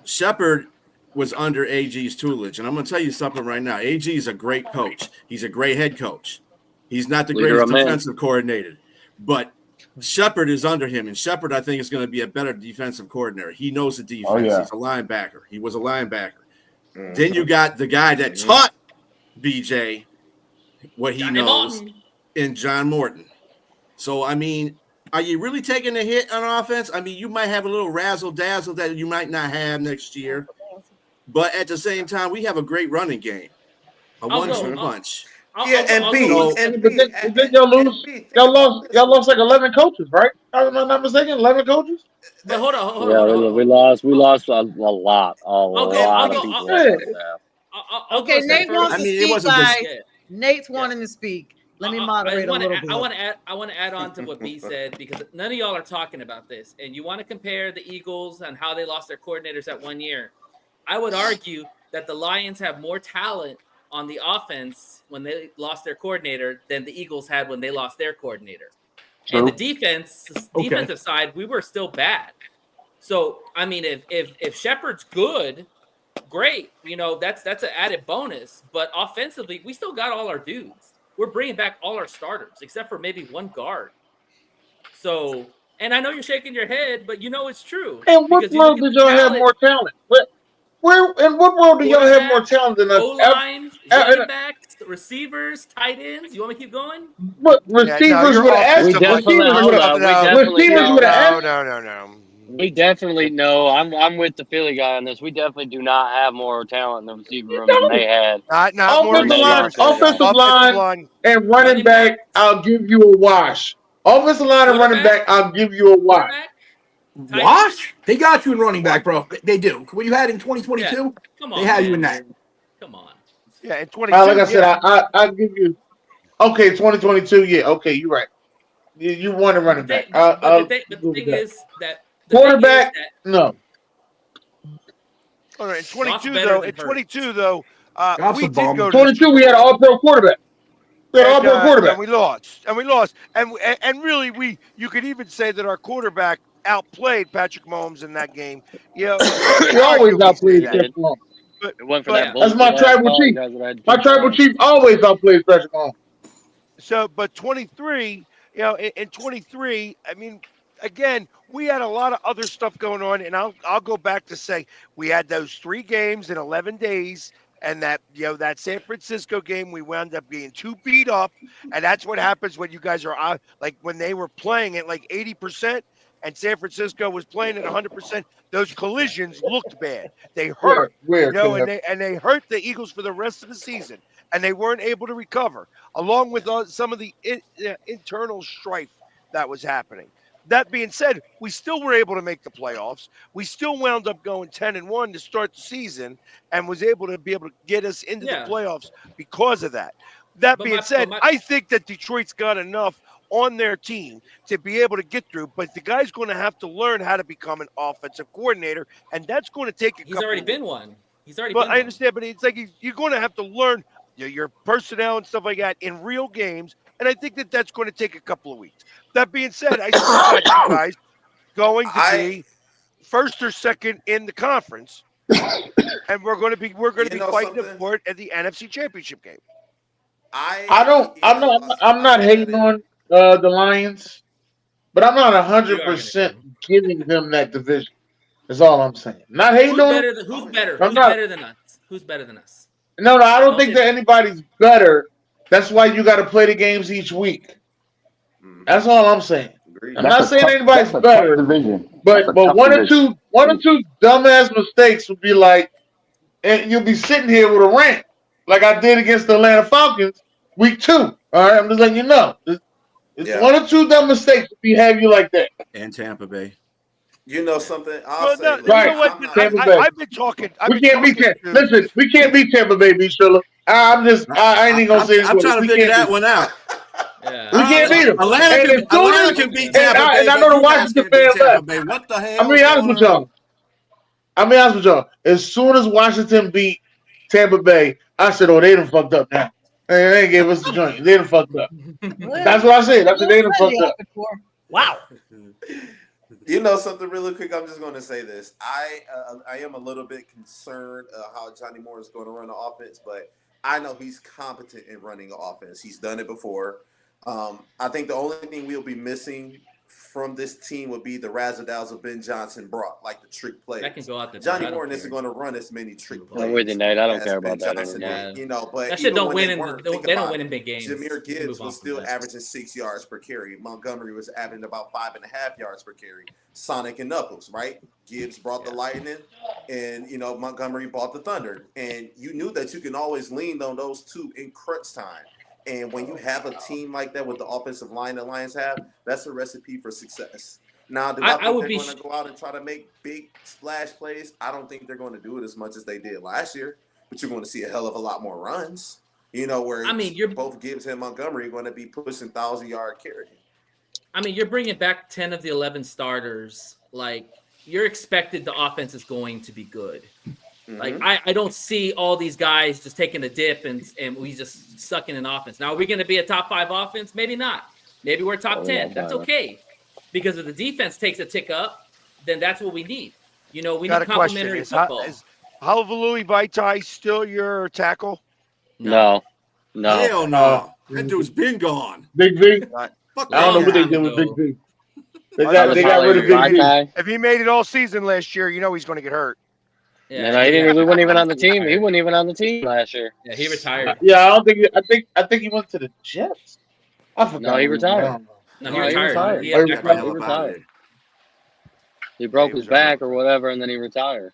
Shepard was under AG's tutelage, and I'm going to tell you something right now. AG is a great coach. He's a great head coach. He's not the greatest defensive coordinator, but Shepard is under him, and Shepard, I think, is going to be a better defensive coordinator. He knows the defense. Oh, yeah. He's a linebacker. He was a linebacker. Mm-hmm. Then you got the guy that taught BJ what he knows in John Morton. So, I mean, are you really taking a hit on offense? I mean, you might have a little razzle-dazzle that you might not have next year. But at the same time, we have a great running game. A one-two punch. Then y'all lose. Y'all lost like 11 coaches, right? I'm not mistaken. 11 coaches. But hold on. We lost a lot. A lot of people. Okay, Nate wants to speak. Guys. Yeah. Nate's wanting to speak. Let me moderate a little bit. I want to add on to what B said, because none of y'all are talking about this, and you want to compare the Eagles and how they lost their coordinators at 1 year. I would argue that the Lions have more talent on the offense when they lost their coordinator than the Eagles had when they lost their coordinator. True. And the defensive side, we were still bad. So I mean, if Shepard's good, great. You know, that's an added bonus. But offensively, we still got all our dudes. We're bringing back all our starters except for maybe one guard. So, and I know you're shaking your head, but you know it's true. And what world did y'all have more talent? Where in what world do y'all have more talent than us? O-line, running backs, receivers, tight ends. You want me to keep going? What receivers would have asked? Receivers would have asked. No. We definitely know. I'm with the Philly guy on this. We definitely do not have more talent in the receiver room than they had. Not more Offensive line and running back, I'll give you a wash. Offensive line and running back, I'll give you a wash. Wash? They got you in running back, bro. They do. What you had in 2022, Come on, they had you in that. Come on. Yeah, in 22. Like I said, I'll give you. Okay, 2022. Yeah, okay, you're right. You won a running back. The thing is that quarterback. No. All right, in 22 though. In 22 though, we did go. 22. We had an All-Pro quarterback. We had an All-Pro quarterback, and we lost. And really, you could even say that our quarterback outplayed Patrick Mahomes in that game. You know, he always outplayed Patrick Mahomes. That's my tribal chief. My tribal chief always outplays Patrick Mahomes. So, but 23, you know, in 23, I mean, again, we had a lot of other stuff going on, and I'll go back to say we had those 3 games in 11 days. And that, you know, that San Francisco game, we wound up being 2 beat up. And that's what happens when you guys are like when they were playing at like 80% and San Francisco was playing at 100%. Those collisions looked bad. They hurt, you know, and they hurt the Eagles for the rest of the season. And they weren't able to recover, along with some of the internal strife that was happening. That being said, we still were able to make the playoffs. We still wound up going 10-1 to start the season, and was able to get us into the playoffs because of that. That being said, I think that Detroit's got enough on their team to be able to get through, but the guy's going to have to learn how to become an offensive coordinator, and that's going to take a couple. He's already been one. But I understand, but it's like you're going to have to learn your personnel and stuff like that in real games, and I think that that's going to take a couple of weeks. That being said, I still got you guys going to be first or second in the conference, and we're going to be fighting for it at the NFC Championship game. I'm not hating on the Lions, but I'm not 100% giving them that division. That's all I'm saying. Not hating on them. Who's better? Who's better than us? Who's better than us? No, I don't think that anybody's better. That's why you got to play the games each week. That's all I'm saying. I'm not saying anybody's better, but one or two dumbass mistakes would be like, and you'll be sitting here with a rant like I did against the Atlanta Falcons week 2. All right, I'm just letting you know. It's 1 or 2 dumb mistakes to behave you like that. And Tampa Bay. You know something? I've been talking. We can't beat Tampa. Listen, we can't beat Tampa Bay, Bishop. I ain't even gonna say this. I'm trying to figure that one out. Yeah. We can't beat them. Atlanta can beat Tampa Bay. And I know the Washington fans left. What the hell? I'm gonna be honest with y'all. As soon as Washington beat Tampa Bay, I said, "Oh, they done fucked up now. They gave us the joint. They done fucked up." That's what I said. That's what they done fucked up. Wow. You know something really quick? I'm just going to say this. I am a little bit concerned how Johnny Moore is going to run the offense, but I know he's competent in running the offense. He's done it before. I think the only thing we'll be missing from this team would be the razzle-dazzle Ben Johnson brought, like the trick plays. That can go out the Johnny Moore isn't going to run as many trick plays. I'm with you, Nate. I don't care about that. You know, but that shit don't win they don't win in big games. Jameer Gibbs was still averaging 6 yards per carry. Montgomery was averaging about 5.5 yards per carry. Sonic and Knuckles, right? Gibbs brought the Lightning, and Montgomery brought the Thunder, and you knew that you can always lean on those two in crunch time. And when you have a team like that with the offensive line the Lions have, that's a recipe for success. Now, do I think they're going to go out and try to make big splash plays? I don't think they're going to do it as much as they did last year. but you're going to see a hell of a lot more runs. You know, where you're both Gibbs and Montgomery are going to be pushing 1,000-yard carry. I mean, you're bringing back 10 of the 11 starters. Like, you're expected the offense is going to be good. Mm-hmm. Like, I don't see all these guys just taking a dip and we just sucking in offense. Now, are we going to be a top 5 offense? Maybe not. Maybe we're top 10. That's okay. Because if the defense takes a tick up, then that's what we need. You know, we need complementary football. Is Halavului Vaitai still your tackle? No. Hell no. That dude's been gone. Big V. I don't know what they did with Big V. They got rid of Big V. If he made it all season last year, you know he's going to get hurt. Yeah, he wasn't even on the team. He wasn't even on the team last year. Yeah, he retired. Yeah, I don't think. I think he went to the Jets. I forgot. No, he retired. No, he retired. He retired. He broke his back or whatever, and then he retired.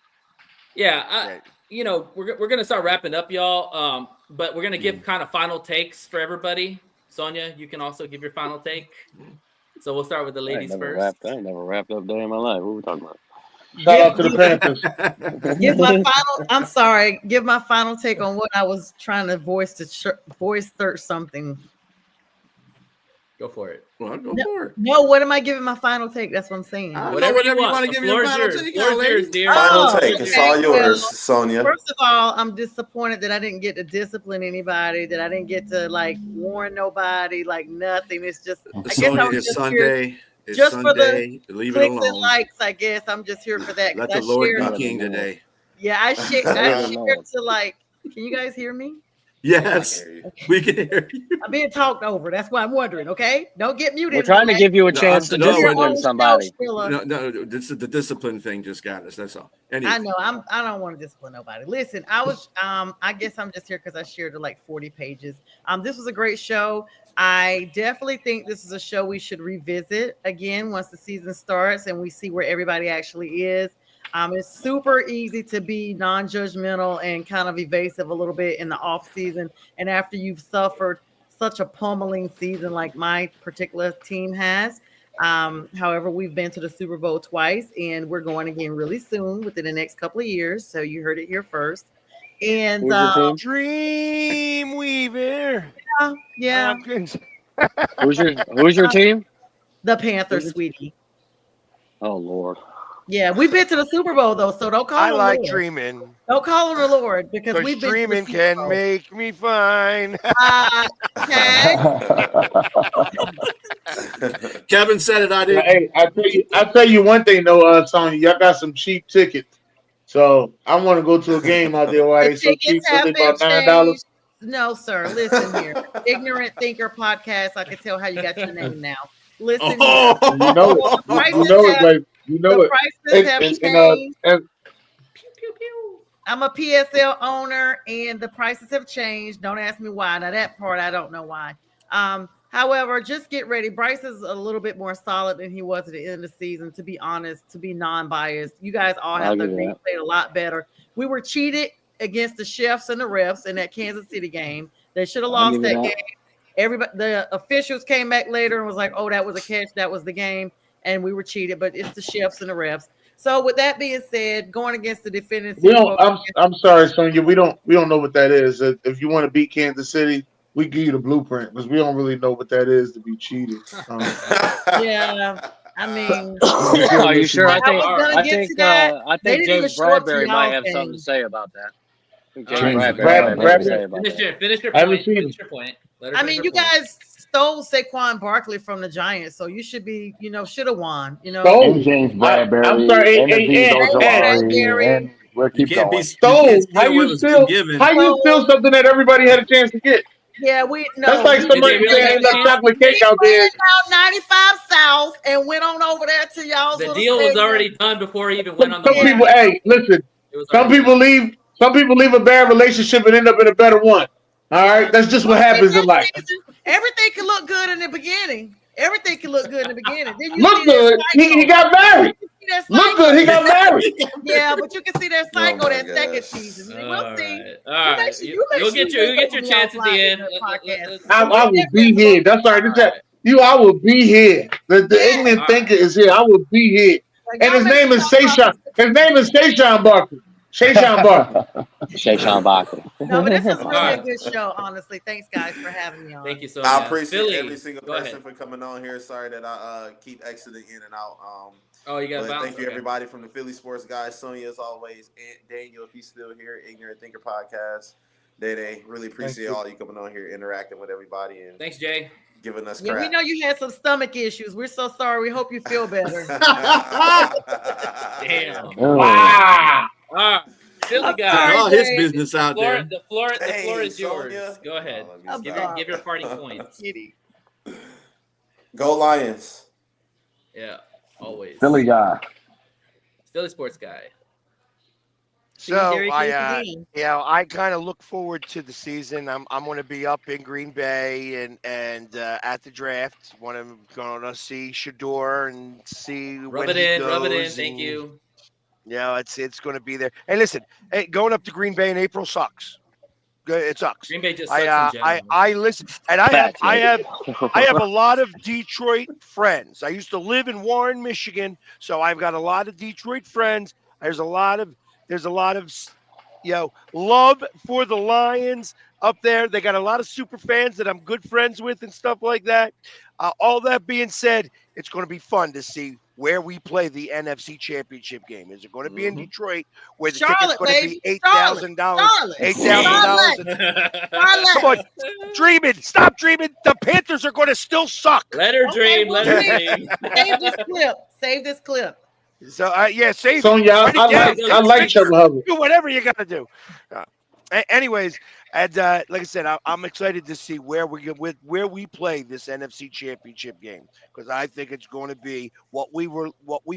Yeah, you know, we're gonna start wrapping up, y'all. But we're gonna give kind of final takes for everybody. Sonia, you can also give your final take. So we'll start with the ladies first. I ain't never wrapped up a day in my life. What are we talking about? Shout out to the Panthers. Give my final take on what I was trying to voice search something. Go for it. Well, go for it. No, what am I giving my final take? That's what I'm saying. Whatever you want to give your final take. Final take. It's all yours, Sonia. First of all, I'm disappointed that I didn't get to discipline anybody, that I didn't get to warn nobody, nothing. It's just Sonia, it's Sunday. It's just Sunday. For the Leave it clicks alone. and likes, I guess. I'm just here for that. Let the Lord be king today. Yeah, I shared to can you guys hear me? Yes, we can hear you. I'm being talked over. That's why I'm wondering. Okay, don't get muted. We're trying to give you a chance to discipline somebody. No, this is the discipline thing. Just got us. That's all. Anyway. I know. I don't want to discipline nobody. Listen, I was. I guess I'm just here because I shared 40 pages. This was a great show. I definitely think this is a show we should revisit again once the season starts and we see where everybody actually is. It's super easy to be non-judgmental and kind of evasive a little bit in the off season. And after you've suffered such a pummeling season like my particular team has. However, we've been to the Super Bowl twice and we're going again really soon within the next couple of years. So you heard it here first. And Dreamweaver. Yeah. Who's your team? The Panthers, sweetie. Oh Lord. Yeah, we've been to the Super Bowl though, so don't call. I like Lord. dreaming. Don't call him the Lord because we've been. Dreaming can make me fine. Okay. Kevin said it. I did. Hey, I tell you one thing though, Tony. Y'all got some cheap tickets, so I want to go to a game out there. Why they so cheap? So they about $9. No, sir. Listen here, Ignorant Thinker Podcast. I can tell how you got your name now. Listen, you know it. You know it. Prices have changed. I'm a PSL owner, and the prices have changed. Don't ask me why. Now that part I don't know why. However, just get ready. Bryce is a little bit more solid than he was at the end of the season. To be honest, to be non-biased, you guys all have to agree. Played a lot better. We were cheated against the chefs and the refs in that Kansas City game. They should have lost that game. Everybody, the officials came back later and was like, "Oh, that was a catch. That was the game." And we were cheated, but it's the chefs and the refs. So with that being said, going against the defendants, I'm sorry, Sonia. We don't know what that is. If you want to beat Kansas City, we give you the blueprint because we don't really know what that is to be cheated. Yeah, I mean, are you sure? I think James Bradbury might have something to say about that. Finish your point. I mean, you guys stole Saquon Barkley from the Giants, so you should be, should have won. And James Bradbury. I'm sorry, and we'll keep going. Stole. How you steal something that everybody had a chance to get? Yeah, we know. That's like somebody saying that chocolate cake out there. Out 95 South and went on over there to y'all's. The deal was already done before he even went on the Some people, hey, listen. Some people leave a bad relationship and end up in a better one. All right, that's just what happens in life. Everything can look good in the beginning. Everything can look good in the beginning. Then you look good. He got married. Look good. He got married. Yeah, but you can see that cycle that second season. We'll see. All right. You'll get your chance at the end. I will be here. That's right. I will be here. The ignorant thinker is here. I will be here. And his name is Saquon. His name is Saquon Barkley. Shayshawn Barkley. Shayshawn Barkley. No, but this was really right. a good show, honestly. Thanks, guys, for having me on. Thank you so I much. appreciate Philly, every single go person ahead. for coming on here. Sorry that I keep exiting in and out. Oh, you got to but bounce. thank you, Okay. everybody from the Philly Sports Guys. Sonia, as always, and Daniel, if he's still here, Ignorant Thinker Podcast. They really appreciate all you coming on here, interacting with everybody, and Thanks, Jay. giving us Yeah, we crap. know you had some stomach issues. We're so sorry. We hope you feel better. Damn. Wow. All right. Philly I'm guys. sorry, All his Jay. business out there. The floor Hey, is yours. Sonia. Go ahead. Oh, I'm Give sorry. your party points. Kitty. Go Lions. Yeah, always. Philly guy. Philly sports guy. So Derek I, Eaton. I kind of look forward to the season. I'm going to be up in Green Bay and at the draft. I'm going to see Shador and see Rub when it he in. goes. Rub it in. Thank and, you. Yeah, it's going to be there. Hey, listen, going up to Green Bay in April sucks. It sucks. Green Bay just sucks in general. I listen, and I have a lot of Detroit friends. I used to live in Warren, Michigan, so I've got a lot of Detroit friends. There's a lot of love for the Lions up there. They got a lot of super fans that I'm good friends with and stuff like that. All that being said, it's going to be fun to see where we play the NFC Championship game. Is it going to be in Detroit, where the ticket's going to be $8,000? $8,000. Come on, dreaming. Stop dreaming. The Panthers are going to still suck. Let her dream. Let her dream. Save this clip. Save this clip. So save. Sonya, I like Chuba Hubbard. Do whatever you got to do. Anyways, and like I said, I'm excited to see where we play this NFC Championship game, because I think it's going to be what we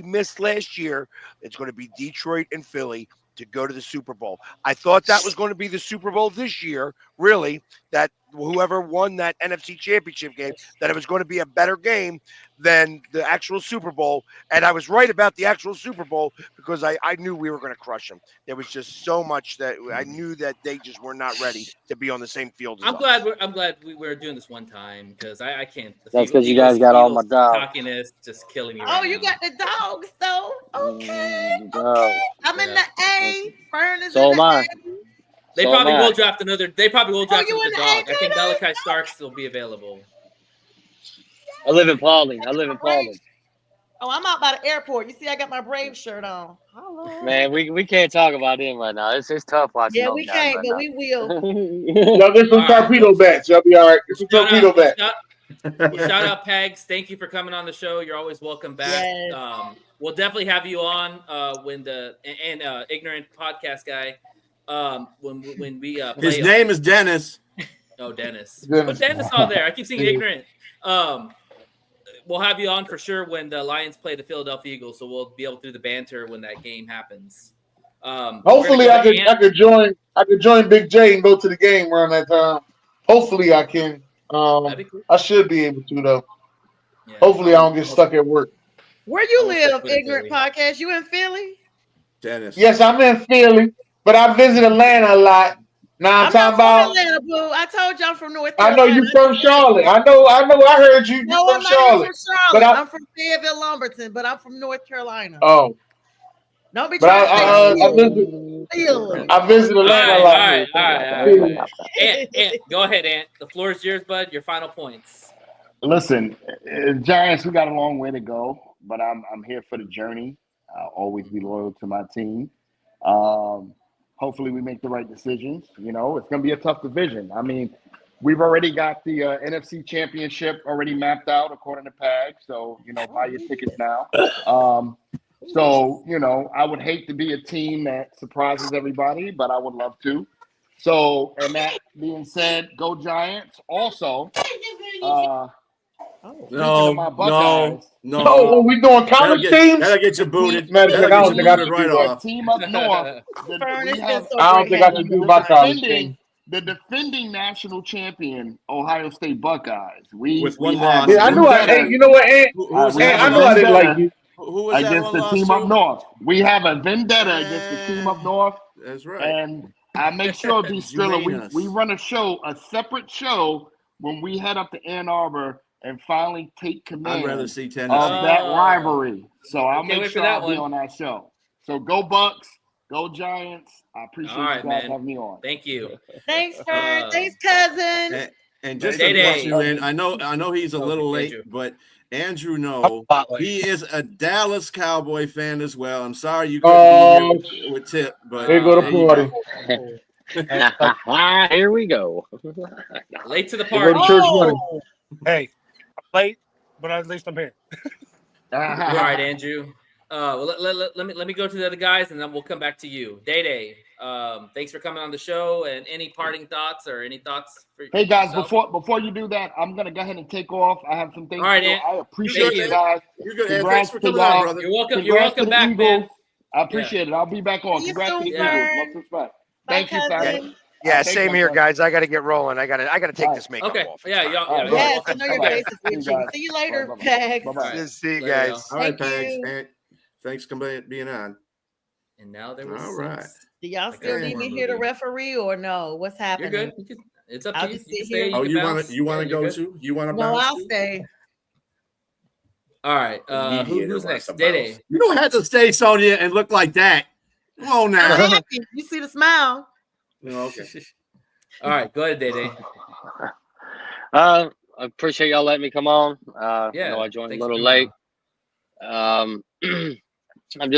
missed last year. It's going to be Detroit and Philly to go to the Super Bowl. I thought that was going to be the Super Bowl this year, really, that whoever won that NFC Championship game, that it was going to be a better game than the actual Super Bowl. And I was right about the actual Super Bowl, because I knew we were going to crush them. There was just so much that I knew that they just were not ready to be on the same field as us. I'm glad we were doing this one time, because I can't. That's because you guys got all my dogs. Cockiness just killing me. Oh, you got the dogs though. Okay. I'm in the A. Fern is So in am I. the A. They So probably am I. will draft another. They probably will draft you another in the dog. A, I think Taylor? Malachi Starks will be available. I live in Paulding. Oh, I'm out by the airport. You see, I got my Brave shirt on. Hello. Man, we can't talk about him right now. It's tough watching. Yeah, those we guys can't, right but now. we will. Y'all get some torpedo bats. Y'all be all right. Get some torpedo bats. Shout out Pegs. Thank you for coming on the show. You're always welcome back. Yes. We'll definitely have you on when the Ignorant Podcast guy. When we play. His name is Dennis. Oh, Dennis. Dennis. Put Dennis on there. I keep saying Ignorant. We'll have you on for sure when the Lions play the Philadelphia Eagles, so we'll be able to do the banter when that game happens. Hopefully, I could join Big J and go to the game around that time. Hopefully, I can. That'd be cool. I should be able to though. Yeah. Hopefully, I don't get stuck at work. Where you I'll live, stick with it, Ignorant Philly. Podcast? You in Philly? Dennis. Yes, I'm in Philly, but I visit Atlanta a lot. Now I'm I'm talking not about. from Atlanta, boo. I told you I'm from North I Carolina. know you from Charlotte. I know. I heard you. No, You I'm from not Charlotte. even from Charlotte. But I'm from Fayetteville, Lumberton, but I'm from North Carolina. Oh, Don't be but trying to say Philly. I visit Atlanta a lot. All right. Ant, go ahead, Ant. The floor is yours, bud. Your final points. Listen, Giants, we got a long way to go, but I'm here for the journey. I'll always be loyal to my team. Hopefully we make the right decisions. You know, it's going to be a tough division. I mean, we've already got the NFC Championship already mapped out according to PAG. So, you know, buy your tickets now. So, you know, I would hate to be a team that surprises everybody, but I would love to. So, and that being said, go Giants. Also, No. Oh, we doing college teams? That'll get you booted. Matter of fact, I don't think I should right do that. off. Team up north. I don't think I should do my college team. The defending national champion Ohio State Buckeyes. With one have loss. Yeah, I knew I. Hey, you know what, Ant? I knew I didn't like you. Who was that against one the loss team to? up north. We have a vendetta against the team up north. That's right. And I make sure, B. Striller, Uranus. we run a separate show when we head up to Ann Arbor and finally take command I'd rather see Tennessee. of that rivalry. So I'll Can't make wait for sure that I'll be one. on that show. So go Bucks. Go Giants. I appreciate All right, you guys man. having me on. Thank you. Thanks, Fern. Thanks, cousin. And just Day to let Day. you in, I know he's a little late, Andrew. but Andrew he is a Dallas Cowboy fan as well. I'm sorry you Oh, couldn't be here with Tip, but here go the there you party. Here we go. Late to the Here go party. the church money. Hey, I'm late, but at least I'm here. All right, Andrew. Well, let me go to the other guys, and then we'll come back to you. Day Day. Thanks for coming on the show. And any parting thoughts or any thoughts for Hey guys, yourself? before you do that, I'm gonna go ahead and take off. I have some things All right, to do. Ant. I appreciate you Ant. guys. You're good, Ant. Congrats Thanks for to coming on, y'all. brother. You're welcome. Congrats You're welcome to the back, Eagles. man. I appreciate it. I'll be back on. See you Congrats to the soon, Eagles. Fern. Much respect. Bye, Thank you, cousin. Simon. Yeah, Thank same you, here, brother. guys. I got to get rolling. I got to take this makeup Okay. off. Yeah, y'all. All right, Yes, Welcome. I know your Okay. face is itching. See you later, Bye-bye. Pags. Bye-bye. All right. See you Later, guys. y'all. All right, Thank Pags. you. Ant, thanks for being on. And now there was All right. six. Do y'all Like still a need horror me here to movie. referee or no? What's You're happening? good. It's up to I'll you. just You can sit here. stay. Oh, can you bounce. want to Yeah, go you're good. to? You want to No, bounce I'll to? stay. All right. Mediator Who's wants next? to Day bounce. Day. You don't have to stay, Sonia, and look like that. Come on I'm now. happy. You see the smile. No, okay. All right. Go ahead, Day Day. I appreciate y'all letting me come on. I Yeah. know I joined a Thanks for little coming late. on.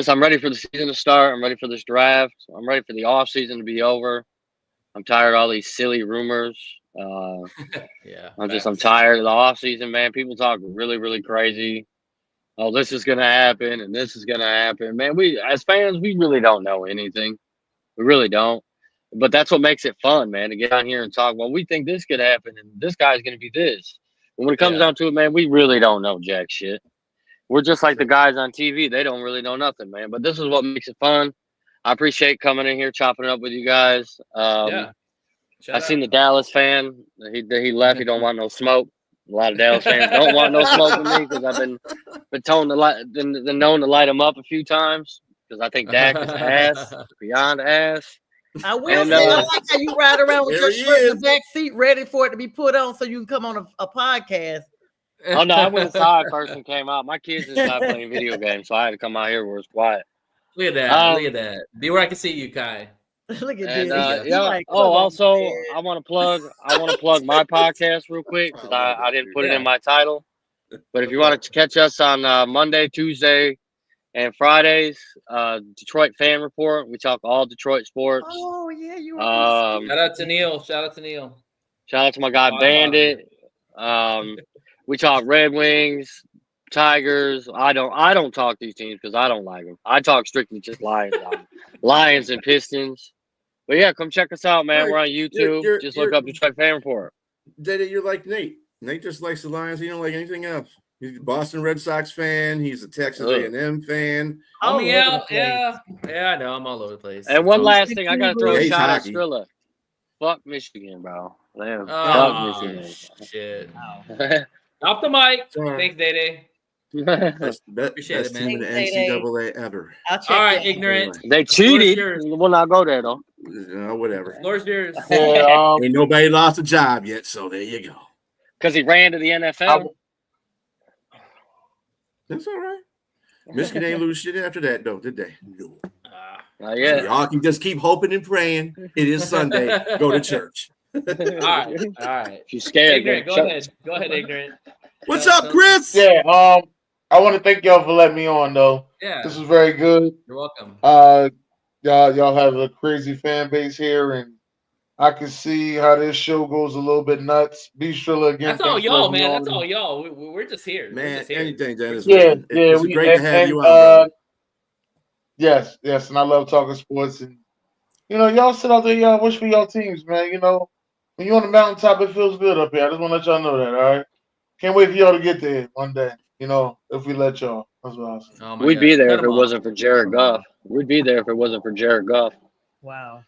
I'm ready for the season to start. I'm ready for this draft. I'm ready for the off season to be over. I'm tired of all these silly rumors. Yeah. I'm tired of the off season, man. People talk really, really crazy. Oh, this is gonna happen and this is gonna happen. Man, we as fans, we really don't know anything. We really don't. But that's what makes it fun, man, to get out here and talk. Well, we think this could happen and this guy's gonna be this. But when it comes Yeah. down to it, man, we really don't know jack shit. We're just like the guys on TV. They don't really know nothing, man. But this is what makes it fun. I appreciate coming in here, chopping it up with you guys. Yeah. I seen the Dallas fan. He left. He don't want no smoke. A lot of Dallas fans don't want no smoke with me because I've been known to light him up a few times because I think Dak is ass, beyond ass. I will And, say, I like how you ride around with There your he shirt in the is. back seat, ready for it to be put on, so you can come on a podcast. Oh no, I went inside first and came out. My kids is not playing video games, so I had to come out here where it's quiet. Look at that. Look at that. Be where I can see you, Kai. Look at And this. yeah. Like, Oh, come on, also, man. I want to plug my podcast real quick because I didn't put it in my title. But if you want to catch us on Monday, Tuesday, and Fridays, Detroit Fan Report. We talk all Detroit sports. Oh yeah, you. Shout out to Neil. Shout out to Neil. Shout out to my guy Bandit. We talk Red Wings, Tigers. I don't talk these teams because I don't like them. I talk strictly just Lions, Lions and Pistons. But yeah, come check us out, man. We're on YouTube. Just look up Detroit Fan Report. You're like Nate. Nate just likes the Lions. He don't like anything else. He's a Boston Red Sox fan. He's a Texas A&M fan. Oh yeah. I know. I'm all over the place. And one last thing, I gotta throw a shot at hockey. Skrilla. Fuck Michigan, bro. Damn. Oh, Fuck Michigan. shit. Off the mic. Thanks, Day Day. Appreciate it, Best team in man. the Thanks, Day Day. NCAA ever. I'll check All right, that. ignorant. They cheated. We'll not go there though. Whatever. Floor's yours. Yeah, Ain't nobody lost a job yet, so there you go. Because he ran to the NFL. That's all right. Michigan ain't lose shit after that, though, did they? No. Not yet. So y'all can just keep hoping and praying. It is Sunday. Go to church. All right. All right. If you're scared, Ignorant, then go ahead. Go ahead, ignorant. What's up, Chris? yeah. I want to thank y'all for letting me on, though. Yeah. This was very good. You're welcome. Y'all have a crazy fan base here, and I can see how this show goes a little bit nuts. Be Strilla again. That's all thanks for y'all, letting me man. on. That's all y'all. We're just here. We're Man, just here. anything, Dennis. Yeah, man. yeah. It's great to have you on, brother. Yes, and I love talking sports, and y'all sit out there, y'all wish for y'all teams, man. When you're on the mountaintop, it feels good up here. I just want to let y'all know that. All right, can't wait for y'all to get there one day. If we let y'all. That's what I was saying. Oh my We'd God. be there Cut if it him off. wasn't for Jared Goff. We'd be there if it wasn't for Jared Goff. Wow.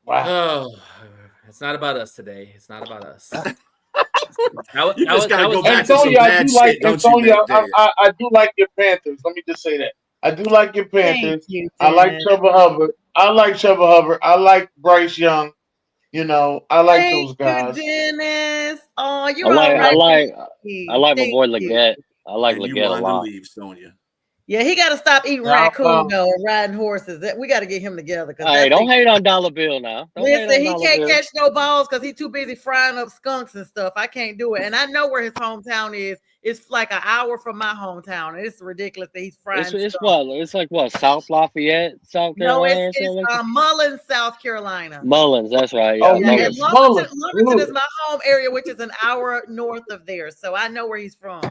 Oh, it's not about us today. It's not about us. You just gotta go back And to some Sonya, I bad do like, shit, don't and Sonya, you, Dave? I do like your Panthers. Let me just say that. I do like your Panthers. you, I like Dennis. Trevor Hubbard. I like Bryce Young. I like Thank those guys. you, Dennis. Oh, I you're all right. like my Thank boy you. Leggett. I like And you Leggett a wanted to lot. leave, Sonya. Yeah, he got to stop eating raccoon though and riding horses. We got to get him together. Hey, don't hate on Dollar Bill now. Listen, he can't catch no balls because he's too busy frying up skunks and stuff. I can't do it. And I know where his hometown is. It's like an hour from my hometown. It's ridiculous that he's frying. It's like what, South Lafayette, South Carolina? No, it's Mullins, South Carolina. Mullins, that's right. Yeah. Lumberton is my home area, which is an hour north of there. So I know where he's from.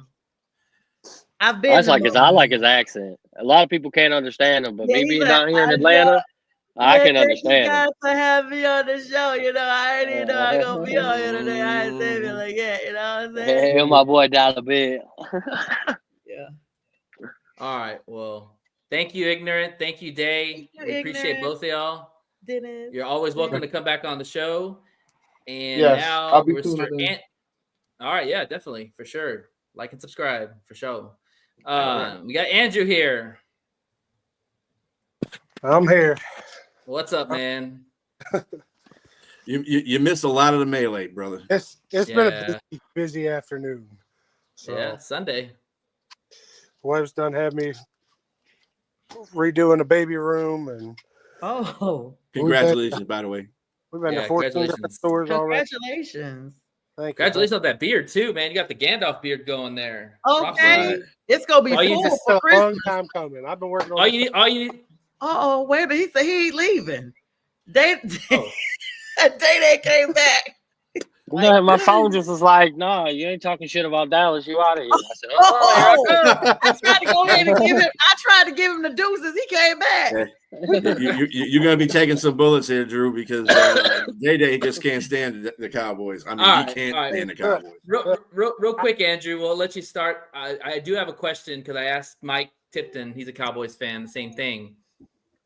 I've been. I like his accent. A lot of people can't understand him, but me being down here in Atlanta, I can understand. You got to have me on the show. You know, I didn't even know I was gonna be on here today. I ain't saying it like that. You know what I'm saying? Hey, my boy Dollar Bill. Yeah. All right. Well, thank you, Ignorant. Thank you, Day. We appreciate both of y'all. Dennis. You're always welcome to come back on the show. And Yes, now I'll be we're tuning in. all right. Yeah, definitely. For sure. Like and subscribe for sure. We got Andrew here. I'm here. What's up, man? You missed a lot of the melee, brother. It's been a busy afternoon. So yeah, Sunday. Wife's done had me redoing the baby room and Congratulations, by the way. We've been to 14 different stores already. Congratulations. Congratulations on that beard too, man. You got the Gandalf beard going there. Okay, it's gonna be full for a Christmas. long time coming. I've been working on all you need. Oh, wait a minute. He said he ain't leaving. Day came back. My phone just was like, "No, you ain't talking shit about Dallas. You out of here." I said, I tried to go ahead and give him. I tried to give him the deuces. He came back. You're going to be taking some bullets here, Drew, because Day just can't stand the Cowboys. I mean, he can't stand the Cowboys. Real quick, Andrew. We'll let you start. I do have a question because I asked Mike Tipton. He's a Cowboys fan. The same thing.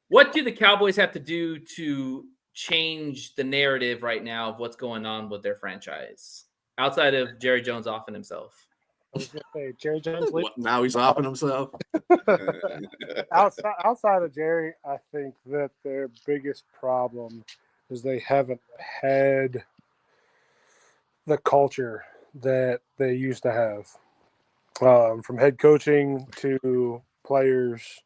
What do the Cowboys have to do to change the narrative right now of what's going on with their franchise outside of Jerry Jones offing himself? I was gonna say, Jerry Jones. Now he's offing himself. outside of Jerry, I think that their biggest problem is they haven't had the culture that they used to have, from head coaching to players.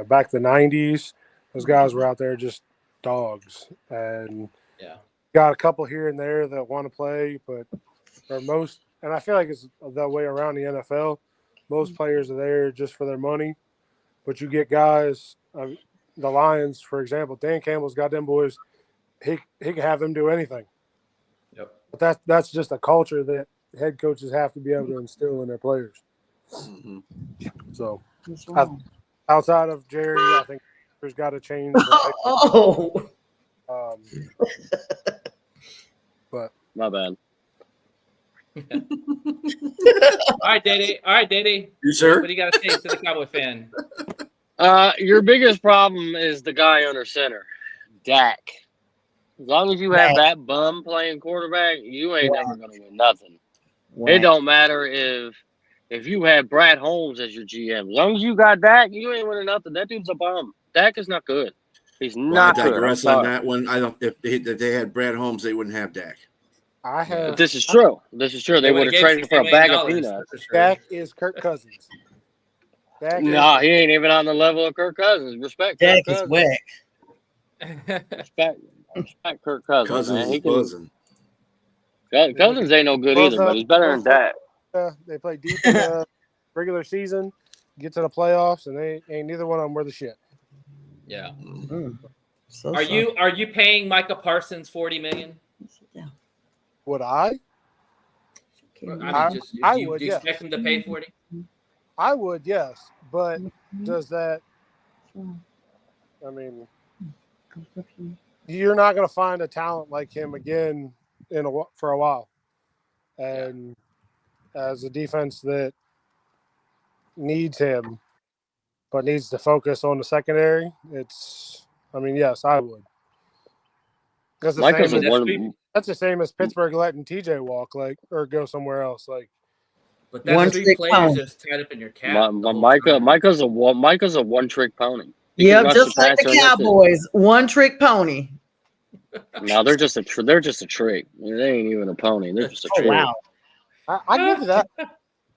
Back in the 90s, those guys were out there just dogs, and got a couple here and there that want to play, but for most, and I feel like it's that way around the NFL. Most players are there just for their money, but you get guys, the Lions, for example, Dan Campbell's got them boys. He can have them do anything. Yep. But that's just a culture that head coaches have to be able to instill in their players. Mm-hmm. So, outside of Jerry, I think there's got to change. But my bad. All right, Dede. You sure? What do you got to say to the Cowboy fan? Your biggest problem is the guy under center, Dak. As long as you have that bum playing quarterback, you ain't never gonna win nothing. It don't matter if you had Brad Holmes as your GM. As long as you got Dak, you ain't winning nothing. That dude's a bum. Dak is not good. He's not I good. digress on that one. I don't. If they had Brad Holmes, they wouldn't have Dak. But this is true. They would have traded for a bag of peanuts. Dak is Kirk Cousins. He ain't even on the level of Kirk Cousins. Respect Dak Kirk is Cousins. whack. Respect Kirk Cousins. Cousins man. is buzzing. Cousins ain't no good either, but he's better than Dak. They play deep in the regular season, get to the playoffs, and they ain't neither one of them worth a shit. Yeah. So Are you paying Micah Parsons $40 million? Would I? I mean, I do would. you expect him to pay 40? I would, yes. But does that? I mean, you're not going to find a talent like him again for a while, and as a defense that needs him, but needs to focus on the secondary, I mean, yes, I would. That's the same as Pittsburgh letting TJ walk, or go somewhere else, But that's three players just tied up in your cap. Micah's a one-trick pony. Yep, just like the Cowboys, one-trick pony. No, they're just a trick. They ain't even a pony. They're just a trick. Wow. I give you that.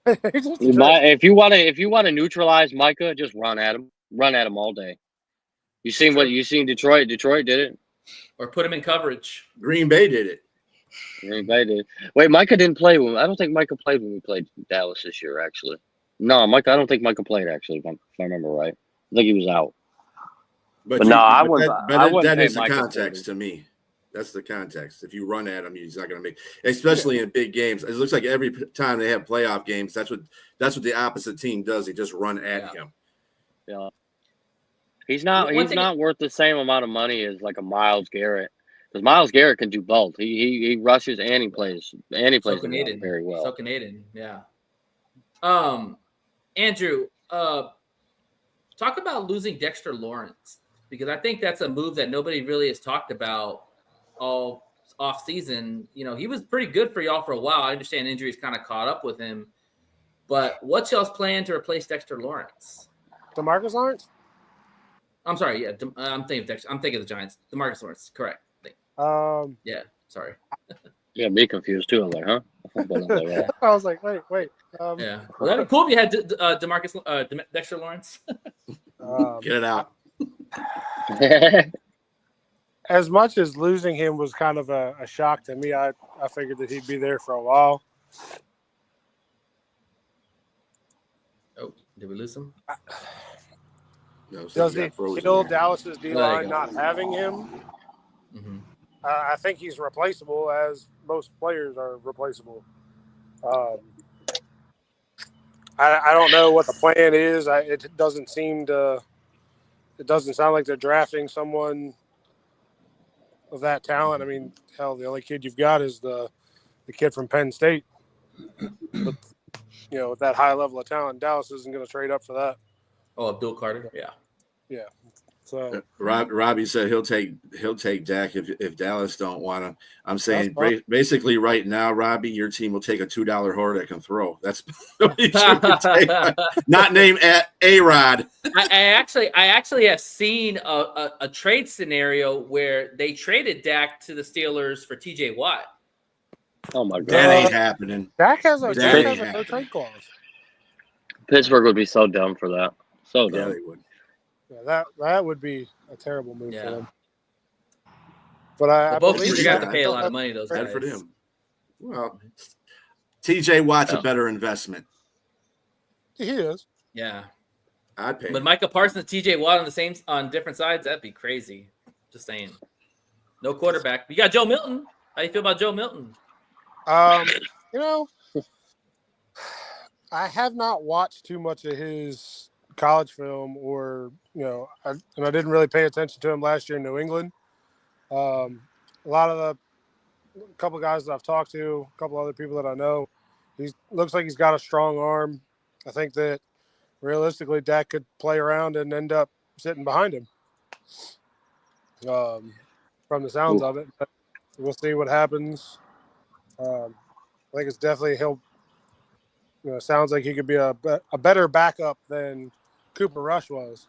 If you want to neutralize Micah, just run at him. Run at him all day. You seen Detroit? Detroit did it. Or put him in coverage. Green Bay did it. Green Bay did. Wait, Micah didn't play when. I don't think Micah played when we played Dallas this year. Actually, no, Micah. I don't think Micah played. Actually, if I remember right, I think he was out. But no, I wouldn't. That is the context to me. That's the context. If you run at him, he's not going to make. Especially in big games, it looks like every time they have playoff games, that's what the opposite team does. They just run at him. Yeah, he's not worth the same amount of money as like a Myles Garrett, because Myles Garrett can do both. He rushes and he plays So can Aiden. very well. So can Aiden. Yeah. Andrew, talk about losing Dexter Lawrence, because I think that's a move that nobody really has talked about all off season. You know, he was pretty good for y'all for a while. I understand injuries kind of caught up with him, but what's y'all's plan to replace Dexter Lawrence? DeMarcus Lawrence? I'm sorry. Yeah, I'm thinking of Dexter. I'm thinking of the Giants. DeMarcus Lawrence, correct? Yeah, sorry. Yeah, me confused too. I'm like, huh? I was like, wait. Yeah, well, that'd be cool if you had Dexter Lawrence. Get it out. As much as losing him was kind of a shock to me, I figured that he'd be there for a while. Oh, did we lose him? No, Does he kill Dallas's D-line not having him? Mm-hmm. I think he's replaceable, as most players are replaceable. I don't know what the plan is. It doesn't sound like they're drafting someone of that talent. I mean, hell, the only kid you've got is the kid from Penn State. But, with that high level of talent, Dallas isn't going to trade up for that. Oh, Abdul Carter, yeah. So Robbie said he'll take Dak if Dallas don't want him. I'm saying basically right now, Robbie, your team will take a $2 whore that can throw. That's what you should take. Not named A-Rod. I actually have seen a trade scenario where they traded Dak to the Steelers for TJ Watt. Oh my God, that ain't happening. Dak has a no trade clause. Pittsburgh would be so dumb for that. So dumb. Yeah, they would. Yeah, that would be a terrible move for them. But I both believe teams got to pay a lot of money. Those guys. For them. Well, TJ Watt's a better investment. He is. Yeah, I'd pay. But Micah Parsons, TJ Watt on different sides, that'd be crazy. Just saying. No quarterback. You got Joe Milton. How you feel about Joe Milton? I have not watched too much of his college film, or I didn't really pay attention to him last year in New England. A couple guys that I've talked to, a couple other people that I know, he looks like he's got a strong arm. I think that realistically Dak could play around and end up sitting behind him, from the sounds of it. But we'll see what happens. I think it's definitely sounds like he could be a better backup than Cooper Rush was.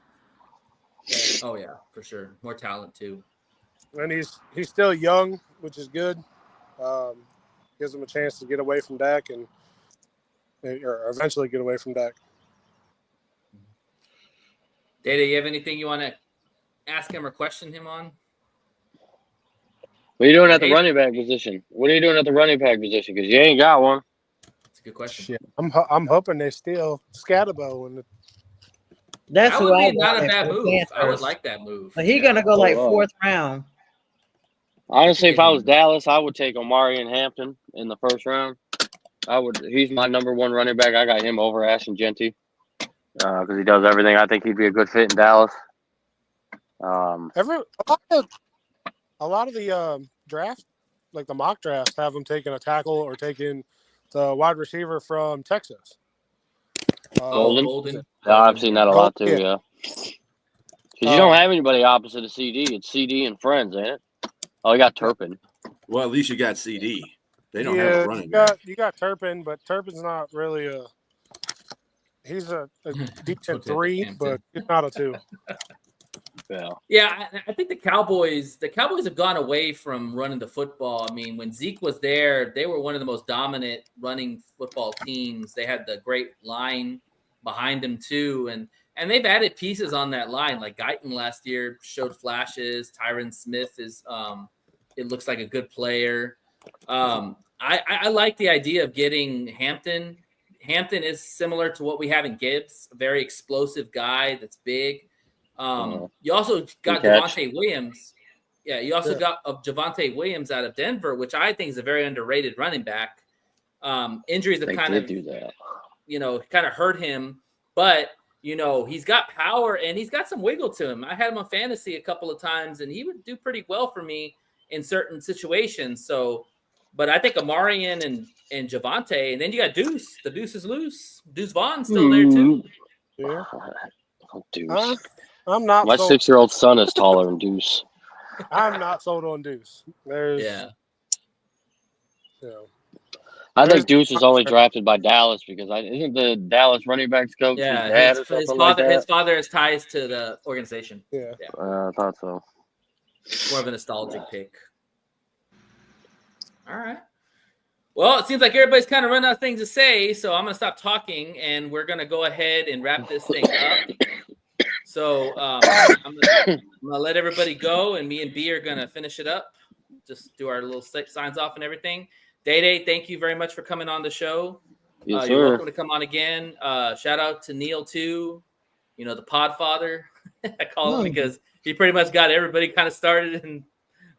Oh yeah, for sure. More talent too. And he's still young, which is good. Gives him a chance to get away from Dak or eventually get away from Dak. Data, you have anything you want to ask him or question him on? What are you doing at the running back position? Because you ain't got one. That's a good question. Shit. I'm hoping they steal Scatterbo. That's that who would I be not a want bad for move. Panthers. I would like that move. But he's gonna go like fourth round. Honestly, if I was Dallas, I would take Omari and Hampton in the first round. He's my number one running back. I got him over Ashton Genty because he does everything. I think he'd be a good fit in Dallas. A lot of the draft, like the mock drafts, have him taking a tackle or taking the wide receiver from Texas. Golden. Yeah, I've seen that a lot too. Yeah, because you don't have anybody opposite of CD. It's CD and friends, ain't it? Oh, you got Turpin. Well, at least you got CD. They don't have a running back. You got Turpin, but Turpin's not really he's a decent 3, but he's not a 2. Yeah, I think the Cowboys have gone away from running the football. I mean, when Zeke was there, they were one of the most dominant running football teams. They had the great line behind them too, and they've added pieces on that line. Like Guyton last year showed flashes. Tyron Smith is it looks like a good player. I like the idea of getting Hampton. Hampton is similar to what we have in Gibbs, a very explosive guy that's big. You also got Javonte Williams. Yeah, you also got Javonte Williams out of Denver, which I think is a very underrated running back. Injuries have kind of hurt him, but he's got power and he's got some wiggle to him. I had him on fantasy a couple of times, and he would do pretty well for me in certain situations. So, but I think Amarian and Javonte, and then you got Deuce. The Deuce is loose. Deuce Vaughn's still there too. Yeah. Deuce. I'm not. My 6-year-old son is taller than Deuce. I'm not sold on Deuce. I think Deuce was only drafted by Dallas because isn't the Dallas running backs coach? Yeah, his father has ties to the organization. Yeah. I thought so. More of a nostalgic pick. All right. Well, it seems like everybody's kind of run out of things to say, so I'm going to stop talking, and we're going to go ahead and wrap this thing up. So I'm going to let everybody go, and me and B are going to finish it up. Just do our little signs off and everything. Day, thank you very much for coming on the show. Yes, you're sir. welcome to come on again. Shout out to Neil, too, the Podfather. I call him because he pretty much got everybody kind of started in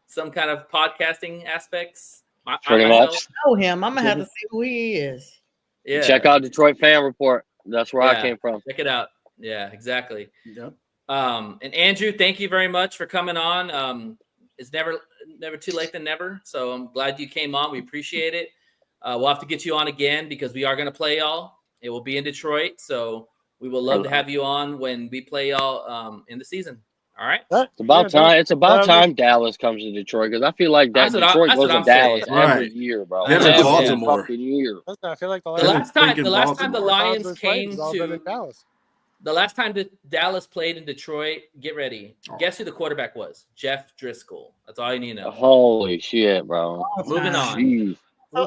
some kind of podcasting aspects. Pretty much. I know him. I'm going to have to see who he is. Yeah. Check out Detroit Fan Report. That's where I came from. Check it out. Yeah, exactly. Yep. And Andrew, thank you very much for coming on. It's never too late than never. So I'm glad you came on. We appreciate it. We'll have to get you on again because we are going to play y'all. It will be in Detroit. So we will love to have you on when we play y'all in the season. All right. It's about time. It's about time Dallas comes to Detroit because I feel like that Detroit goes to Dallas every year, bro. Every Baltimore. Fucking year. I feel like the last time the Lions came to Dallas. The last time that Dallas played in Detroit, get ready. Guess who the quarterback was? Jeff Driscoll. That's all you need to know. Holy shit, bro. Moving on. Jeez.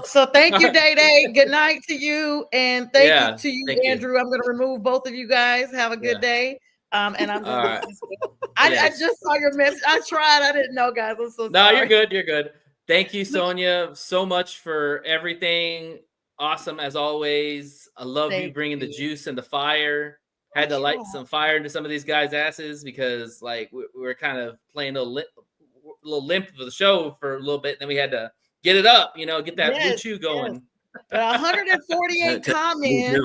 So thank you, Day. Good night to you, and thank you to you, Andrew. I'm going to remove both of you guys. Have a good day. And I'm just, I just saw your message. I tried. I didn't know, guys. I'm so sorry. No, you're good. You're good. Thank you, Sonia, so much for everything. Awesome as always. I love you bringing the juice and the fire. Had to light some fire into some of these guys' asses because, like, we were kind of playing a little limp for the show for a little bit. And then we had to get it up, get that blue chew going. 148 comments.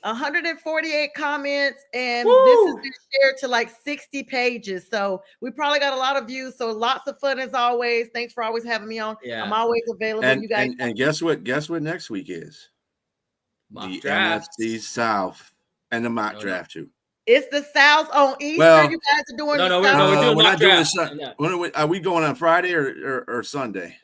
148 comments, and this has been shared to like 60 pages. So we probably got a lot of views. So lots of fun as always. Thanks for always having me on. Yeah. I'm always available. And, you guys. And guess what? Guess what next week is? The NFC South and the mock draft too. It's the South on Easter. You guys are doing we're doing mock draft. Are we going on Friday or Sunday?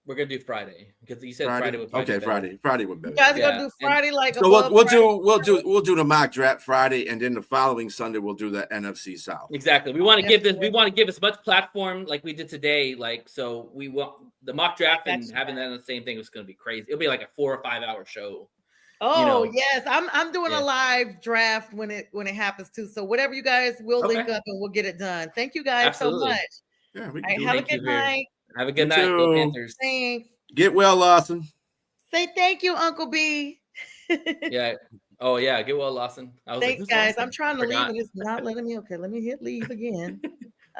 We're gonna do Friday because you said Friday would be better. Friday would be better. You guys are gonna do Friday we'll do the mock draft Friday, and then the following Sunday we'll do the NFC South. Exactly. We want to give as much platform like we did today. Like, so we want the mock draft and having that on the same thing was gonna be crazy. It'll be like a 4 or 5 hour show. Oh yes, I'm doing a live draft when it happens too. So whatever you guys will link up and we'll get it done. Thank you guys so much. Yeah, have a good night. Have a good night, Go Panthers. Thanks. Get well, Lawson. Say thank you, Uncle B. Yeah. Oh yeah. Get well, Lawson. Thanks, guys. I'm trying to leave and it's not letting me. Okay, let me hit leave again.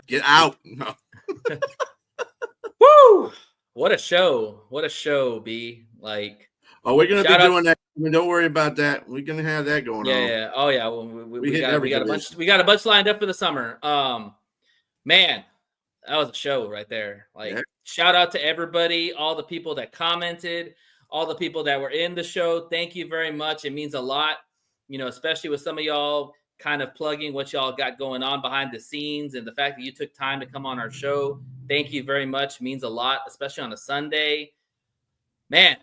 Get out. No. Woo! What a show! What a show, B. Like. Oh, we're gonna be doing that. Don't worry about that. We're gonna have that going on. Yeah. Oh yeah. Well, we got a bunch. We got a bunch lined up for the summer. Man. That was a show right there. Like, shout out to everybody, all the people that commented, all the people that were in the show. Thank you very much. It means a lot, especially with some of y'all kind of plugging what y'all got going on behind the scenes, and the fact that you took time to come on our show. Thank you very much. It means a lot, especially on a Sunday. Man,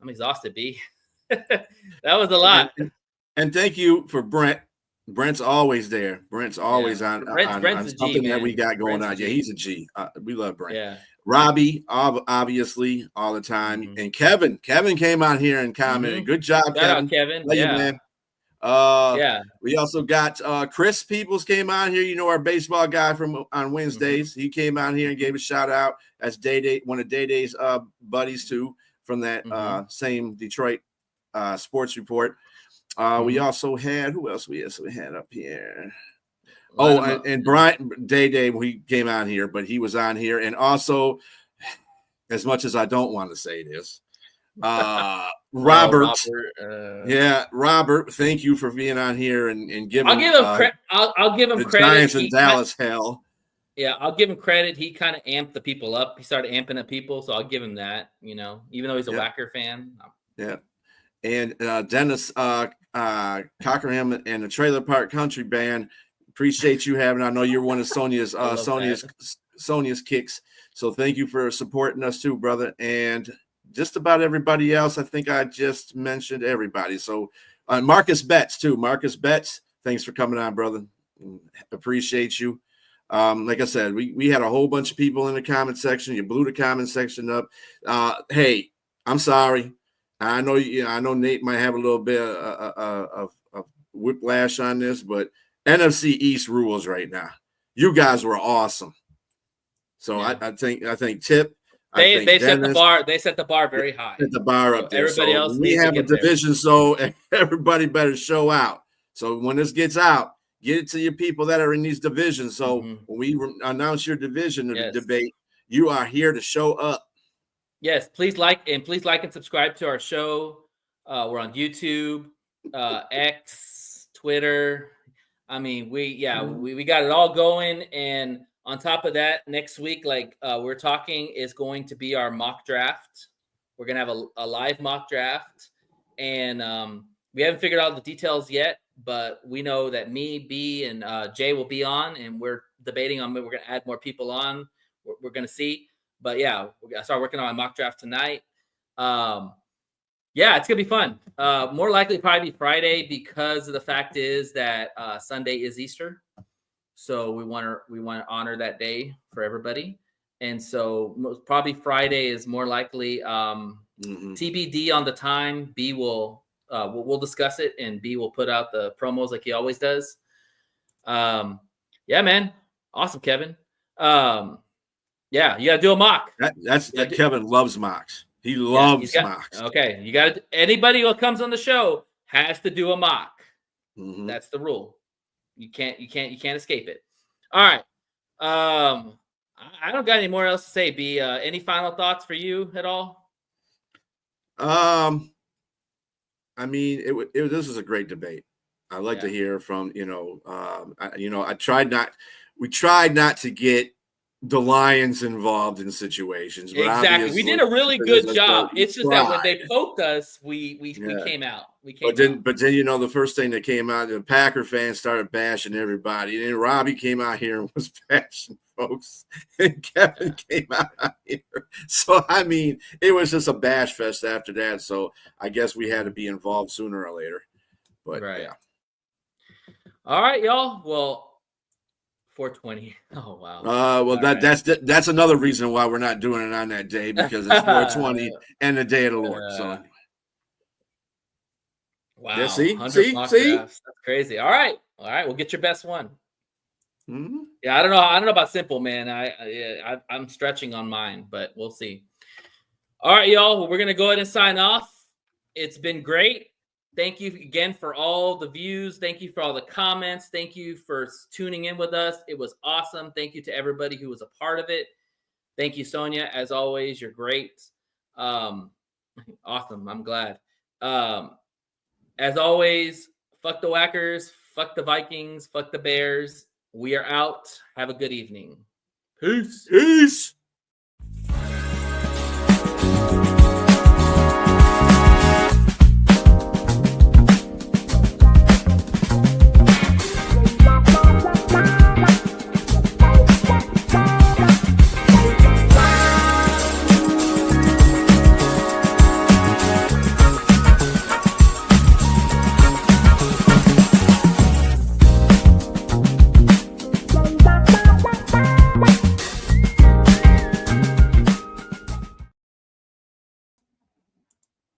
I'm exhausted, B. That was a lot. And thank you for Brent Brent's always there. Brent's always on Brent's a G, something that man. we got going Brent's on. a Yeah, G. he's a G. We love Brent. Yeah. Robbie, obviously, all the time. And Kevin came on here and commented. Good job, Shout Kevin. out, Kevin. Love you, Yeah. man. Yeah. We also got Chris Peoples came on here. You know, our baseball guy from on Wednesdays. He came on here and gave a shout out. That's Day, one of Day's buddies too, from that same Detroit sports report. We also had who else we had up here? And Brian Day, he came on here, but he was on here, and also, as much as I don't want to say this, Robert. Robert, thank you for being on here and giving. I'll give him I'll give him the credit. Giants in Dallas hell. Yeah, I'll give him credit. He kind of amped the people up. He started amping up people, so I'll give him that. You know, even though he's a Whacker fan. Yeah, and Dennis Cockerham and the Trailer Park Country Band. Appreciate you having. I know you're one of Sonia's kicks. So thank you for supporting us too, brother. And just about everybody else, I think I just mentioned everybody. So Marcus Betts too. Marcus Betts, thanks for coming on, brother. Appreciate you. Like I said, we had a whole bunch of people in the comment section. You blew the comment section up. Hey, I'm sorry. I know Nate might have a little bit of whiplash on this, but NFC East rules right now. You guys were awesome. So I think Tip. They set the bar. They set the bar very high. Set the bar up there. Everybody else. We have a division, so everybody better show out. So when this gets out, get it to your people that are in these divisions. So when we announce your division debate, you are here to show up. Yes, please like and subscribe to our show. We're on YouTube, X, Twitter. I mean, we got it all going. And on top of that, next week, like we're talking, is going to be our mock draft. We're gonna have a live mock draft, and we haven't figured out the details yet. But we know that me, B, and Jay will be on, and we're debating on. We're gonna add more people on. We're gonna see. But yeah, we're gonna start working on my mock draft tonight. Yeah, it's gonna be fun. More likely probably be Friday because of the fact is that Sunday is Easter, so we want to honor that day for everybody, and so probably Friday is more likely. TBD on the time. B will we'll discuss it, and B will put out the promos like he always does. Yeah, man, awesome, Kevin. Yeah, you gotta do a mock. Kevin loves mocks. He loves mocks. Okay, you got to. Anybody who comes on the show has to do a mock. That's the rule. You can't escape it. All right. I don't got any more else to say. B, any final thoughts for you at all? I mean, this is a great debate. I like to hear from we tried not to get the Lions involved in situations. But exactly. We did a really good job. It's just that when they poked us, we came out. But then the first thing that came out, the Packer fans started bashing everybody. And then Robbie came out here and was bashing folks. And Kevin came out here. So I mean, it was just a bash fest after that. So I guess we had to be involved sooner or later. But yeah. All right, y'all. Well, 420. Oh wow. That's another reason why we're not doing it on that day, because it's 420 and the day of the Lord. So wow. Yeah, see? That's crazy. All right. We'll get your best one. Yeah, I don't know about simple, man. I'm stretching on mine, but we'll see. All right, y'all. Well, we're gonna go ahead and sign off. It's been great. Thank you again for all the views. Thank you for all the comments. Thank you for tuning in with us. It was awesome. Thank you to everybody who was a part of it. Thank you, Sonia. As always, you're great. Awesome. I'm glad. As always, fuck the Whackers, fuck the Vikings, fuck the Bears. We are out. Have a good evening. Peace.